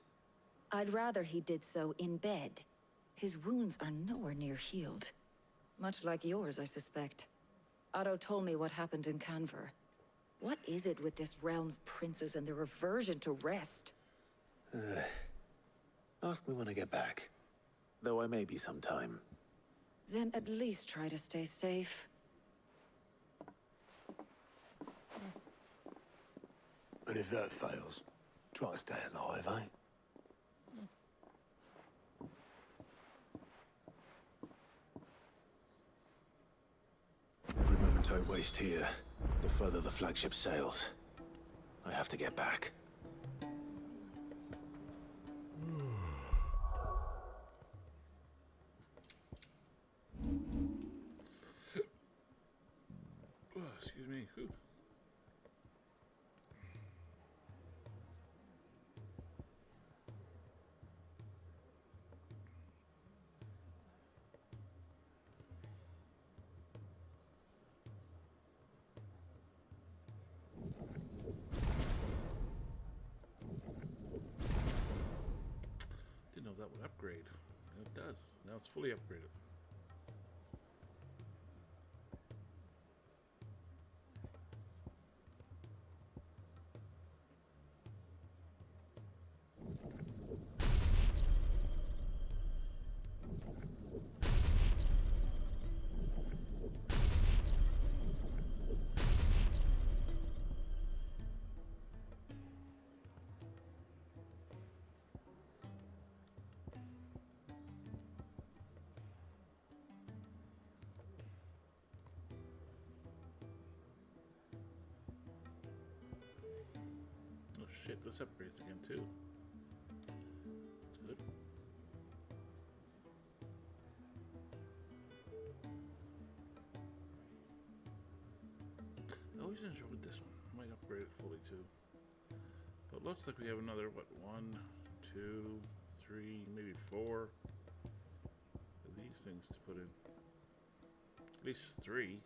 I'd rather he did so in bed. His wounds are nowhere near healed. Much like yours, I suspect. Otto told me what happened in Canver. What is it with this realm's princes and their aversion to rest? Ask me when I get back. Though I may be sometime. Then at least try to stay safe. And if that fails, try to stay alive, eh? Every moment I waste here, the further the flagship sails. I have to get back. Oh, excuse me. Ooh. Didn't know that would upgrade. Now it does. Now it's fully upgraded. Oh shit, this upgrades again too. That's good. I always enjoyed this one. Might upgrade it fully too. But it looks like we have another, what, 1, 2, 3, maybe 4 of these things to put in. At least 3.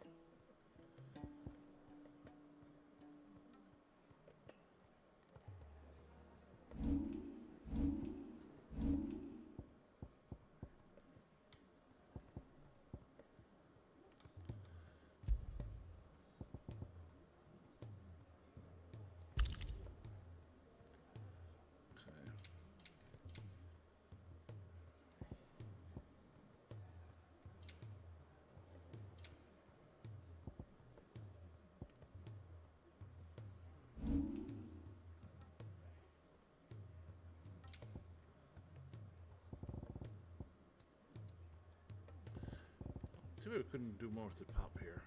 Too bad we couldn't do more with the top here.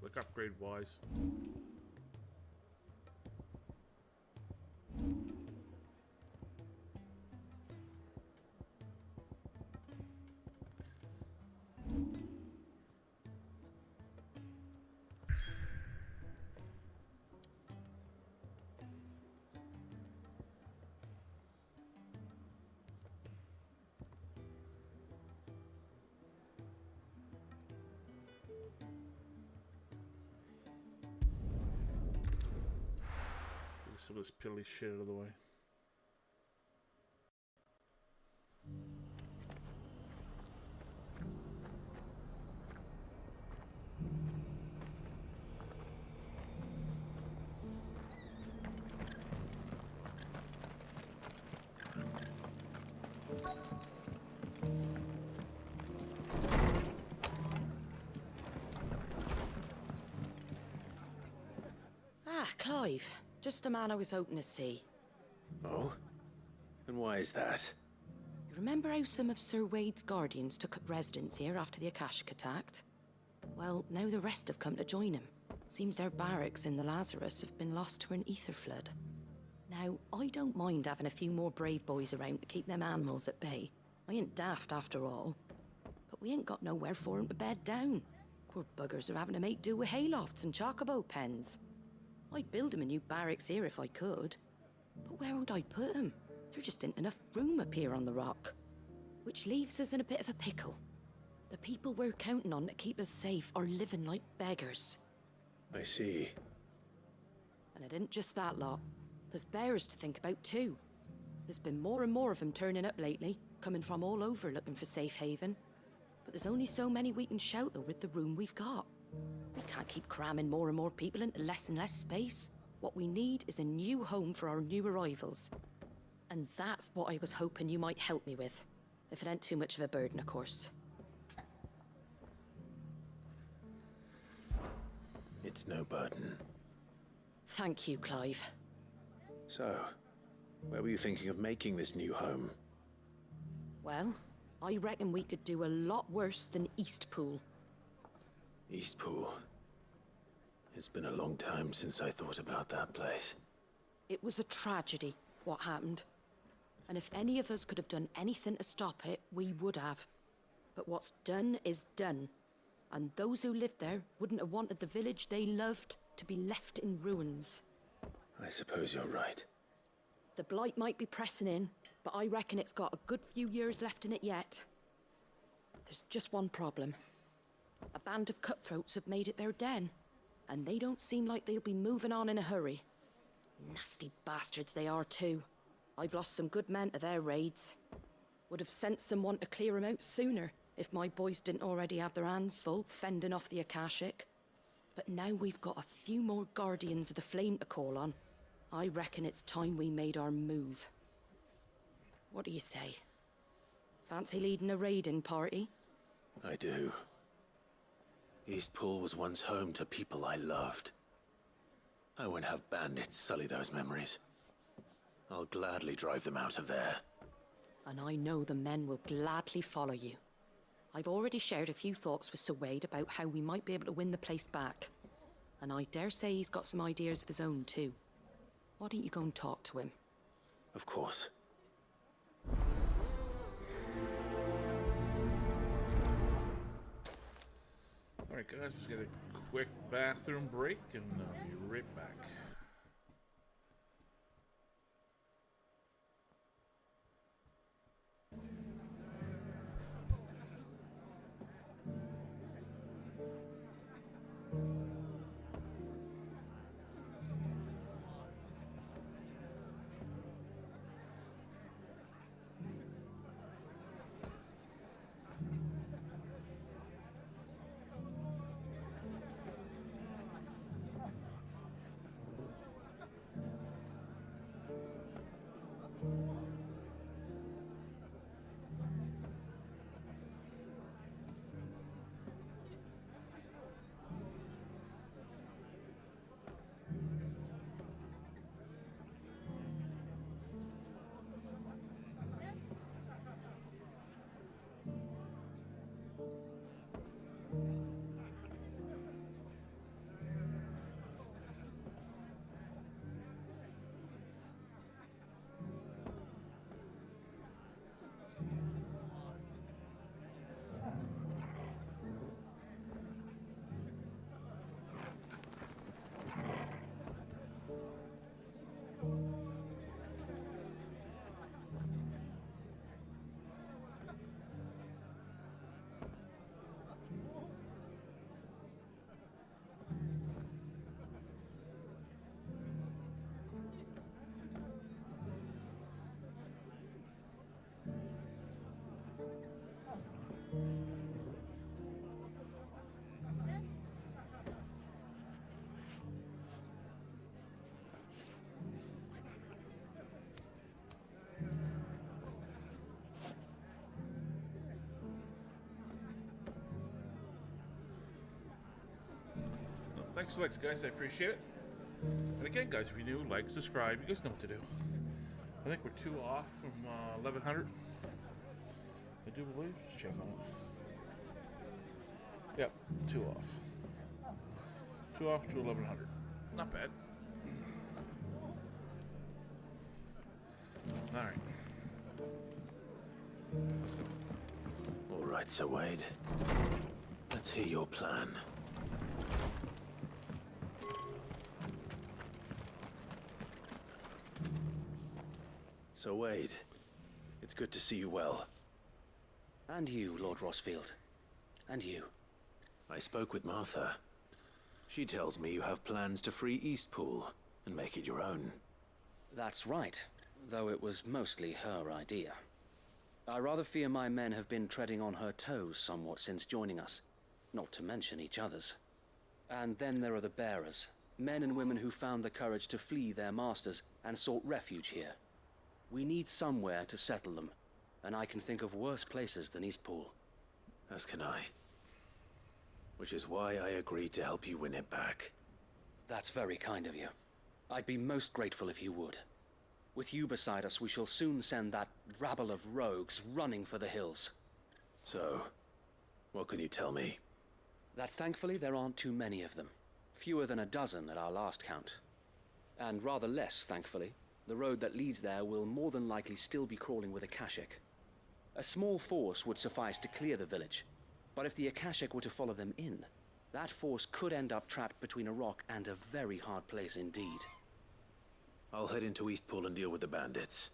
Like upgrade wise. Some of this pilly shit out of the way. Ah, Clive. Just the man I was hoping to see. Oh? And why is that? You remember how some of Sir Wade's guardians took up residence here after the Akashic attacked? Well, now the rest have come to join him. Seems their barracks in the Lazarus have been lost to an ether flood. Now, I don't mind having a few more brave boys around to keep them animals at bay. I ain't daft after all. But we ain't got nowhere for 'em to bed down. Poor buggers are having to make do with haylofts and chocobo pens. I'd build him a new barracks here if I could. But where would I put him? There just ain't enough room up here on the rock. Which leaves us in a bit of a pickle. The people we're counting on to keep us safe are living like beggars. I see. And it ain't just that lot. There's bears to think about too. There's been more and more of them turning up lately, coming from all over looking for safe haven. But there's only so many we can shelter with the room we've got. We can't keep cramming more and more people into less and less space. What we need is a new home for our new arrivals. And that's what I was hoping you might help me with. If it ain't too much of a burden, of course. It's no burden. Thank you, Clive. So, where were you thinking of making this new home? Well, I reckon we could do a lot worse than Eastpool. Eastpool. It's been a long time since I thought about that place. It was a tragedy, what happened. And if any of us could have done anything to stop it, we would have. But what's done is done. And those who lived there wouldn't have wanted the village they loved to be left in ruins. I suppose you're right. The blight might be pressing in, but I reckon it's got a good few years left in it yet. There's just one problem. A band of cutthroats have made it their den, and they don't seem like they'll be moving on in a hurry. Nasty bastards they are too. I've lost some good men to their raids. Would have sent someone to clear 'em out sooner, if my boys didn't already have their hands full fending off the Akashic. But now we've got a few more guardians of the flame to call on. I reckon it's time we made our move. What do you say? Fancy leading a raiding party? I do. Eastpool was once home to people I loved. I won't have bandits sully those memories. I'll gladly drive them out of there. And I know the men will gladly follow you. I've already shared a few thoughts with Sir Wade about how we might be able to win the place back. And I dare say he's got some ideas of his own too. Why don't you go and talk to him? Of course. Alright guys, let's get a quick bathroom break and I'll be right back. thanks for likes, guys. I appreciate it. And again, guys, if you're new, like, subscribe. You guys know what to do. I think we're 2 off from 1100. I do believe. Let's check on it. Yep, 2 off. 2 off to 1100. Not bad. All right. Let's go. All right, Sir Wade. Let's hear your plan. Sir Wade, it's good to see you well. And you, Lord Rossfield. And you. I spoke with Martha. She tells me you have plans to free Eastpool and make it your own. That's right, though it was mostly her idea. I rather fear my men have been treading on her toes somewhat since joining us, not to mention each other's. And then there are the bearers, men and women who found the courage to flee their masters and sought refuge here. We need somewhere to settle them, and I can think of worse places than Eastpool. As can I. Which is why I agreed to help you win it back. That's very kind of you. I'd be most grateful if you would. With you beside us, we shall soon send that rabble of rogues running for the hills. So, what can you tell me? That thankfully there aren't too many of them. Fewer than a dozen at our last count. And rather less, thankfully, the road that leads there will more than likely still be crawling with Akashic. A small force would suffice to clear the village, but if the Akashic were to follow them in, that force could end up trapped between a rock and a very hard place indeed. I'll head into Eastpool and deal with the bandits.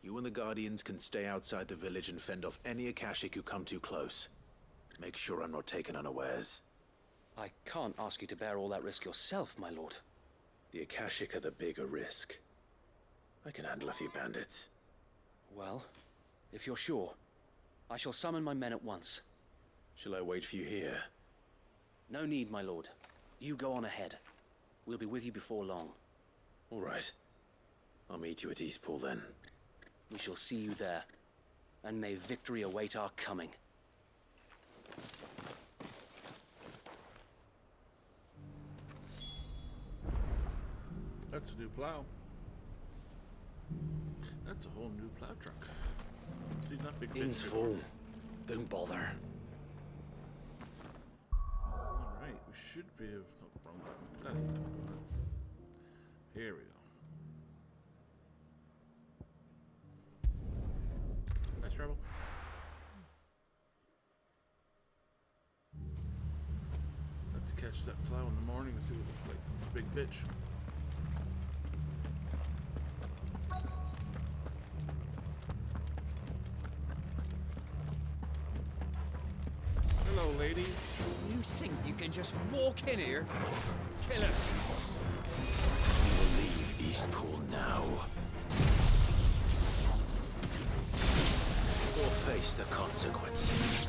You and the Guardians can stay outside the village and fend off any Akashic who come too close. Make sure I'm not taken unawares. I can't ask you to bear all that risk yourself, my lord. The Akashic are the bigger risk. I can handle a few bandits. Well, if you're sure, I shall summon my men at once. Shall I wait for you here? No need, my lord. You go on ahead. We'll be with you before long. All right. I'll meet you at Eastpool then. We shall see you there, and may victory await our coming. That's a new plow. That's a whole new plow truck. See that big In's full. Don't bother. Alright, we should be able... Oh, wrong button. Gotta hit the button. Here we go. Nice rebel. Have to catch that plow in the morning and see what it looks like. It's a big bitch. Hello, ladies. You think you can just walk in here? Kill her. You will leave Eastpool now. Or face the consequences.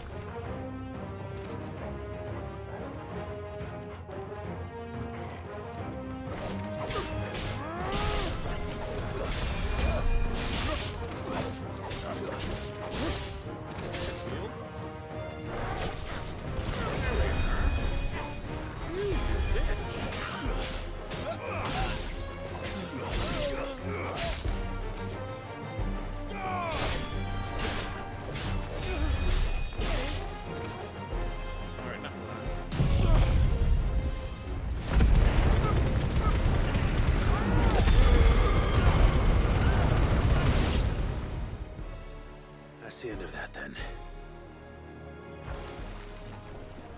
That's the end of that, then.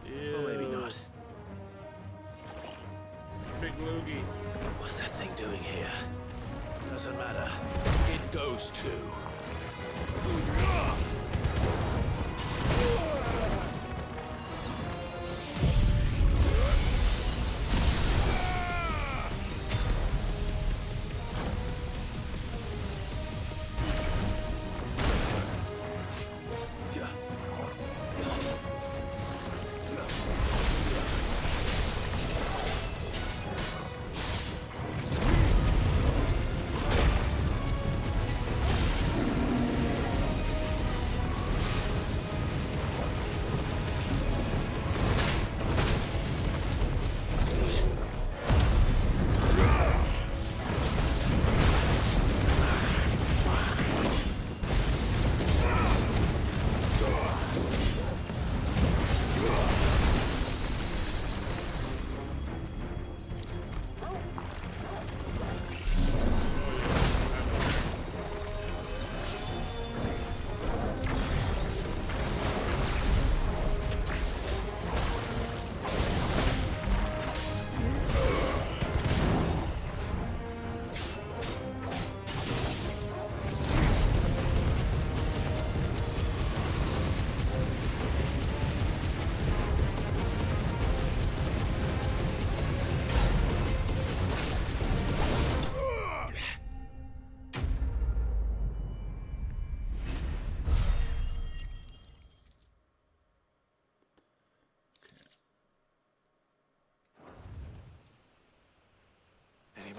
Or maybe not. Big loogie. What's that thing doing here? Doesn't matter. It goes too.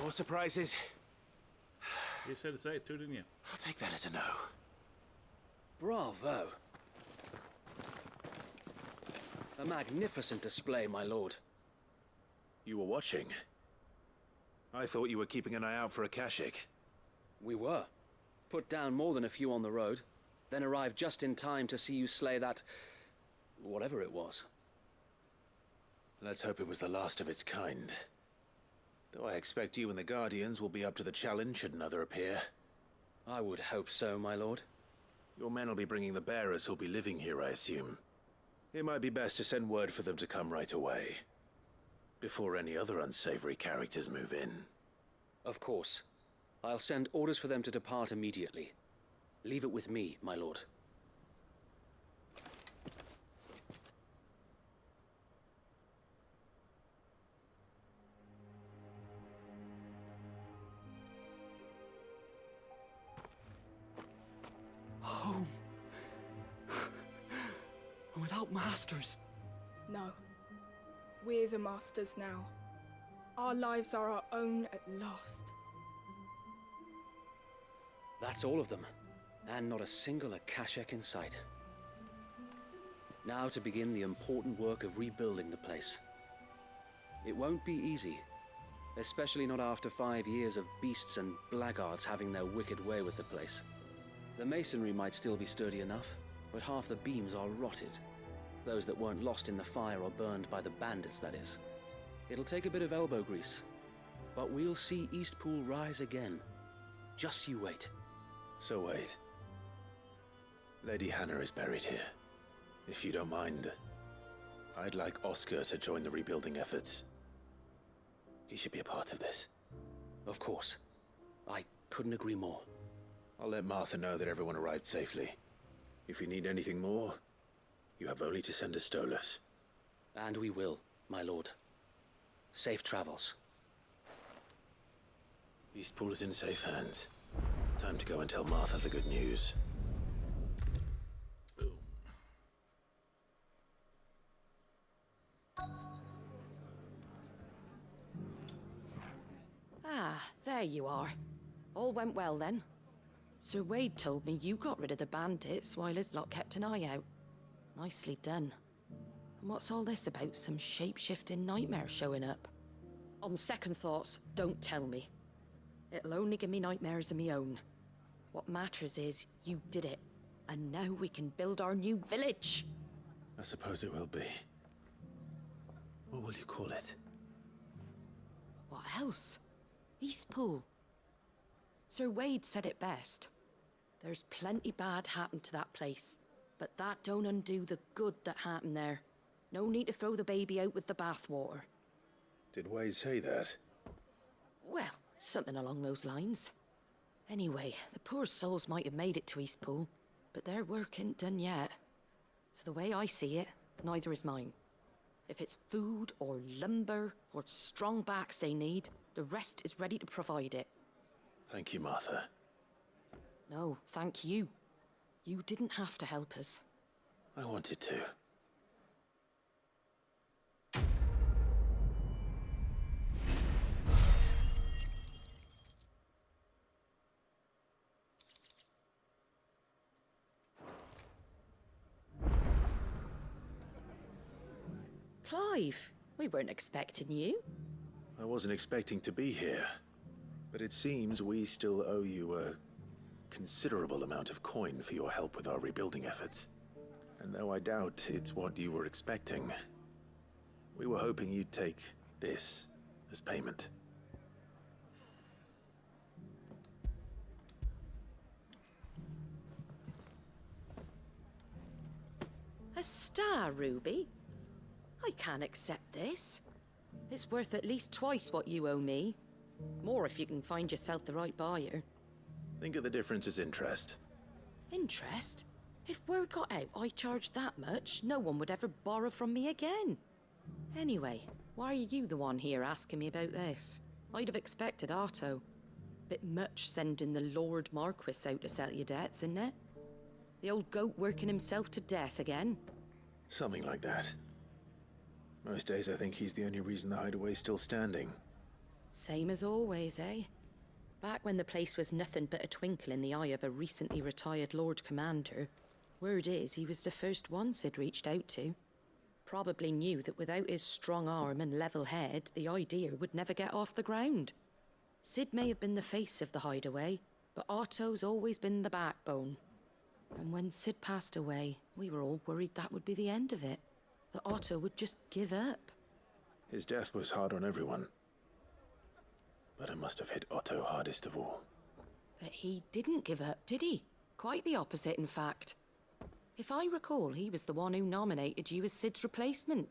more surprises? You said to say it too, didn't you? I'll take that as a no. Bravo. A magnificent display, my lord. You were watching. I thought you were keeping an eye out for a Kashik. We were. Put down more than a few on the road, then arrived just in time to see you slay that... whatever it was. Let's hope it was the last of its kind. Though I expect you and the Guardians will be up to the challenge should another appear. I would hope so, my lord. Your men will be bringing the bearers who'll be living here, I assume. It might be best to send word for them to come right away, before any other unsavory characters move in. Of course. I'll send orders for them to depart immediately. Leave it with me, my lord. Home. Without masters. No. We're the masters now. Our lives are our own at last. That's all of them, and not a single Akashek in sight. Now to begin the important work of rebuilding the place. It won't be easy, especially not after 5 years of beasts and blackguards having their wicked way with the place. The masonry might still be sturdy enough, but half the beams are rotted. Those that weren't lost in the fire or burned by the bandits, that is. It'll take a bit of elbow grease, but we'll see Eastpool rise again. Just you wait. So wait. Lady Hannah is buried here. If you don't mind, I'd like Oscar to join the rebuilding efforts. He should be a part of this. Of course. I couldn't agree more. I'll let Martha know that everyone arrived safely. If you need anything more, you have only to send a Stolas. And we will, my lord. Safe travels. Eastpool is in safe hands. Time to go and tell Martha the good news. Boom. Ah, there you are. All went well then. Sir Wade told me you got rid of the bandits while his lot kept an eye out. Nicely done. And what's all this about some shape-shifting nightmare showing up? On second thoughts, don't tell me. It'll only give me nightmares of me own. What matters is, you did it. And now we can build our new village. I suppose it will be. What will you call it? What else? Eastpool. Sir Wade said it best. There's plenty bad happened to that place, but that don't undo the good that happened there. No need to throw the baby out with the bathwater. Did Wade say that? Well, something along those lines. Anyway, the poor souls might have made it to Eastpool, but their work ain't done yet. So the way I see it, neither is mine. If it's food or lumber or strong backs they need, the rest is ready to provide it. Thank you, Martha. No, thank you. You didn't have to help us. I wanted to. Clive, we weren't expecting you. I wasn't expecting to be here, but it seems we still owe you a considerable amount of coin for your help with our rebuilding efforts. And though I doubt it's what you were expecting, we were hoping you'd take this as payment. A star ruby? I can't accept this. It's worth at least twice what you owe me. More if you can find yourself the right buyer. Think of the difference as interest. Interest? If word got out I charged that much, no one would ever borrow from me again. Anyway, why are you the one here asking me about this? I'd have expected Otto. Bit much sending the Lord Marquis out to settle your debts, isn't it? The old goat working himself to death again? Something like that. Most days I think he's the only reason the hideaway's still standing. Same as always, eh? Back when the place was nothing but a twinkle in the eye of a recently retired Lord Commander, word is he was the first one Sid reached out to. Probably knew that without his strong arm and level head, the idea would never get off the ground. Sid may have been the face of the hideaway, but Otto's always been the backbone. And when Sid passed away, we were all worried that would be the end of it. That Otto would just give up. His death was hard on everyone. But it must have hit Otto hardest of all. But he didn't give up, did he? Quite the opposite, in fact. If I recall, he was the one who nominated you as Sid's replacement,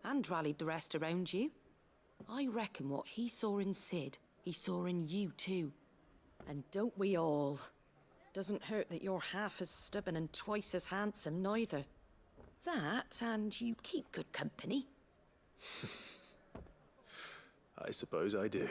and rallied the rest around you. I reckon what he saw in Sid, he saw in you too. And don't we all? Doesn't hurt that you're half as stubborn and twice as handsome, neither. That, and you keep good company. I suppose I do.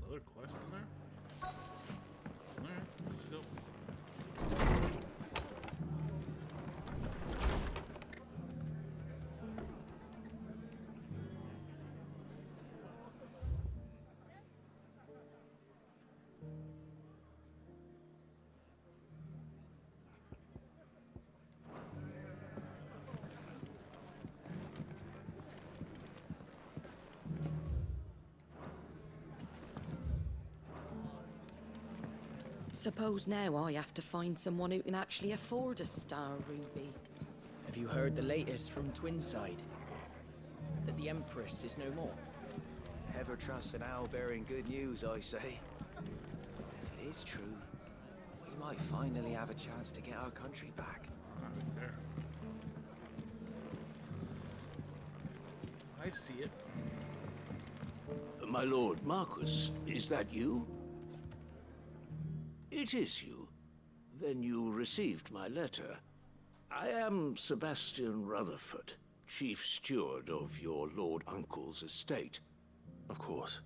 Other quest in there? Alright, let's go. Suppose now I have to find someone who can actually afford a star ruby. Have you heard the latest from Twinside? That the Empress is no more? Ever trust an owl bearing good news, I say. If it is true, we might finally have a chance to get our country back. There. I see it. My lord Marquis, is that you? It is you. Then you received my letter. I am Sebastian Rutherford, chief steward of your lord uncle's estate. Of course.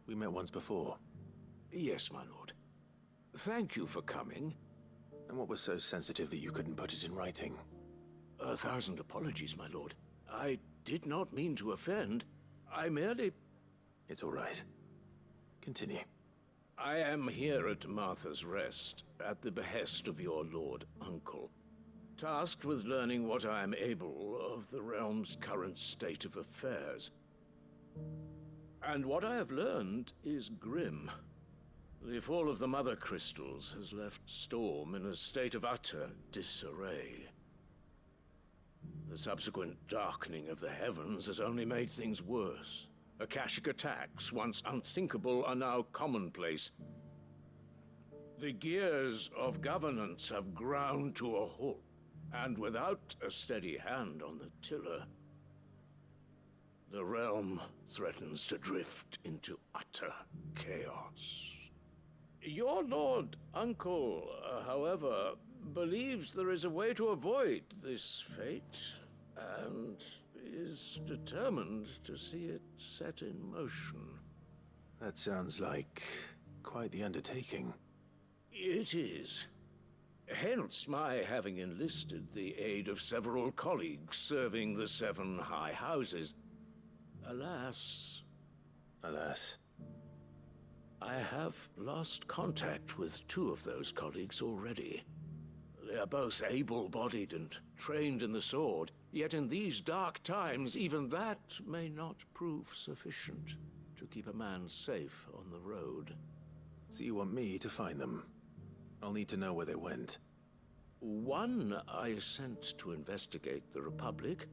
We met once before. Yes, my lord. Thank you for coming. And what was so sensitive that you couldn't put it in writing? 1,000 apologies, my lord. I did not mean to offend. I merely... It's all right. Continue. I am here at Martha's Rest, at the behest of your lord uncle, tasked with learning what I am able of the realm's current state of affairs. And what I have learned is grim. The fall of the Mother Crystals has left Storm in a state of utter disarray. The subsequent darkening of the heavens has only made things worse. Akashic attacks, once unthinkable, are now commonplace. The gears of governance have ground to a halt, and without a steady hand on the tiller, the realm threatens to drift into utter chaos. Your lord uncle, however, believes there is a way to avoid this fate, and is determined to see it set in motion. That sounds like quite the undertaking. It is. Hence my having enlisted the aid of several colleagues serving the 7 high houses. Alas... Alas. I have lost contact with 2 of those colleagues already. They are both able-bodied and trained in the sword, yet in these dark times, even that may not prove sufficient to keep a man safe on the road. So you want me to find them? I'll need to know where they went. One I sent to investigate the Republic,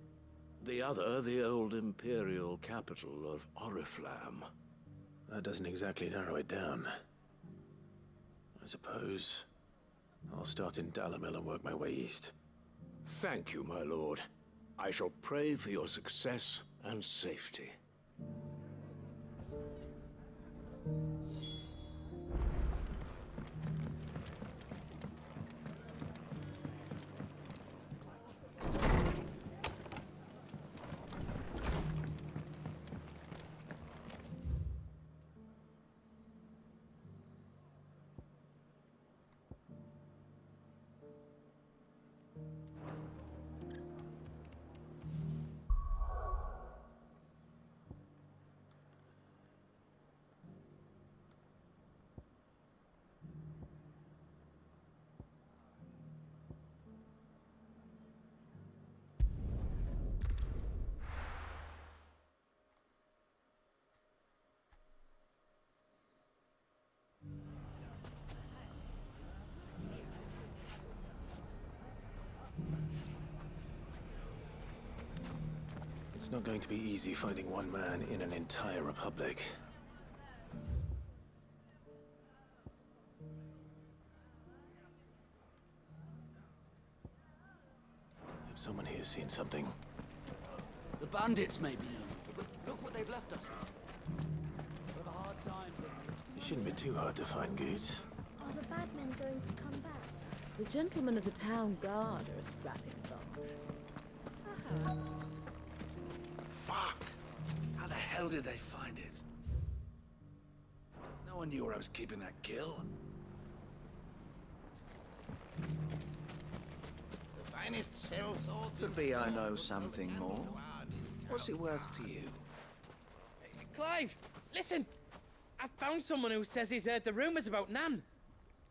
the other the old Imperial capital of Oriflamme. That doesn't exactly narrow it down. I suppose I'll start in Dalamil and work my way east. Thank you, my lord. I shall pray for your success and safety. It's not going to be easy finding one man in an entire republic. Hope someone here's seen something. The bandits may be known, but look what they've left us with. We'll have a hard time. It shouldn't be too hard to find goods. Are the bad men going to come back? The gentlemen of the town guard are a strapping bunch. Perhaps. Fuck! How the hell did they find it? No one knew where I was keeping that kill. The finest cell swords. Could be I know something more. What's it worth to you? Clive, listen! I found someone who says he's heard the rumors about Nan.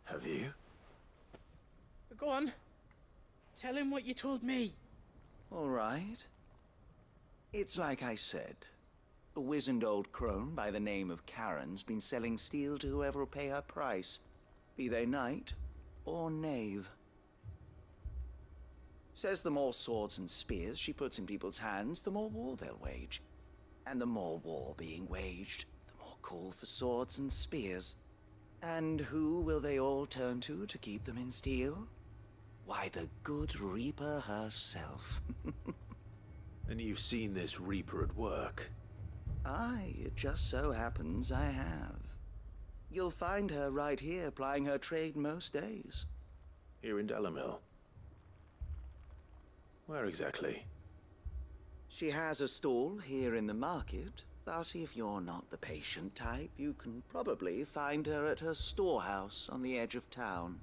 Have you? Go on. Tell him what you told me. All right. It's like I said. A wizened old crone by the name of Karen's been selling steel to whoever'll pay her price, be they knight or knave. Says the more swords and spears she puts in people's hands, the more war they'll wage. And the more war being waged, the more call for swords and spears. And who will they all turn to keep them in steel? Why, the good Reaper herself. And you've seen this Reaper at work? Aye, it just so happens I have. You'll find her right here plying her trade most days. Here in Delamil? Where exactly? She has a stall here in the market, but if you're not the patient type, you can probably find her at her storehouse on the edge of town.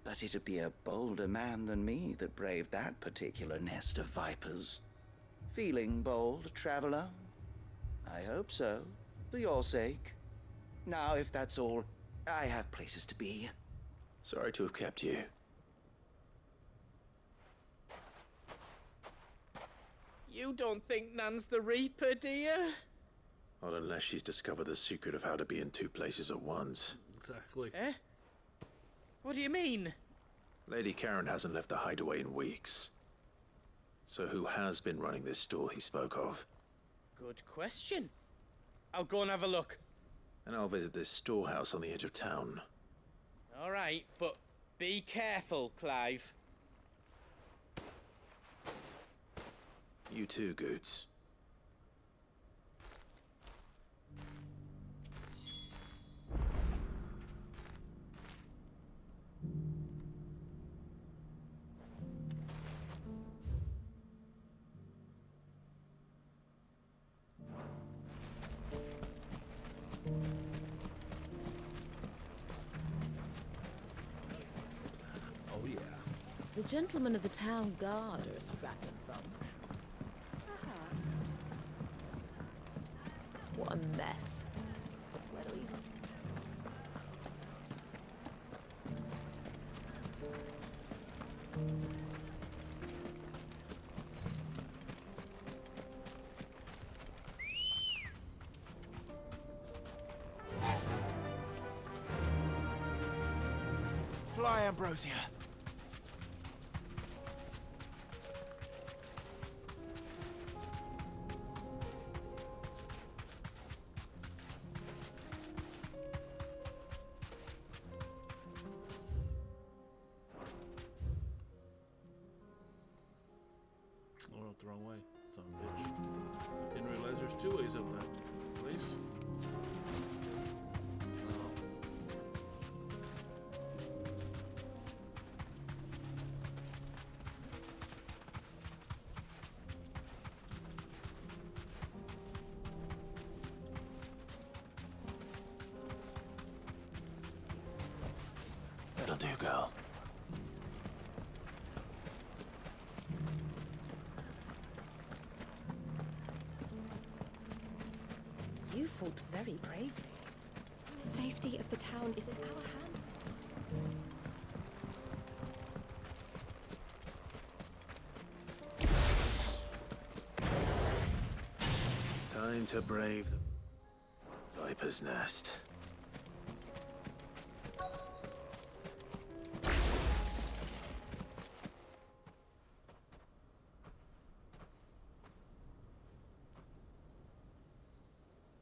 But it'd be a bolder man than me that braved that particular nest of vipers. Feeling bold, traveler? I hope so, for your sake. Now, if that's all, I have places to be. Sorry to have kept you. You don't think Nan's the Reaper, do you? Not unless she's discovered the secret of how to be in two places at once. Exactly. Eh? What do you mean? Lady Karen hasn't left the hideaway in weeks. So who has been running this stall he spoke of? Good question. I'll go and have a look. And I'll visit this storehouse on the edge of town. All right, but be careful, Clive. You too, Goots. Oh, yeah. The gentlemen of the town guard are a strapping bunch. What a mess. Where do we even... Fly, Ambrosia. Oh, went the wrong way. Son of a bitch. Didn't realize there's two ways up that place. That'll do, girl. You fought very bravely. The safety of the town is in our hands. Time to brave the Viper's Nest.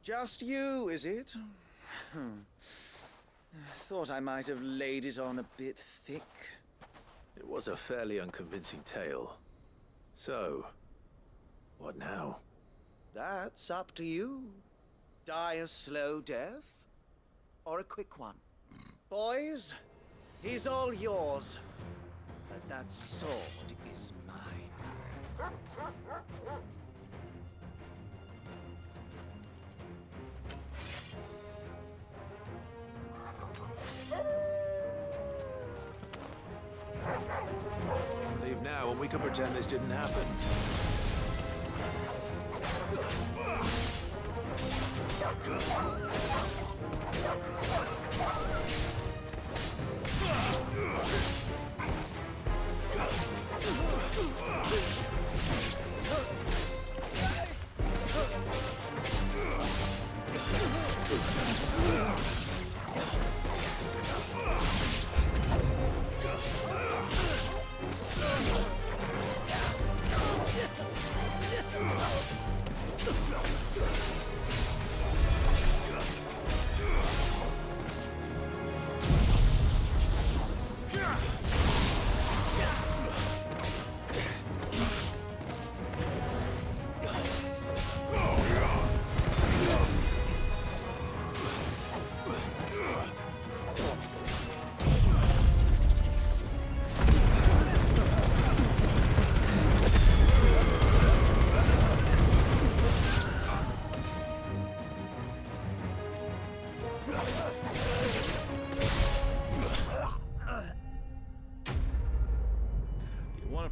Just you, is it? Thought I might have laid it on a bit thick. It was a fairly unconvincing tale. So, what now? That's up to you. Die a slow death, or a quick one. Boys, he's all yours. But that sword is mine. Leave now and we can pretend this didn't happen.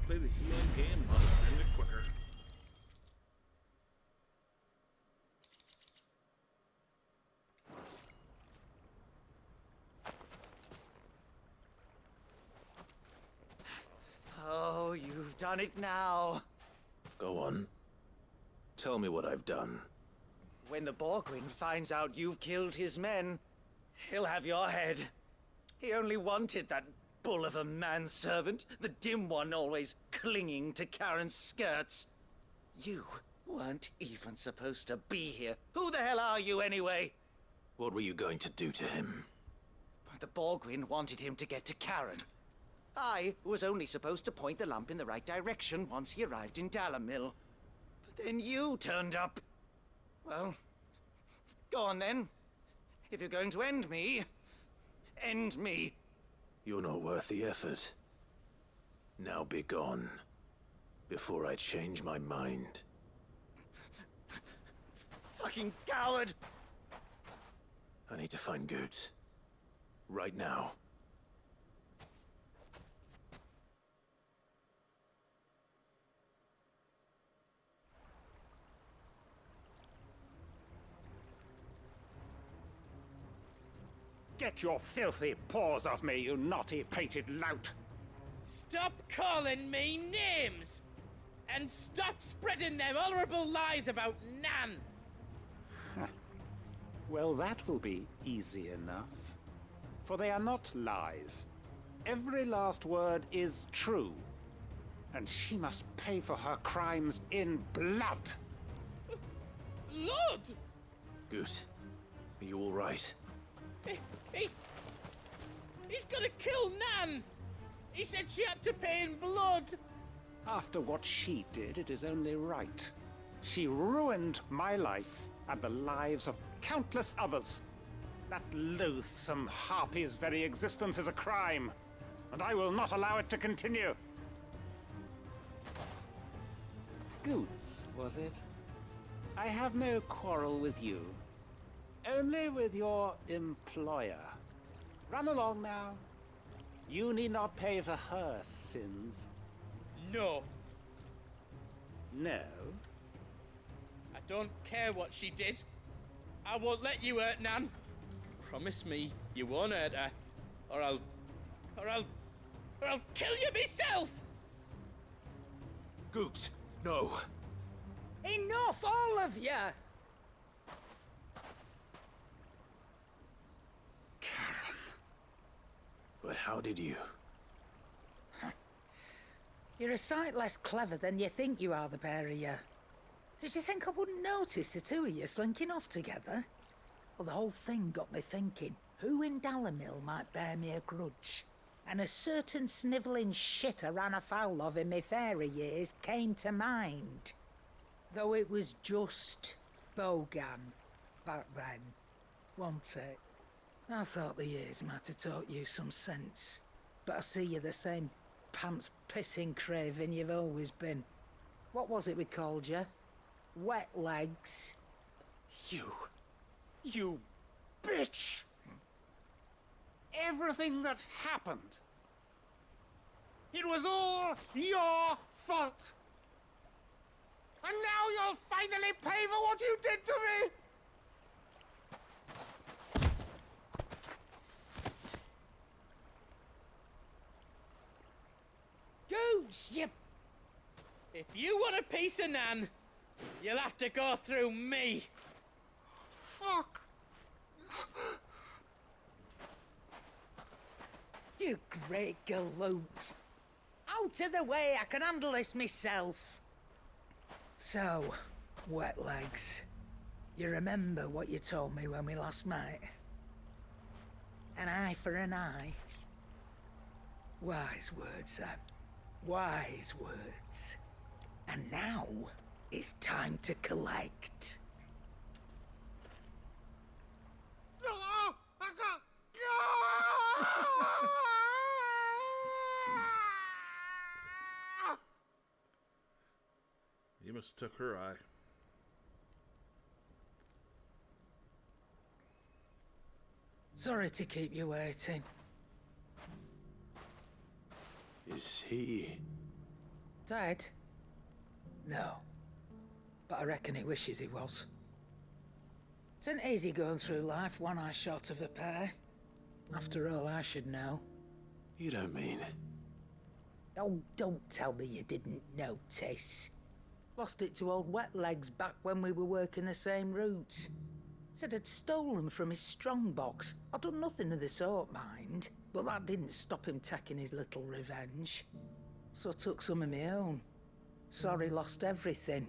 Play the healing game, must end it quicker. Oh, you've done it now. Go on. Tell me what I've done. When the Borgwyn finds out you've killed his men, he'll have your head. He only wanted that bull of a manservant, the dim one always clinging to Karen's skirts. You weren't even supposed to be here. Who the hell are you anyway? What were you going to do to him? The Borgwyn wanted him to get to Karen. I was only supposed to point the lamp in the right direction once he arrived in Dalamil. But then you turned up. Well, go on then. If you're going to end me, end me. You're not worth the effort. Now be gone, before I change my mind. Fucking coward! I need to find Goots. Right now. Get your filthy paws off me, you naughty-pated lout! Stop calling me names! And stop spreading them horrible lies about Nan! Well, that will be easy enough. For they are not lies. Every last word is true. And she must pay for her crimes in blood! Blood? Goot, are you all right? He's gonna kill Nan! He said she had to pay in blood! After what she did, it is only right. She ruined my life and the lives of countless others. That loathsome harpy's very existence is a crime, and I will not allow it to continue. Goots, was it? I have no quarrel with you. Only with your employer. Run along now. You need not pay for her sins. No. No? I don't care what she did. I won't let you hurt Nan. Promise me you won't hurt her, or I'll kill you myself! Goots, no. Enough, all of you! But how did you? You're a sight less clever than you think you are, the pair of you. Did you think I wouldn't notice the two of you slinking off together? Well, the whole thing got me thinking, who in Dalamil might bear me a grudge? And a certain snivelling shit I ran afoul of in my fairy years came to mind. Though it was just Bogan back then, wasn't it? I thought the years might have taught you some sense, but I see you're the same pants-pissing craven you've always been. What was it we called you? Wet legs. You bitch! Everything that happened, it was all your fault! And now you'll finally pay for what you did to me! Gooch, you... If you want a piece of Nan, you'll have to go through me. Fuck! You great galoot. Out of the way, I can handle this myself. So, wet legs. You remember what you told me when we last met? An eye for an eye. Wise words, Sam. Wise words. And now, it's time to collect. You must have took her eye. Sorry to keep you waiting. Is he... Dead? No. But I reckon he wishes he was. It isn't easy going through life one eye short of a pair. After all, I should know. You don't mean... Oh, don't tell me you didn't notice. Lost it to old Wet Legs back when we were working the same routes. Said I'd stolen from his strongbox. I'd done nothing of the sort, mind. But that didn't stop him taking his little revenge. So I took some of my own. Sorry, lost everything.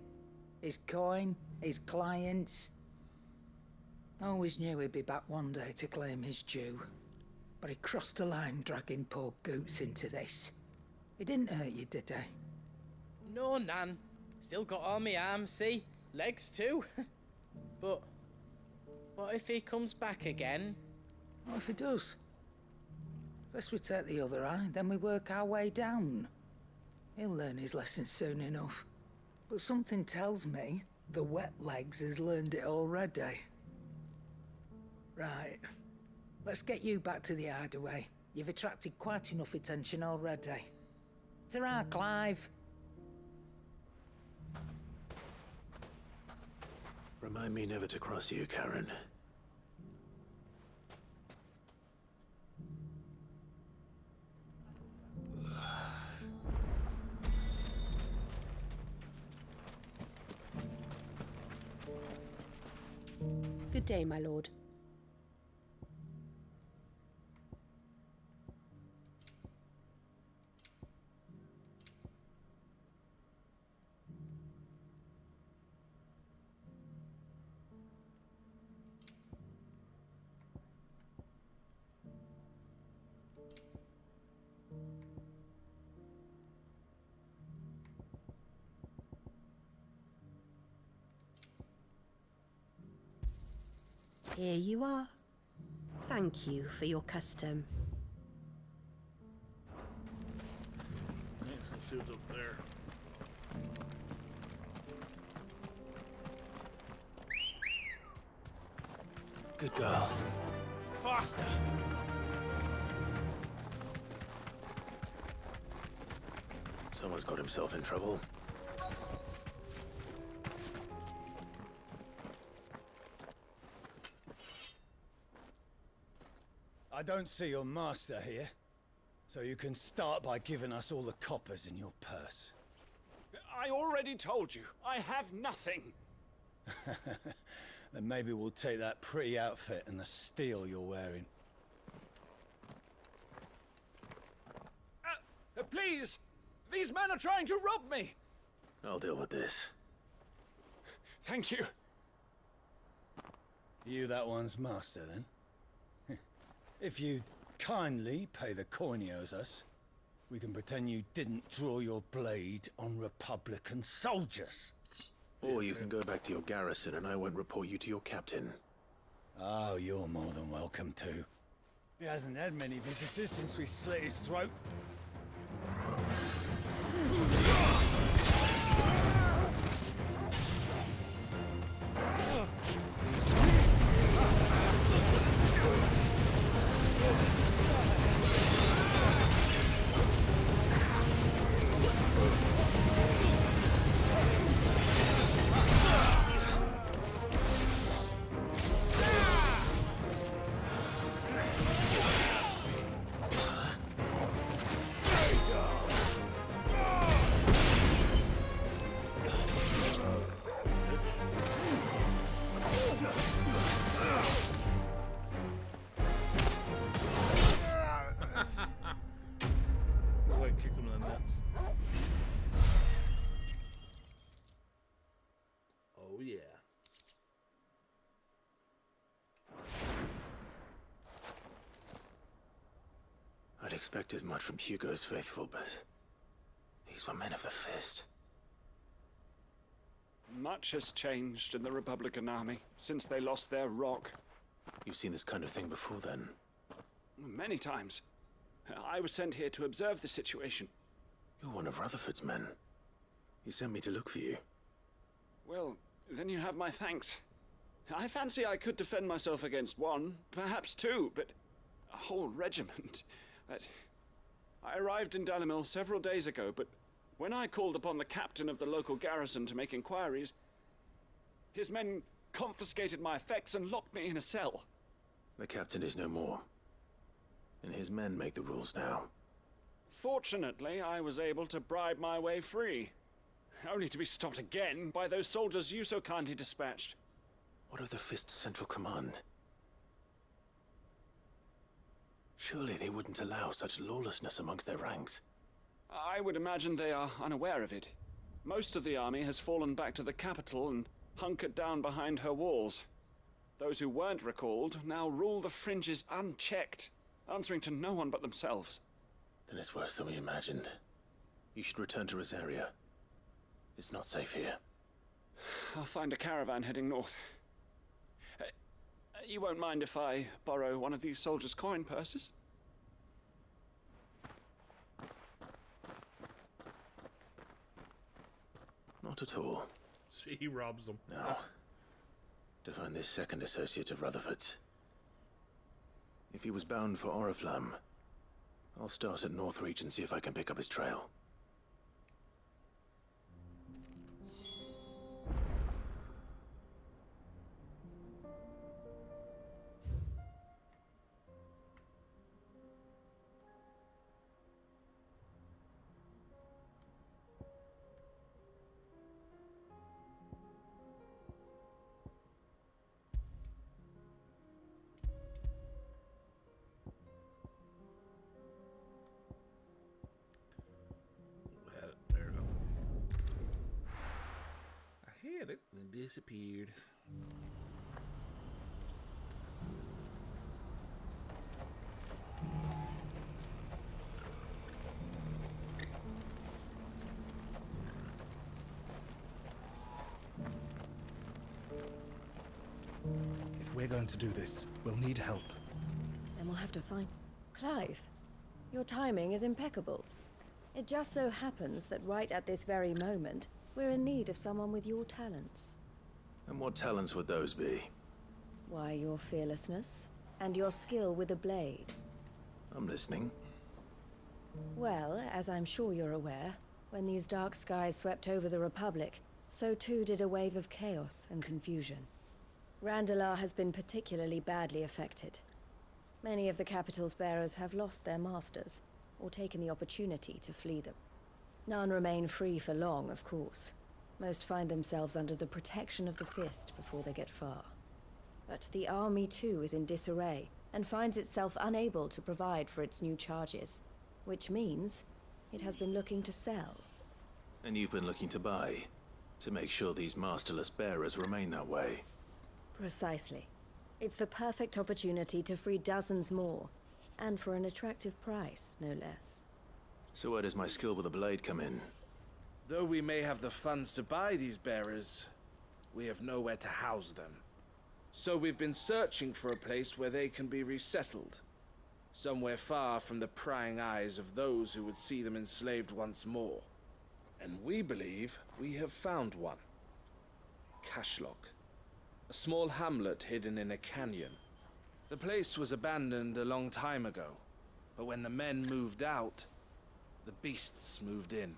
His coin, his clients. Always knew he'd be back one day to claim his due. But he crossed a line dragging poor Goots into this. He didn't hurt you, did he? No, Nan. Still got all my arms, see? Legs too. But what if he comes back again? What if he does? First we take the other eye, then we work our way down. He'll learn his lesson soon enough. But something tells me the Wet Legs has learned it already. Right. Let's get you back to the hideaway. You've attracted quite enough attention already. Ta-ra, Clive. Remind me never to cross you, Karen. Good day, my lord. Here you are. Thank you for your custom. Let's go see what's up there. Good girl. Faster! Someone's got himself in trouble. I don't see your master here, so you can start by giving us all the coppers in your purse. I already told you, I have nothing. Then maybe we'll take that pretty outfit and the steel you're wearing. Please! These men are trying to rob me! I'll deal with this. Thank you. You that one's master, then? If you'd kindly pay the coin he owes us, we can pretend you didn't draw your blade on Republican soldiers. Or you can go back to your garrison and I won't report you to your captain. Oh, you're more than welcome to. He hasn't had many visitors since we slit his throat. Like kicked him in the nuts. Oh yeah. I'd expect as much from Hugo's faithful, but these were men of the fist. Much has changed in the Republican army since they lost their rock. You've seen this kind of thing before, then? Many times. I was sent here to observe the situation. You're one of Rutherford's men. He sent me to look for you. Well, then you have my thanks. I fancy I could defend myself against one, perhaps two, but a whole regiment. I arrived in Dalimil several days ago, but when I called upon the captain of the local garrison to make inquiries, his men confiscated my effects and locked me in a cell. The captain is no more, and his men make the rules now. Fortunately, I was able to bribe my way free, only to be stopped again by those soldiers you so kindly dispatched. What of the Fist's central command? Surely they wouldn't allow such lawlessness amongst their ranks. I would imagine they are unaware of it. Most of the army has fallen back to the capital and hunkered down behind her walls. Those who weren't recalled now rule the fringes unchecked, answering to no one but themselves. Then it's worse than we imagined. You should return to Rosaria. It's not safe here. I'll find a caravan heading north. You won't mind if I borrow one of these soldiers' coin purses? Not at all. See, he robs them. No. To find this second associate of Rutherford's. If he was bound for Oriflamme, I'll start at Northreach and see if I can pick up his trail. There we go. I hit it and disappeared. If we're going to do this, we'll need help. Then we'll have to find... Clive, your timing is impeccable. It just so happens that right at this very moment, we're in need of someone with your talents. And what talents would those be? Why, your fearlessness, and your skill with a blade. I'm listening. Well, as I'm sure you're aware, when these dark skies swept over the Republic, so too did a wave of chaos and confusion. Randalar has been particularly badly affected. Many of the capital's bearers have lost their masters, or taken the opportunity to flee them. None remain free for long, of course. Most find themselves under the protection of the Fist before they get far. But the army too is in disarray, and finds itself unable to provide for its new charges. Which means it has been looking to sell. And you've been looking to buy? To make sure these masterless bearers remain that way. Precisely. It's the perfect opportunity to free dozens more, and for an attractive price, no less. So where does my skill with a blade come in? Though we may have the funds to buy these bearers, we have nowhere to house them. So we've been searching for a place where they can be resettled. Somewhere far from the prying eyes of those who would see them enslaved once more. And we believe we have found one. Cashlock. A small hamlet hidden in a canyon. The place was abandoned a long time ago, but when the men moved out, the beasts moved in.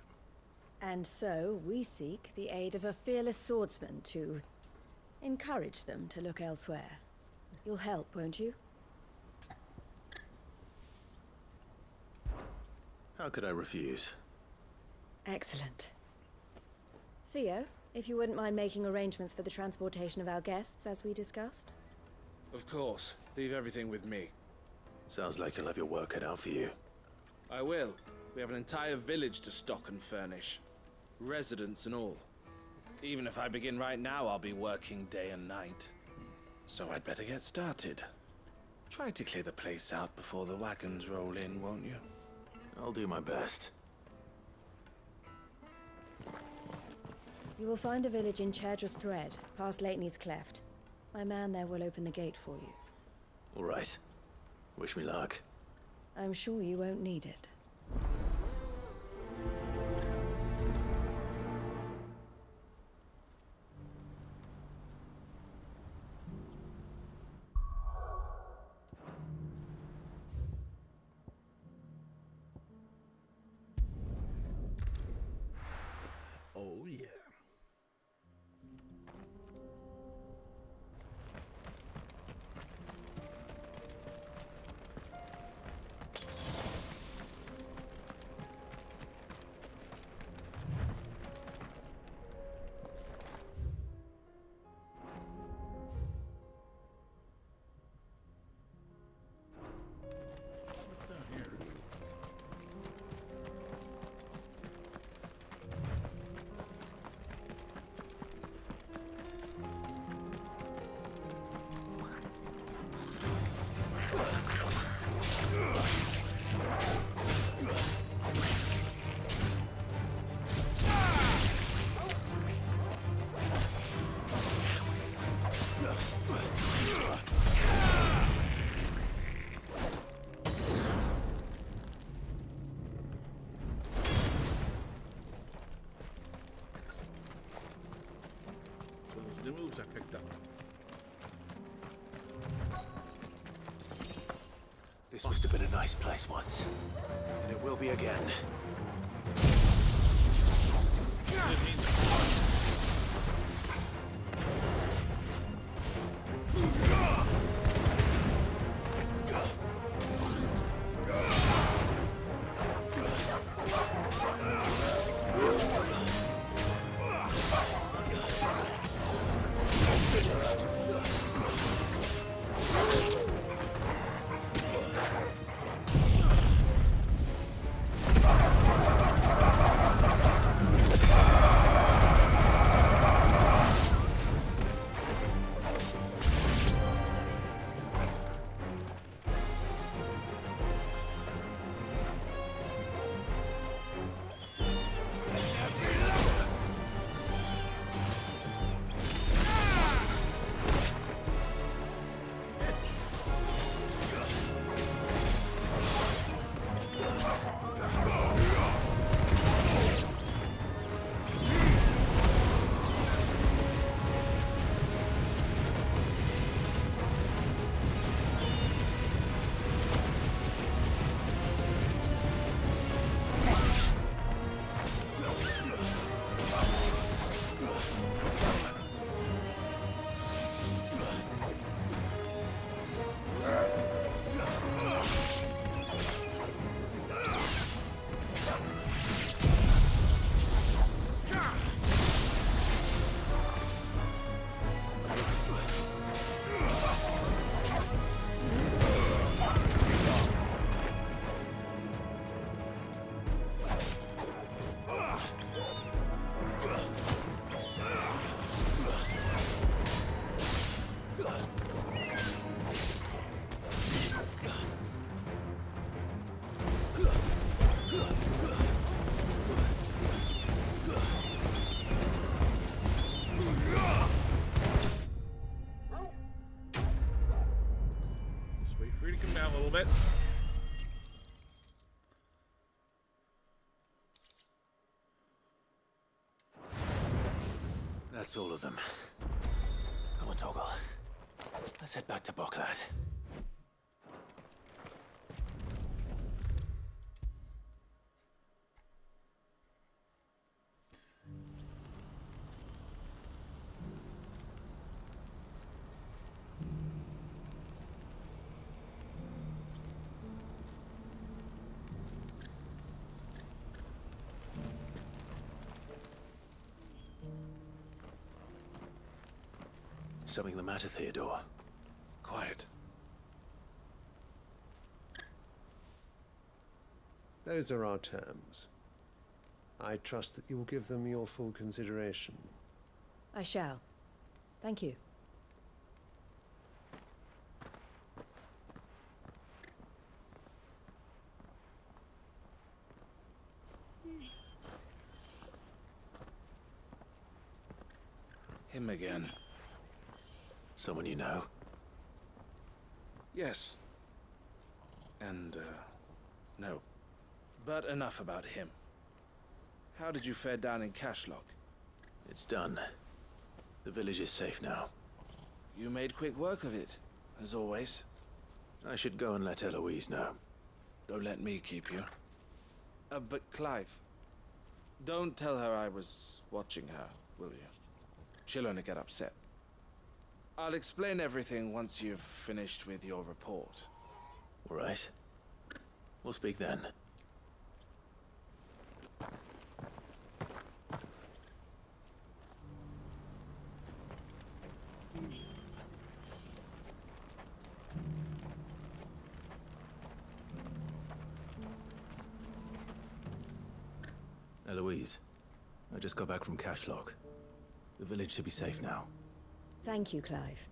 And so we seek the aid of a fearless swordsman to encourage them to look elsewhere. You'll help, won't you? How could I refuse? Excellent. Theo, if you wouldn't mind making arrangements for the transportation of our guests, as we discussed. Of course. Leave everything with me. Sounds like you'll have your work cut out for you. I will. We have an entire village to stock and furnish. Residents and all. Even if I begin right now, I'll be working day and night. So I'd better get started. Try to clear the place out before the wagons roll in, won't you? I'll do my best. You will find a village in Chairdra's Thread, past Lateney's Cleft. My man there will open the gate for you. All right. Wish me luck. I'm sure you won't need it. Oh, yeah. What's down here? So those new moves I picked up. This must have been a nice place once. And it will be again. free to come down a little bit. That's all of them. Come on, Toggle. Let's head back to Boklad. Something the matter, Theodore? Quiet. Those are our terms. I trust that you will give them your full consideration. I shall. Thank you. Him again. Someone you know? Yes. And, no. But enough about him. How did you fare down in Cashlock? It's done. The village is safe now. You made quick work of it, as always. I should go and let Eloise know. Don't let me keep you. But Clive, don't tell her I was watching her, will you? She'll only get upset. I'll explain everything once you've finished with your report. All right. We'll speak then. Eloise, I just got back from Cashlock. The village should be safe now. Thank you, Clive.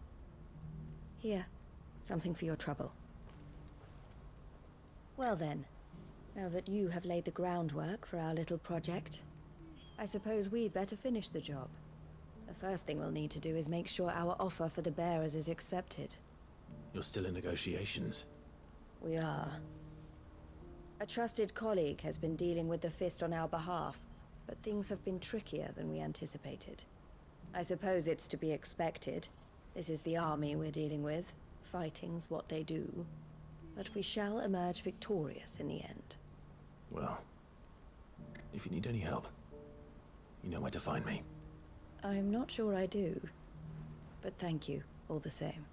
Here, something for your trouble. Well then, now that you have laid the groundwork for our little project, I suppose we'd better finish the job. The first thing we'll need to do is make sure our offer for the bearers is accepted. You're still in negotiations? We are. A trusted colleague has been dealing with the Fist on our behalf, but things have been trickier than we anticipated. I suppose it's to be expected. This is the army we're dealing with. Fighting's what they do. But we shall emerge victorious in the end. Well, if you need any help, you know where to find me. I'm not sure I do, but thank you all the same.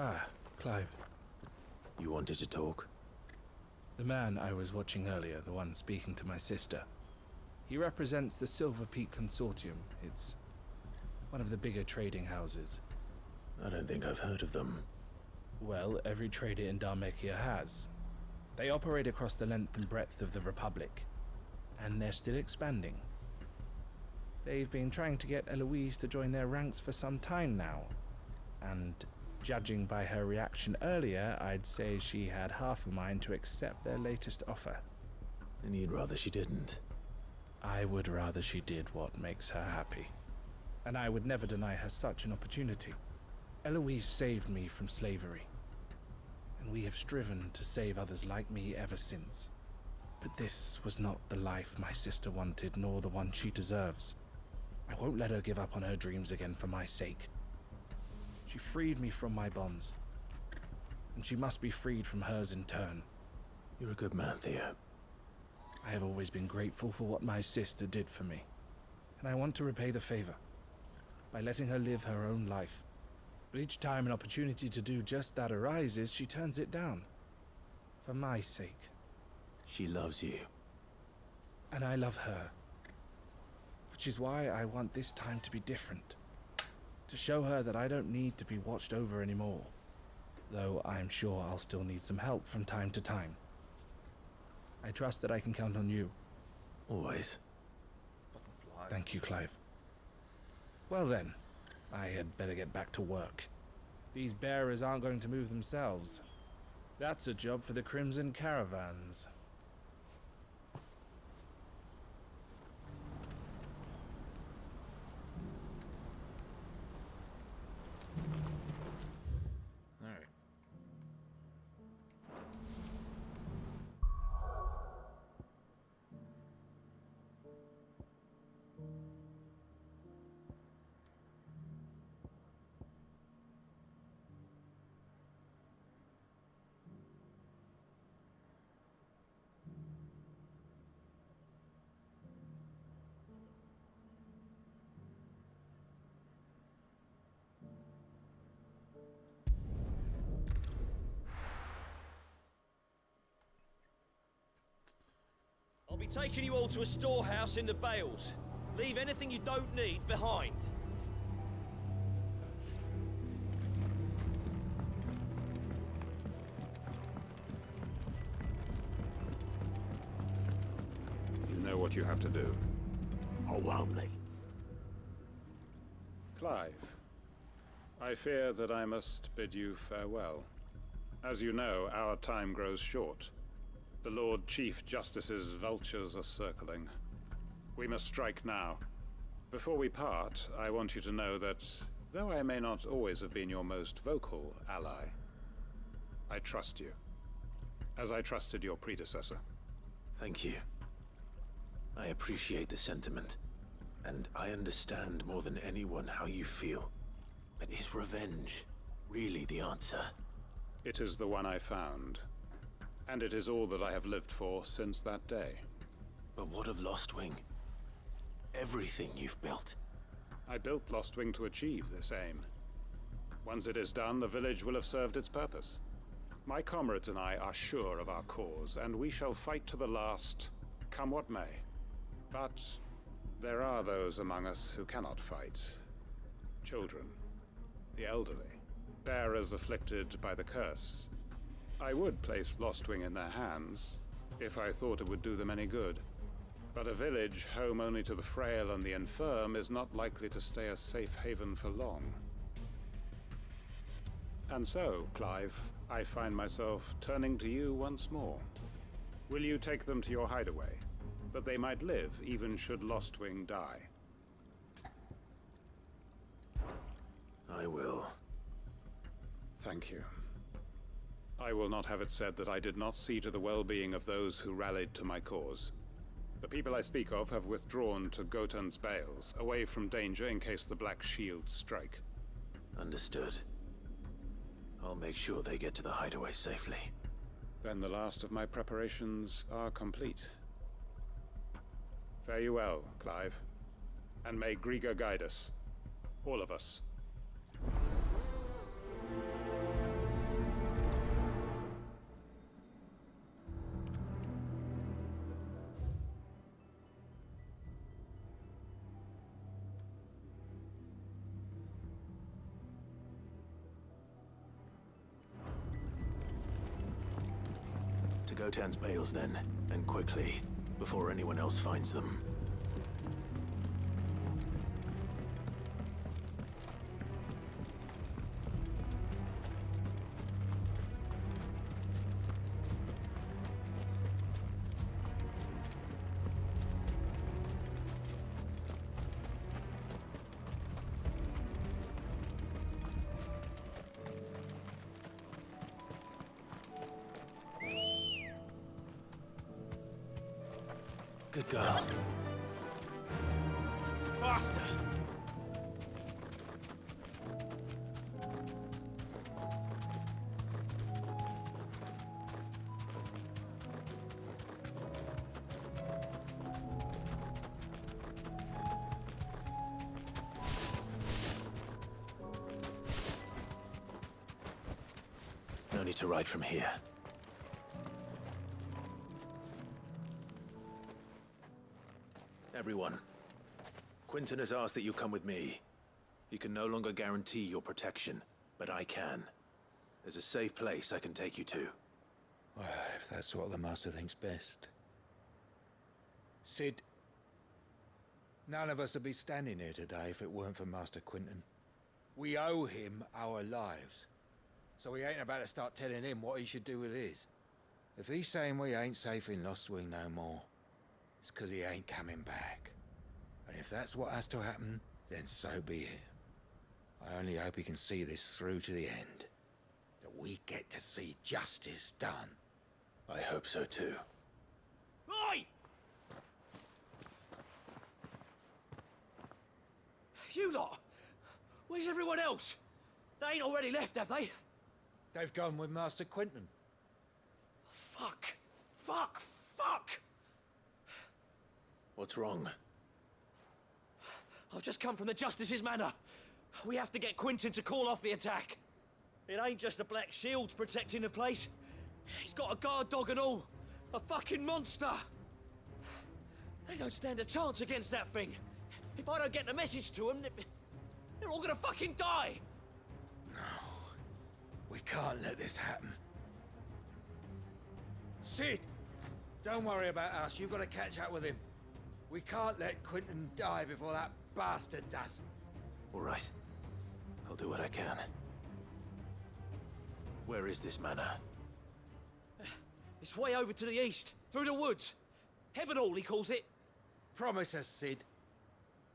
Ah, Clive. You wanted to talk? The man I was watching earlier, the one speaking to my sister. He represents the Silver Peak Consortium. It's one of the bigger trading houses. I don't think I've heard of them. Well, every trader in Dharmekia has. They operate across the length and breadth of the Republic, and they're still expanding. They've been trying to get Eloise to join their ranks for some time now, and judging by her reaction earlier, I'd say she had half a mind to accept their latest offer. And you'd rather she didn't? I would rather she did what makes her happy. And I would never deny her such an opportunity. Eloise saved me from slavery. And we have striven to save others like me ever since. But this was not the life my sister wanted, nor the one she deserves. I won't let her give up on her dreams again for my sake. She freed me from my bonds, and she must be freed from hers in turn. You're a good man, Theo. I have always been grateful for what my sister did for me, and I want to repay the favor by letting her live her own life. But each time an opportunity to do just that arises, she turns it down. For my sake. She loves you. And I love her. Which is why I want this time to be different. To show her that I don't need to be watched over anymore. Though I'm sure I'll still need some help from time to time. I trust that I can count on you. Always. Thank you, Clive. Well then, I had better get back to work. These bearers aren't going to move themselves. That's a job for the Crimson Caravans. Alright. I'll be taking you all to a storehouse in the Bales. Leave anything you don't need behind. You know what you have to do. Or won't they? Clive, I fear that I must bid you farewell. As you know, our time grows short. The Lord Chief Justice's vultures are circling. We must strike now. Before we part, I want you to know that, though I may not always have been your most vocal ally, I trust you, as I trusted your predecessor. Thank you. I appreciate the sentiment, and I understand more than anyone how you feel. But is revenge really the answer? It is the one I found, and it is all that I have lived for since that day. But what of Lostwing? Everything you've built. I built Lostwing to achieve this aim. Once it is done, the village will have served its purpose. My comrades and I are sure of our cause, and we shall fight to the last, come what may. But there are those among us who cannot fight. Children, the elderly, bearers afflicted by the curse. I would place Lostwing in their hands, if I thought it would do them any good. But a village home only to the frail and the infirm is not likely to stay a safe haven for long. And so, Clive, I find myself turning to you once more. Will you take them to your hideaway, that they might live even should Lostwing die? I will. Thank you. I will not have it said that I did not see to the well-being of those who rallied to my cause. The people I speak of have withdrawn to Gotan's Bales, away from danger in case the Black Shields strike. Understood. I'll make sure they get to the hideaway safely. Then the last of my preparations are complete. Fare you well, Clive. And may Griga guide us. All of us. To Gotan's Bales then, and quickly, before anyone else finds them. Good girl. Faster! No need to ride from here. Everyone, Quinton has asked that you come with me. He can no longer guarantee your protection, but I can. There's a safe place I can take you to. Well, if that's what the Master thinks best. Sid, none of us would be standing here today if it weren't for Master Quinton. We owe him our lives. So we ain't about to start telling him what he should do with his. If he's saying we ain't safe in Lost Wing no more, it's 'cause he ain't coming back. And if that's what has to happen, then so be it. I only hope he can see this through to the end. That we get to see justice done. I hope so too. Oi! You lot! Where's everyone else? They ain't already left, have they? They've gone with Master Quentin. Fuck! Fuck! Fuck! What's wrong? I've just come from the Justice's manor. We have to get Quentin to call off the attack. It ain't just the Black Shields protecting the place. He's got a guard dog and all. A fucking monster. They don't stand a chance against that thing. If I don't get the message to them, they're all gonna fucking die. We can't let this happen. Sid! Don't worry about us. You've got to catch up with him. We can't let Quentin die before that bastard does. All right. I'll do what I can. Where is this manor? It's way over to the east, through the woods. Heavenhall, he calls it. Promise us, Sid.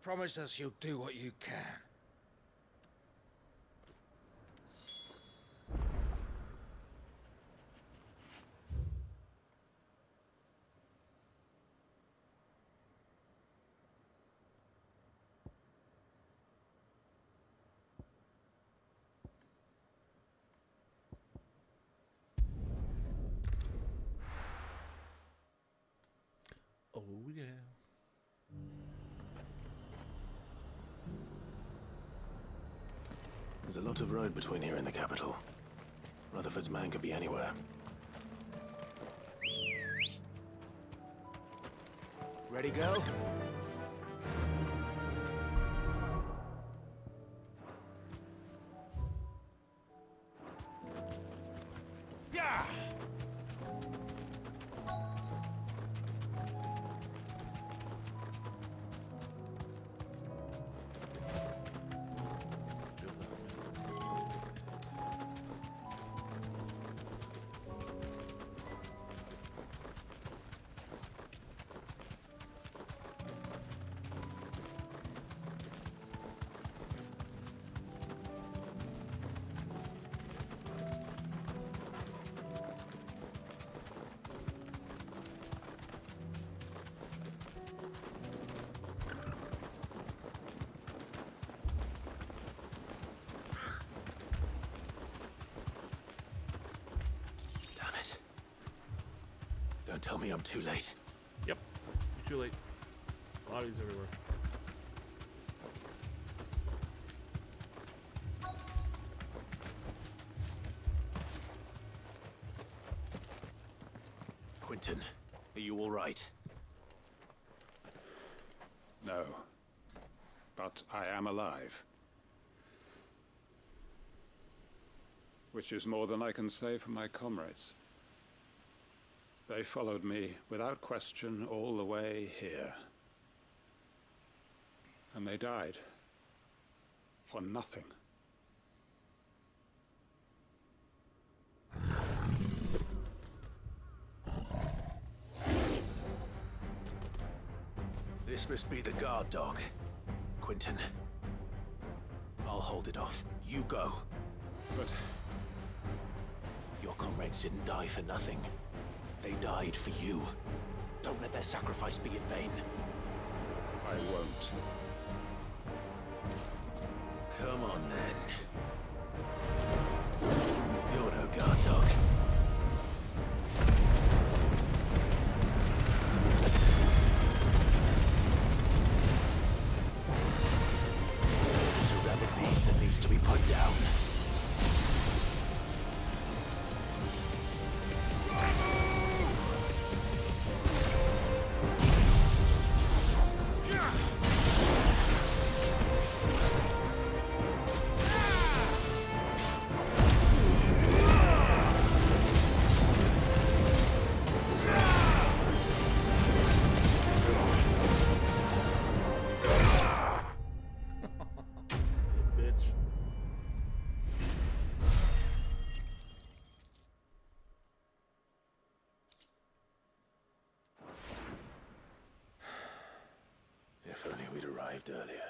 Promise us you'll do what you can. Oh, yeah. There's a lot of road between here and the capital. Rutherford's man could be anywhere. Ready, go? Yeah! Don't tell me I'm too late. Yep, you're too late. Bodies everywhere. Quentin, are you all right? No. But I am alive. Which is more than I can say for my comrades. They followed me without question all the way here. And they died. For nothing. This must be the guard dog. Quentin. I'll hold it off. You go. But... your comrades didn't die for nothing. They died for you. Don't let their sacrifice be in vain. I won't. Come on, then. You're no guard dog. It's a rabid beast that needs to be put down. Bitch. arrived earlier.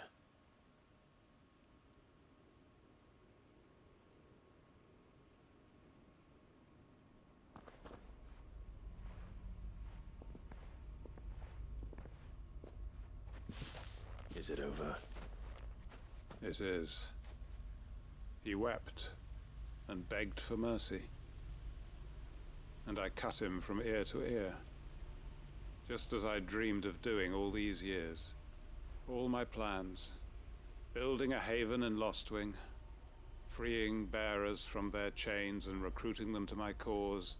Is it over? It is. He wept and begged for mercy. And I cut him from ear to ear, just as I dreamed of doing all these years. All my plans, building a haven in Lostwing, freeing bearers from their chains and recruiting them to my cause.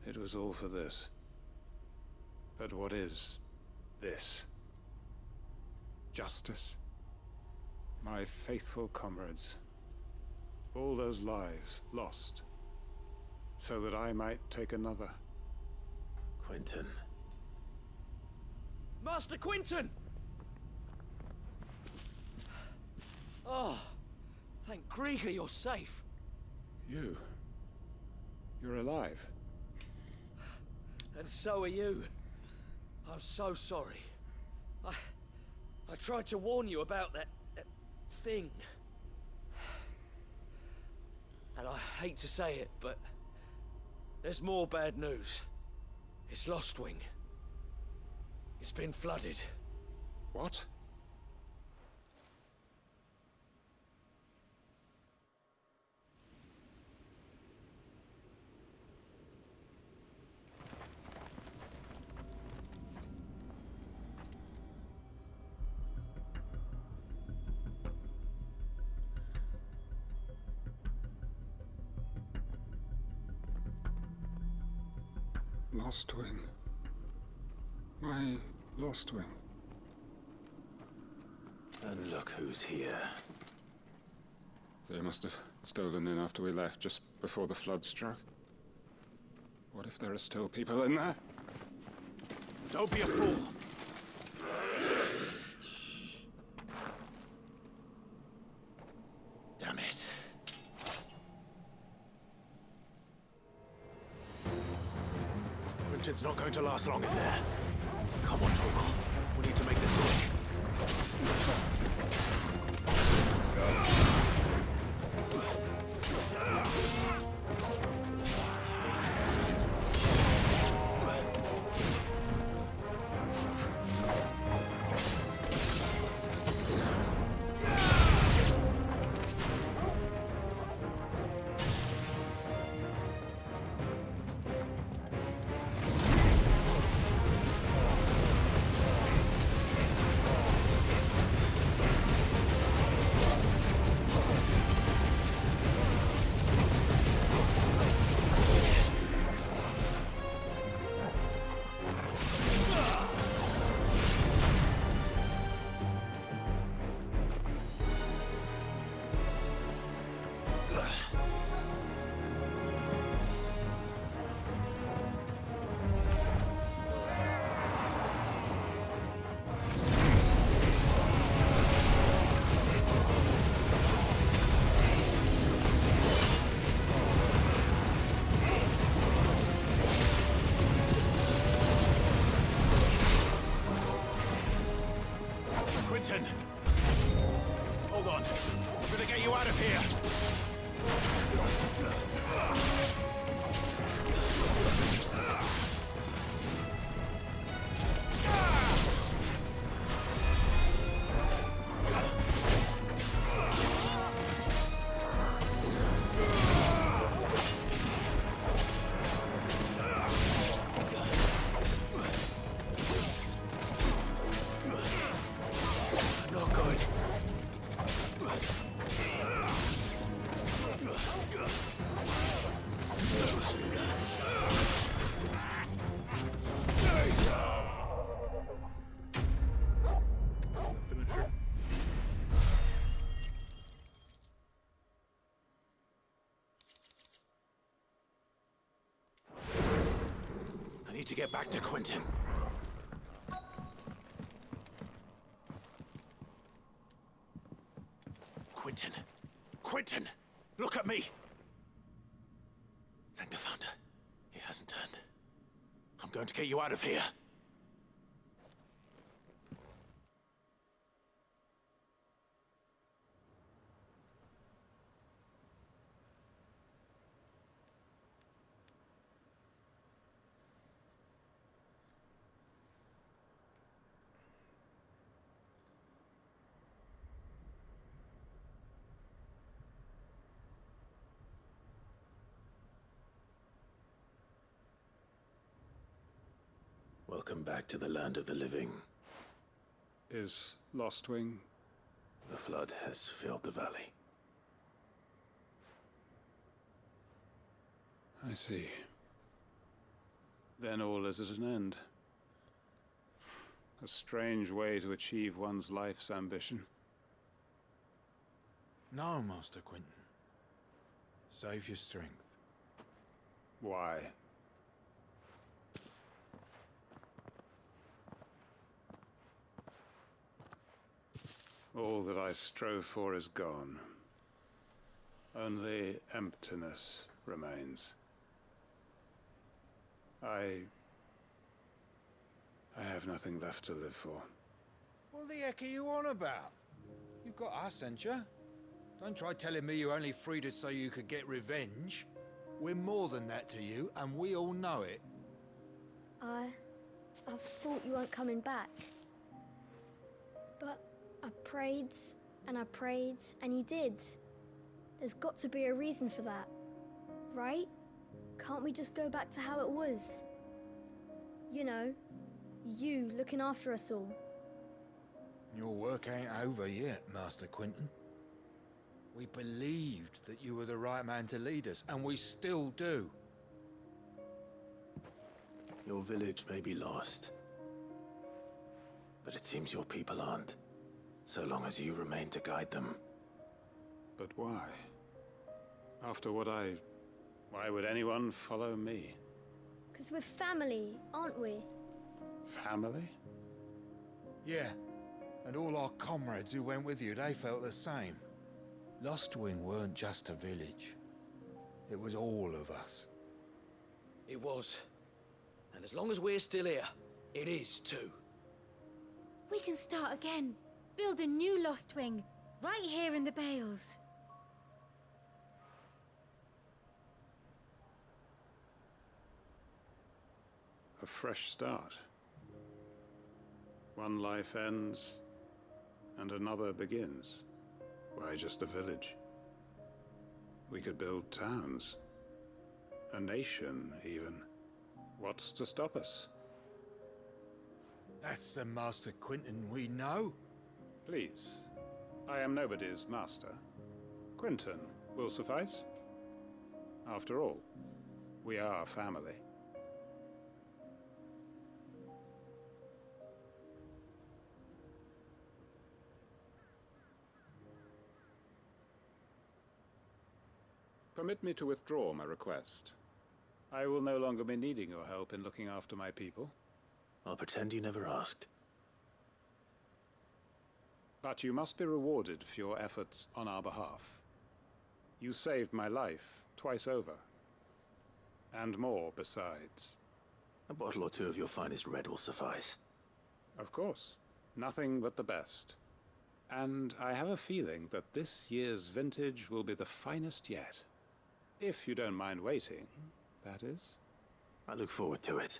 It was all for this. But what is this? Justice. My faithful comrades. All those lives lost, so that I might take another. Quentin. Master Quentin! Oh, thank Grieger you're safe. You're alive. And so are you. I'm so sorry. I tried to warn you about that thing. And I hate to say it, but there's more bad news. It's Lostwing. It's been flooded. What? Lostwing. My Lostwing. And look who's here. They must have stolen in after we left, just before the flood struck. What if there are still people in there? Don't be a fool! Damn it. Quentin's not going to last long in there. Come on, Torgal. We need to make this quick. Quentin! Hold on. I'm gonna get you out of here! Not good. Finisher. I need to get back to Quentin. Quentin! Quentin! Look at me! Thank the Founder. He hasn't turned. I'm going to get you out of here. Welcome back to the land of the living. Is Lostwing? The flood has filled the valley. I see. Then all is at an end. A strange way to achieve one's life's ambition. No, Master Quentin. Save your strength. Why? All that I strove for is gone. Only emptiness remains. I have nothing left to live for. What the heck are you on about? You've got us, ain't you? Don't try telling me you only freed us so you could get revenge. We're more than that to you, and we all know it. I thought you weren't coming back. But I prayed, and you did. There's got to be a reason for that, right? Can't we just go back to how it was? You know, you looking after us all. Your work ain't over yet, Master Quentin. We believed that you were the right man to lead us, and we still do. Your village may be lost, but it seems your people aren't, so long as you remain to guide them. But why? After what why would anyone follow me? 'Cause we're family, aren't we? Family? Yeah, and all our comrades who went with you, they felt the same. Lostwing weren't just a village. It was all of us. It was. And as long as we're still here, it is too. We can start again. Build a new Lostwing, right here in the Bales. A fresh start. One life ends, and another begins. Why just a village? We could build towns. A nation, even. What's to stop us? That's the Master Quentin we know. Please. I am nobody's master. Quentin will suffice. After all, we are family. Permit me to withdraw my request. I will no longer be needing your help in looking after my people. I'll pretend you never asked. But you must be rewarded for your efforts on our behalf. You saved my life twice over. And more besides. A bottle or two of your finest red will suffice. Of course. Nothing but the best. And I have a feeling that this year's vintage will be the finest yet. If you don't mind waiting, that is. I look forward to it.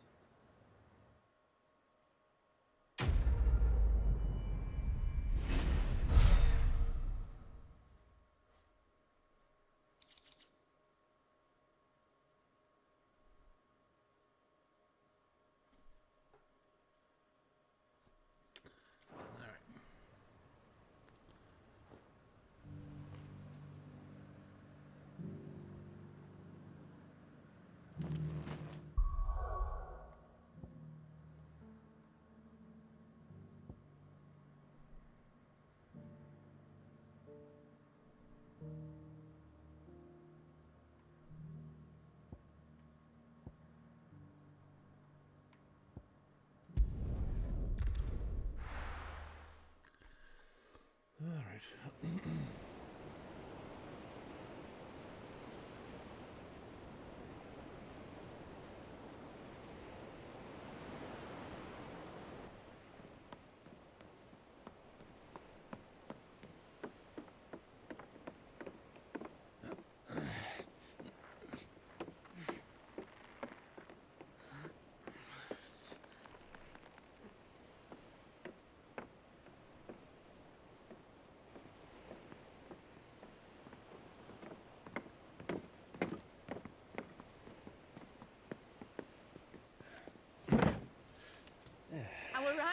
All right.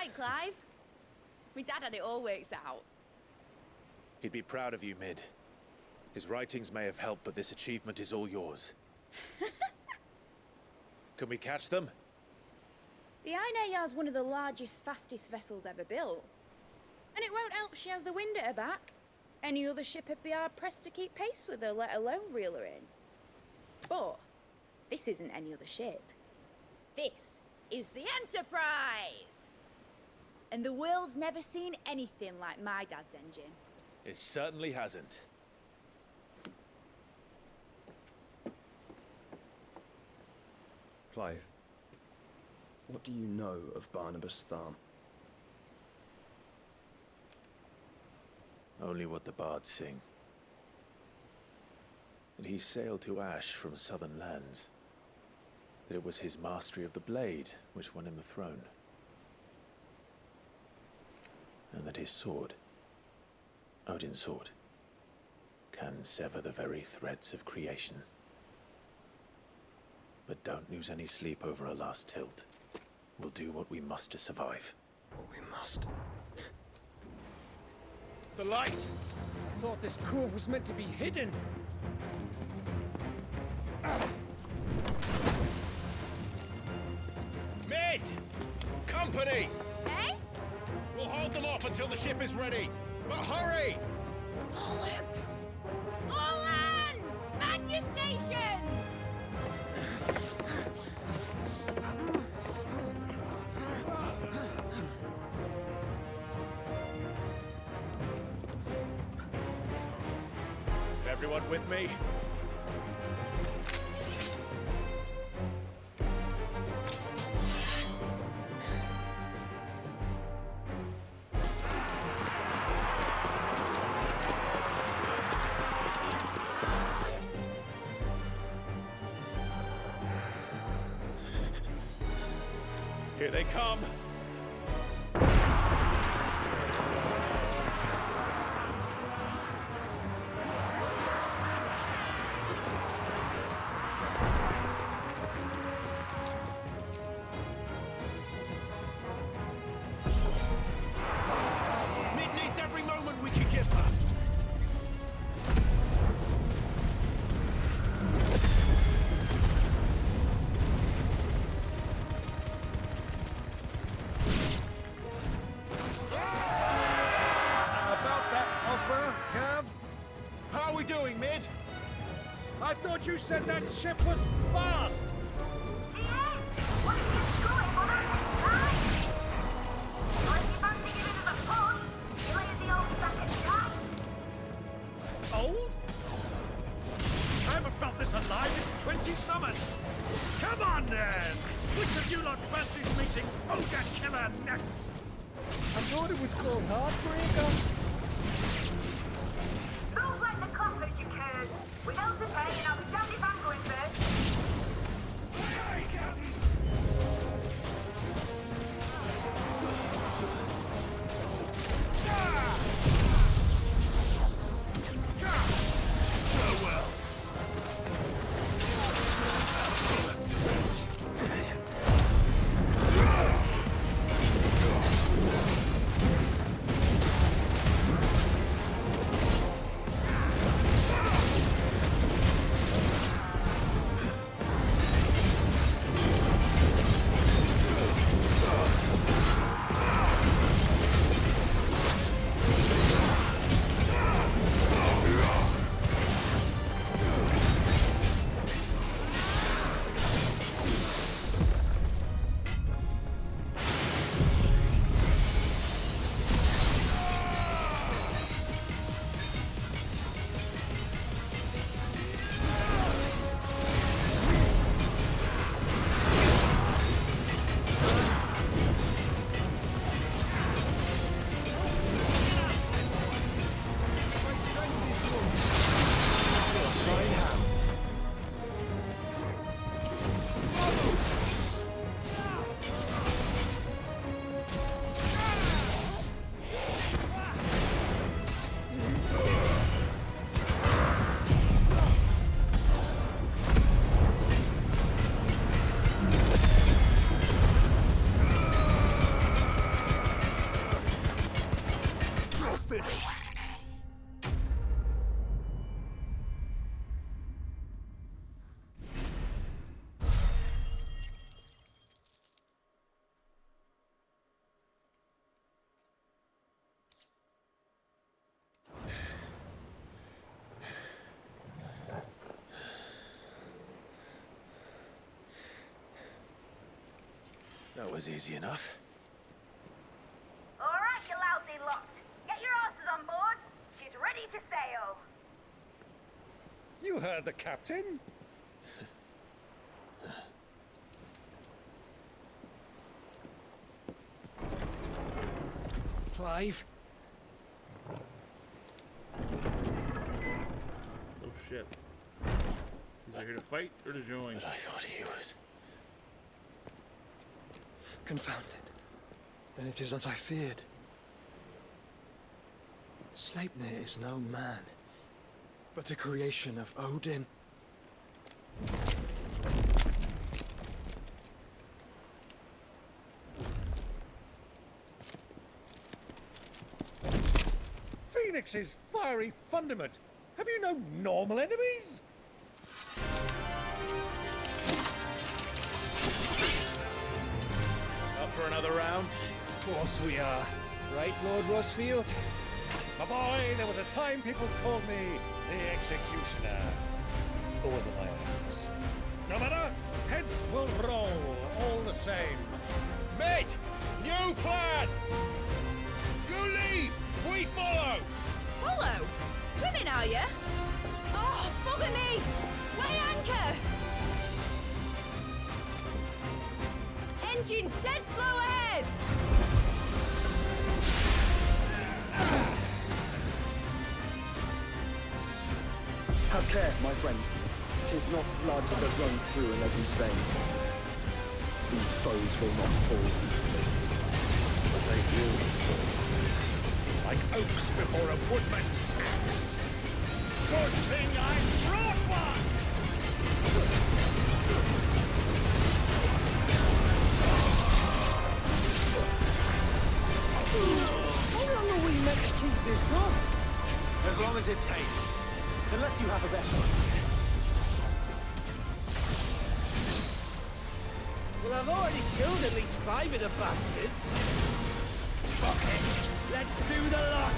right, Clive. My dad had it all worked out. He'd be proud of you, Mid. His writings may have helped, but this achievement is all yours. Can we catch them? The Aine Yar's one of the largest, fastest vessels ever built. And it won't help she has the wind at her back. Any other ship would be hard-pressed to keep pace with her, let alone reel her in. But this isn't any other ship. This is the Enterprise! And the world's never seen anything like my dad's engine. It certainly hasn't. Clive, what do you know of Barnabas Tharm? Only what the bards sing. That he sailed to Ash from southern lands. That it was his mastery of the blade which won him the throne. And that his sword, Odin's sword, can sever the very threads of creation. But don't lose any sleep over a last tilt. We'll do what we must to survive. What we must. The light! I thought this cove was meant to be hidden. Mid! Company! Eh? We'll hold them off until the ship is ready. But hurry! Bollocks! All hands! Man your stations! Everyone with me? Here they come! Mid needs every moment we can give her. About that offer, Cav? How are we doing, Mid? I thought you said that ship was fast! Old? I haven't felt this alive in 20 summers! Come on then! Which of you lot fancies meeting Ogre Killer next? I thought it was called Heartbreaker. Move like the clappers, you could. Without the pain, I'll be damned if I'm going first. Aye, aye, Captain! Farewell! That was easy enough. All right, you lousy lot. Get your asses on board. She's ready to sail. You heard the captain. Clive? Oh shit. Is he here to fight or to join? But I thought he was. Confounded. Then it is as I feared. Sleipnir is no man, but a creation of Odin. Phoenix's fiery fundament. Have you no normal enemies? Up for another round? Of course we are. Right, Lord Rosfield? My boy, there was a time people called me the Executioner. Or was it my axe? No matter, heads will roll all the same. Mate! New plan! You leave! We follow! Follow? Swimming, are you? Oh, bugger me! Weigh anchor! Engines dead slow ahead! Have care, my friends. 'Tis not blood that runs through an Eddie's veins. These foes will not fall easily, but they will fall. Like oaks before a woodman's axe. Good thing I brought one! How long are we meant to keep this up? As long as it takes. Unless you have a better one. Well, I've already killed at least 5 of the bastards. Fuck it. Let's do the lot.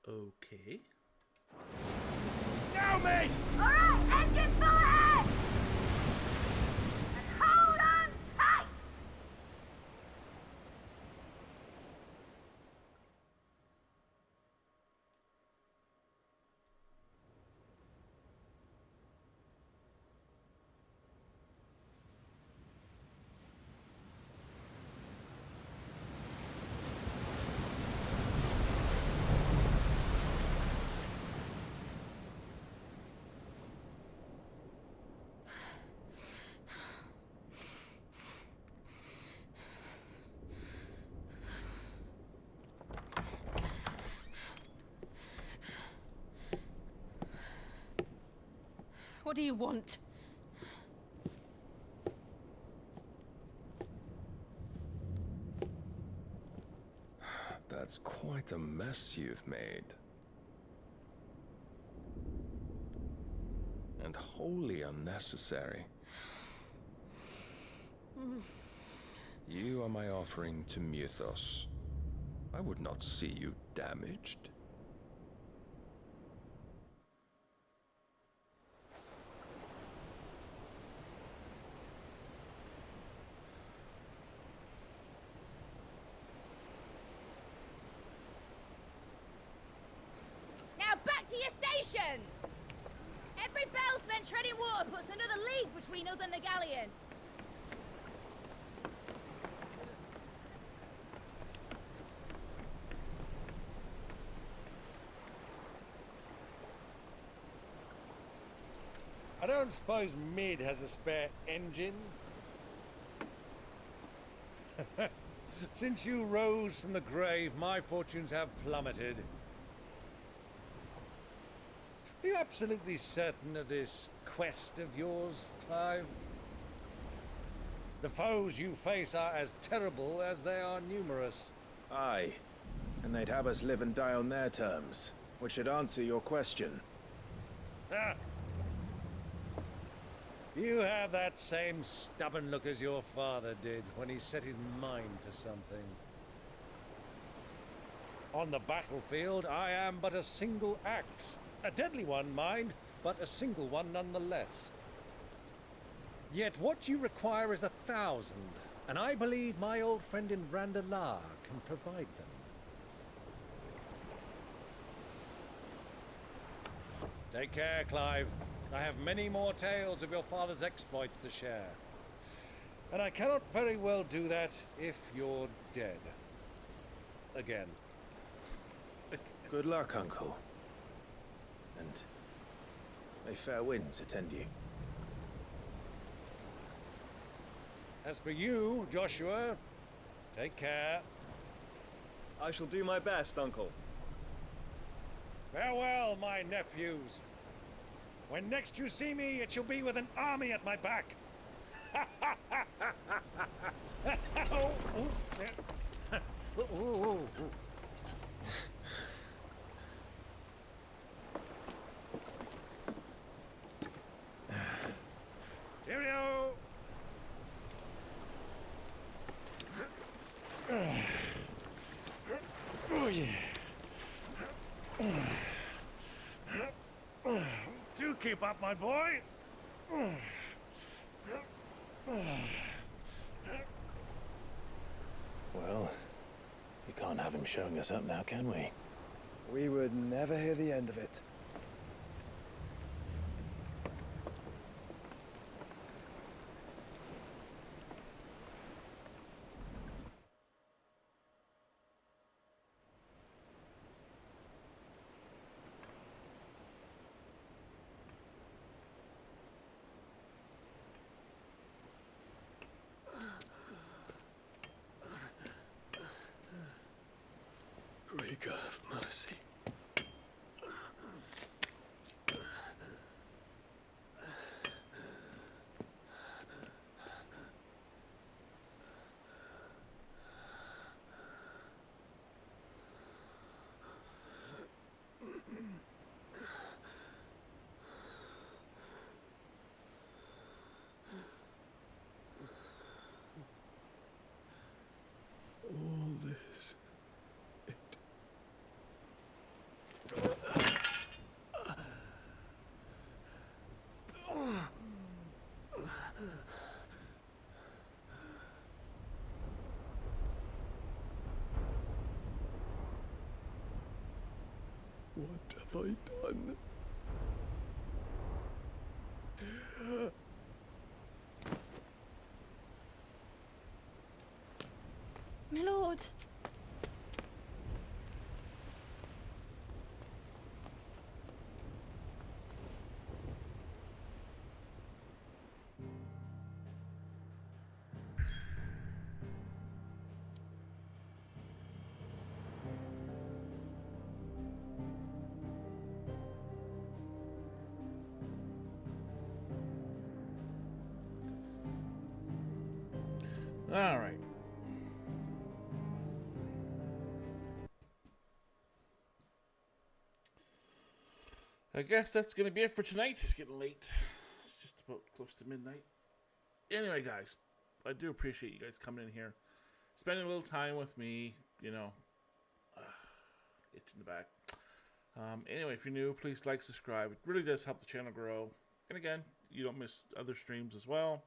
Okay. Now, mate! All right, engine full ahead! And What do you want? That's quite a mess you've made. And wholly unnecessary. You are my offering to Mythos. I would not see you damaged. Now back to your stations! Every bell spent treading water puts another league between us and the galleon. I don't suppose Mid has a spare engine? Since you rose from the grave, my fortunes have plummeted. Are you absolutely certain of this quest of yours, Clive? The foes you face are as terrible as they are numerous. Aye. And they'd have us live and die on their terms, which should answer your question. Ha! You have that same stubborn look as your father did when he set his mind to something. On the battlefield, I am but a single axe. A deadly one, mind, but a single one nonetheless. Yet what you require is 1,000, and I believe my old friend in Randalar can provide them. Take care, Clive. I have many more tales of your father's exploits to share. And I cannot very well do that if you're dead. Again. Good luck, Uncle. And may fair winds attend you. As for you, Joshua, take care. I shall do my best, Uncle. Farewell, my nephews. When next you see me, it shall be with an army at my back. Oh, oh, there. Oh, oh, oh. Cheerio! Oh, yeah. Do keep up, my boy. Well, we can't have him showing us up now, can we? We would never hear the end of it. Great God of mercy. All this. What have I done? My lord. All right. I guess that's going to be it for tonight. It's getting late. It's just about close to midnight. Anyway, guys, I do appreciate you guys coming in here, spending a little time with me, you know, itch in the back. Anyway, if you're new, please like, subscribe. It really does help the channel grow. And again, you don't miss other streams as well.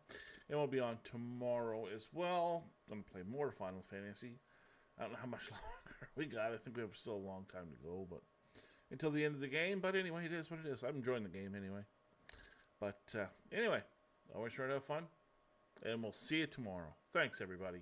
And we'll be on tomorrow as well. I'm going to play more Final Fantasy. I don't know how much longer we got. I think we have still a long time to go, but until the end of the game. But anyway, it is what it is. I'm enjoying the game anyway. But anyway, always try to have fun. And we'll see you tomorrow. Thanks, everybody.